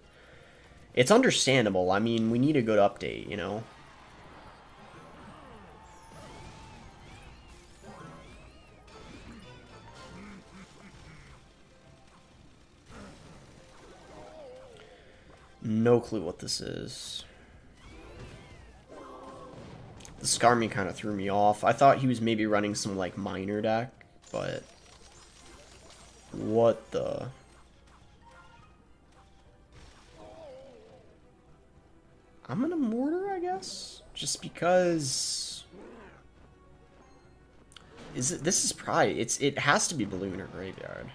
A: it's understandable. I mean, we need a good update, you know? No clue what this is. The Skarmy kind of threw me off. I thought he was maybe running some, like, minor deck, but... What the... I'm gonna Mortar, I guess? Just because... This is probably... It has to be Balloon or Graveyard.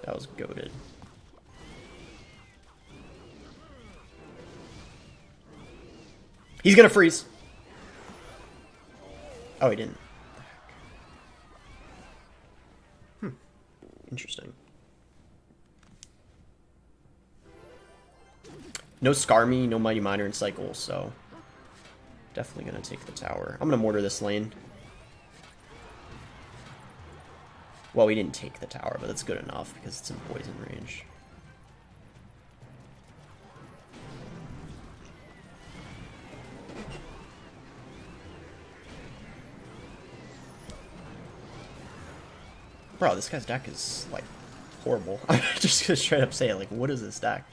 A: That was goated. He's gonna freeze. Oh, he didn't. Interesting. No Skarmy, no Mighty Miner in cycle, so definitely gonna take the tower. I'm gonna Mortar this lane. Well, we didn't take the tower, but that's good enough because it's in poison range. Bro, this guy's deck is, like, horrible. I'm just gonna straight up say it, like, what is this deck?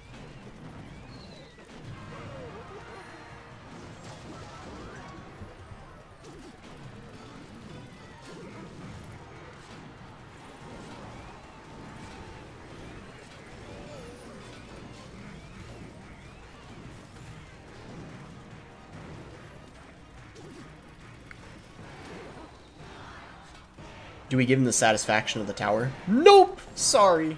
A: Do we give him the satisfaction of the tower? Nope! Sorry.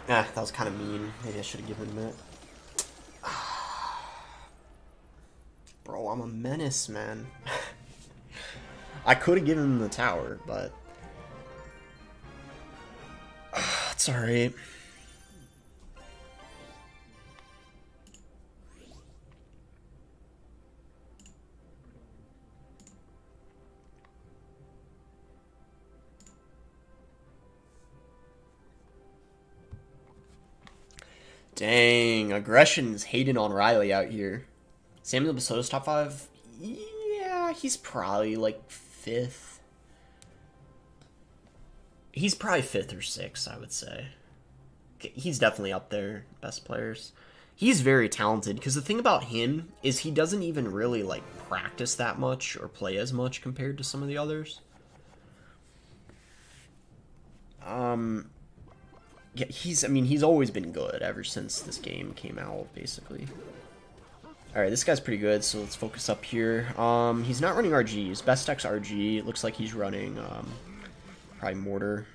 A: Ah, that was kind of mean. Maybe I should have given him that. Bro, I'm a menace, man. I could have given him the tower, but... It's alright. Dang, aggression's hating on Riley out here. Samuel Basoto's top 5? Yeah, he's probably like 5th. He's probably 5th or 6th, I would say. He's definitely up there, best players. He's very talented, because the thing about him is he doesn't even really, like, practice that much or play as much compared to some of the others. Yeah, he's always been good ever since this game came out, basically. Alright, this guy's pretty good, so let's focus up here. He's not running RG. His best deck's RG. It looks like he's running, probably Mortar.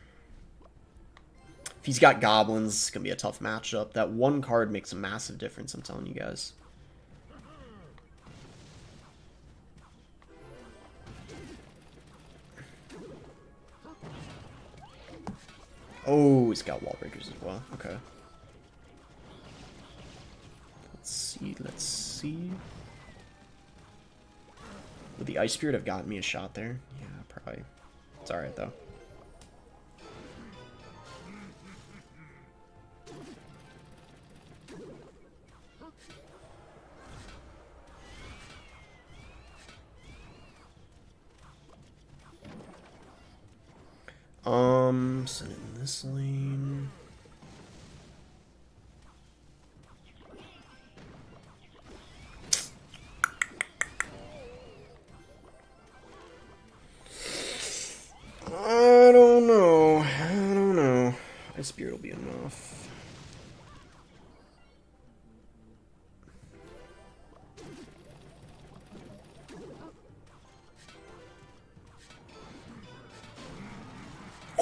A: If he's got Goblins, it's going to be a tough matchup. That one card makes a massive difference, I'm telling you guys. Oh, he's got wall breakers as well. Okay. Let's see. Would the Ice Spirit have gotten me a shot there? Yeah, probably. It's alright, though. Send it in this lane. I don't know. Ice Spirit will be enough.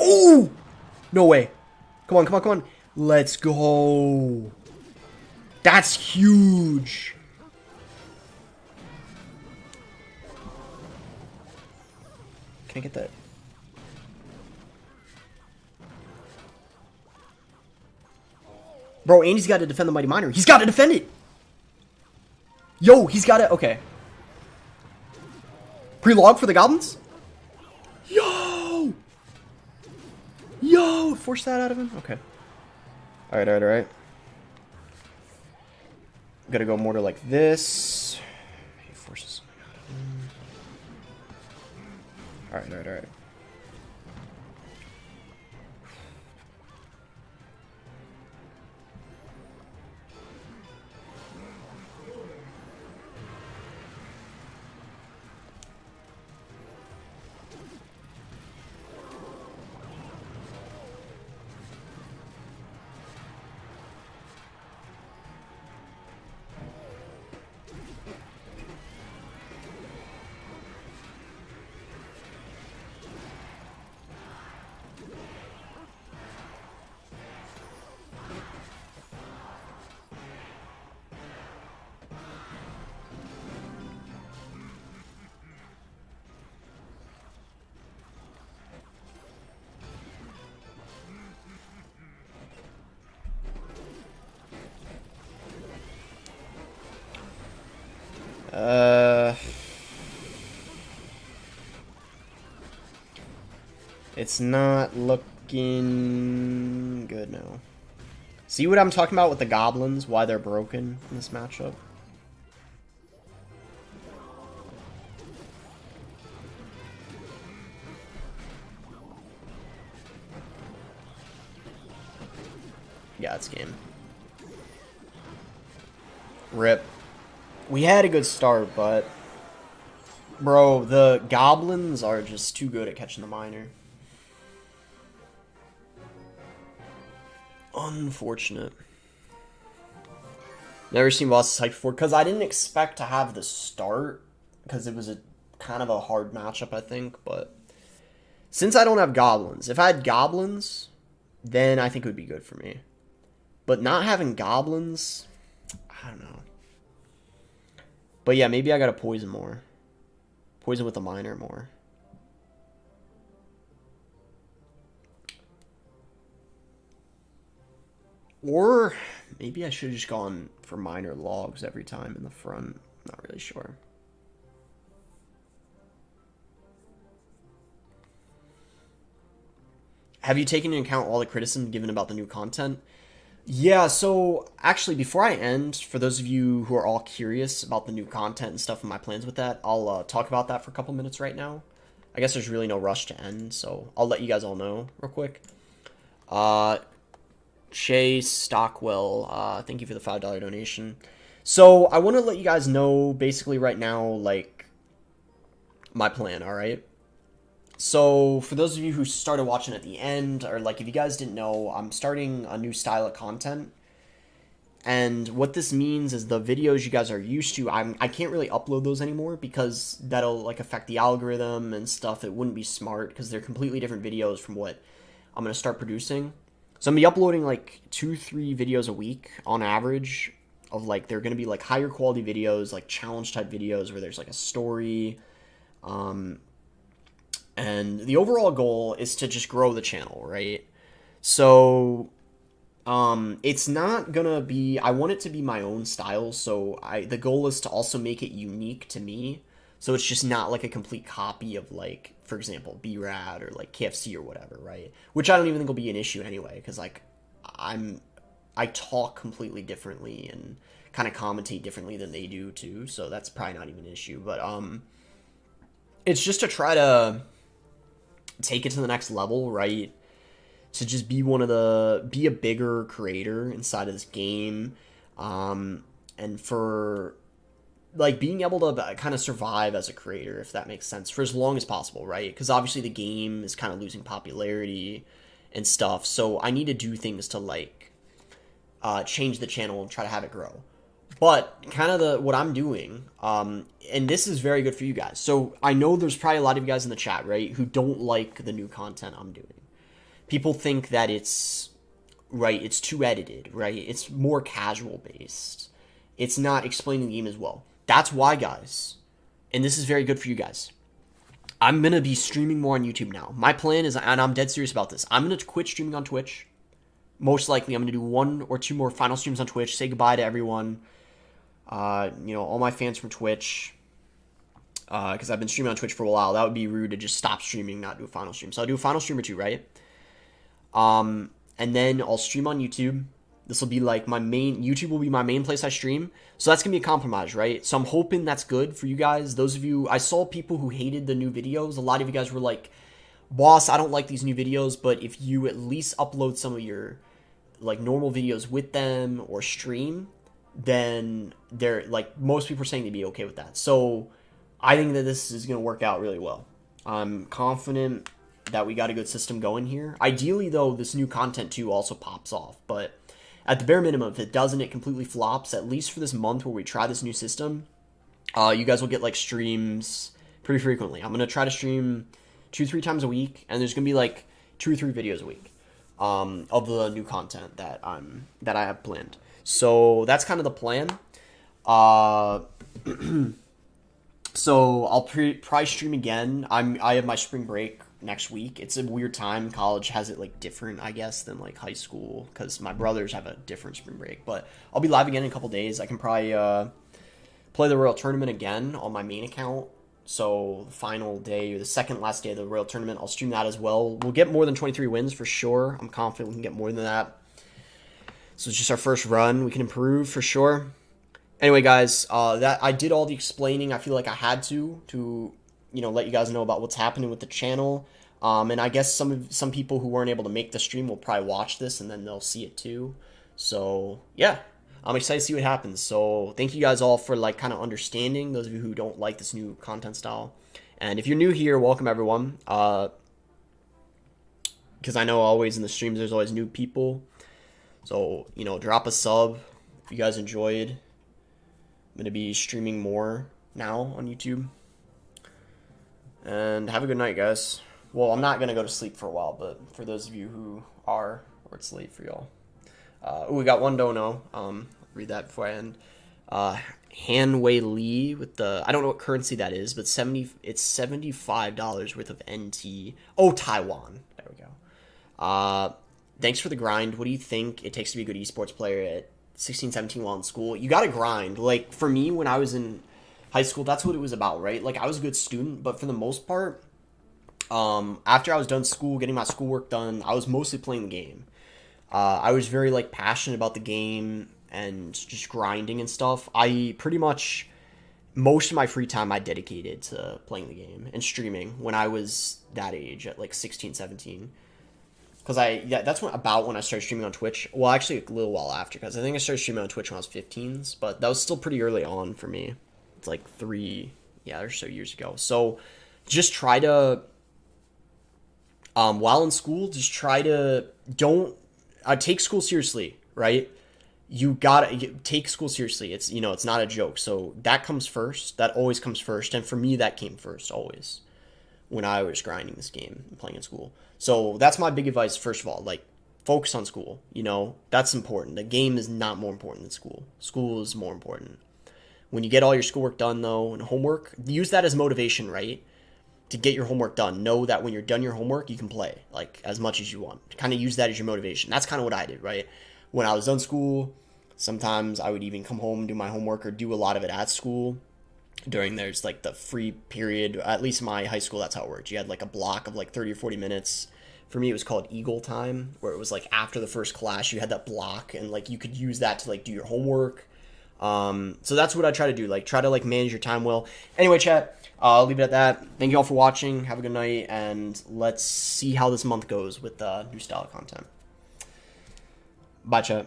A: Oh! No way. Come on. Let's go. That's huge. Can I get that? Bro, Andy's got to defend the Mighty Miner. He's got to defend it. Yo, he's got to... Okay. Pre-log for the Goblins? Yo! Force that out of him? Okay. Alright. Gotta go Mortar like this. He forces something out of him. Alright. It's not looking good now. See what I'm talking about with the Goblins? Why they're broken in this matchup? Yeah, it's game. RIP. We had a good start, but... Bro, the Goblins are just too good at catching the Miner. Unfortunate. Never seen bosses hype before, because I didn't expect to have the start, because it was a kind of a hard matchup, I think, but... Since I don't have Goblins, if I had Goblins, then I think it would be good for me. But not having Goblins, I don't know. But yeah, maybe I gotta poison more. Poison with the Miner more. Or maybe I should have just gone for Miner logs every time in the front. Not really sure. Have you taken into account all the criticism given about the new content? Yeah, so actually, before I end, for those of you who are all curious about the new content and stuff and my plans with that, I'll talk about that for a couple minutes right now. I guess there's really no rush to end, so I'll let you guys all know real quick. Uh, Chase Stockwell, thank you for the $5 donation. So I want to let you guys know basically right now, like, my plan, all right? So for those of you who started watching at the end, or like if you guys didn't know, I'm starting a new style of content. And what this means is the videos you guys are used to, I can't really upload those anymore because that'll like affect the algorithm and stuff. It wouldn't be smart because they're completely different videos from what I'm gonna start producing. So I'm gonna be uploading like 2-3 videos a week on average. Of like they're gonna be like higher quality videos, like challenge type videos where there's like a story. And the overall goal is to just grow the channel, right? So it's not gonna be, I want it to be my own style, so the goal is to also make it unique to me, so it's just not like a complete copy of, like, for example, B-Rad or like KFC or whatever, right? Which I don't even think will be an issue anyway, because like I talk completely differently and kind of commentate differently than they do too, so that's probably not even an issue. But it's just to try to take it to the next level, right? To just be be a bigger creator inside of this game, and for like being able to kind of survive as a creator, if that makes sense, for as long as possible, right? Because obviously the game is kind of losing popularity and stuff, so I need to do things to like change the channel and try to have it grow. But kind of what I'm doing, and this is very good for you guys. So I know there's probably a lot of you guys in the chat, right, who don't like the new content I'm doing. People think that it's too edited, right? It's more casual based. It's not explaining the game as well. That's why, guys, and this is very good for you guys, I'm going to be streaming more on YouTube now. My plan is, and I'm dead serious about this, I'm going to quit streaming on Twitch. Most likely, I'm going to do 1 or 2 more final streams on Twitch, say goodbye to everyone, all my fans from Twitch, because I've been streaming on Twitch for a while. That would be rude to just stop streaming, not do a final stream. So I'll do a final stream or 2, right? And then I'll stream on YouTube. This will be like YouTube will be my main place I stream. So that's going to be a compromise, right? So I'm hoping that's good for you guys. Those of you, I saw people who hated the new videos. A lot of you guys were like, boss, I don't like these new videos, but if you at least upload some of your like normal videos with them or stream, then they're like, most people are saying they'd be okay with that. So I think that this is going to work out really well. I'm confident that we got a good system going here. Ideally, though, this new content too also pops off. But at the bare minimum, if it doesn't, it completely flops. At least for this month where we try this new system, you guys will get like streams pretty frequently. I'm gonna try to stream 2-3 times a week, and there's gonna be like 2 or 3 videos a week of the new content that I have planned. So that's kind of the plan. So I'll probably stream again. I have my spring break next week. It's a weird time. College has it like different, I guess, than like high school because my brothers have a different spring break. But I'll be live again in a couple days. I can probably play the Royal Tournament again on my main account. So the final day or the second last day of the Royal Tournament, I'll stream that as well. We'll get more than 23 wins for sure. I'm confident we can get more than that. So it's just our first run. We can improve for sure. Anyway, guys, that I did all the explaining. I feel like I had to let you guys know about what's happening with the channel. And I guess some people who weren't able to make the stream will probably watch this and then they'll see it too. So yeah, I'm excited to see what happens. So thank you guys all for like kind of understanding. Those of you who don't like this new content style, and if you're new here, welcome everyone. Because I know always in the streams there's always new people. So drop a sub if you guys enjoyed. I'm going to be streaming more now on YouTube. And have a good night, guys. Well, I'm not going to go to sleep for a while, but for those of you who are, or it's late for y'all. We got one dono. Read that before I end. Hanwei Lee with the, I don't know what currency that is, but it's $75 worth of NT. Oh, Taiwan. There we go. Thanks for the grind. What do you think it takes to be a good esports player at 16, 17 while in school? You gotta grind. Like, for me, when I was in high school, that's what it was about, right? Like, I was a good student, but for the most part, after I was done school, getting my schoolwork done, I was mostly playing the game. I was very like passionate about the game and just grinding and stuff. I pretty much most of my free time I dedicated to playing the game and streaming when I was that age at like 16, 17. Because that's when I started streaming on Twitch. Well, actually, a little while after, because I think I started streaming on Twitch when I was 15, but that was still pretty early on for me. It's like 3, or so years ago. So just try to, while in school, just try to, don't, take school seriously, right? You gotta take school seriously. It's, it's not a joke. So that comes first. That always comes first. And for me, that came first, always, when I was grinding this game and playing in school. So that's my big advice. First of all, like, focus on school. That's important. The game is not more important than school. School is more important. When you get all your schoolwork done, though, and homework, use that as motivation, right? To get your homework done. Know that when you're done your homework, you can play, like, as much as you want. Kind of use that as your motivation. That's kind of what I did, right? When I was done school, sometimes I would even come home and do my homework or do a lot of it at school. There's like the free period, at least in my high school, that's how it worked. You had like a block of like 30 or 40 minutes. For me, it was called Eagle Time, where it was like after the first class, you had that block and like you could use that to like do your homework. So that's what I try to do, like try to like manage your time well. Anyway, chat, I'll leave it at that. Thank you all for watching. Have a good night, and let's see how this month goes with new style content. Bye, chat.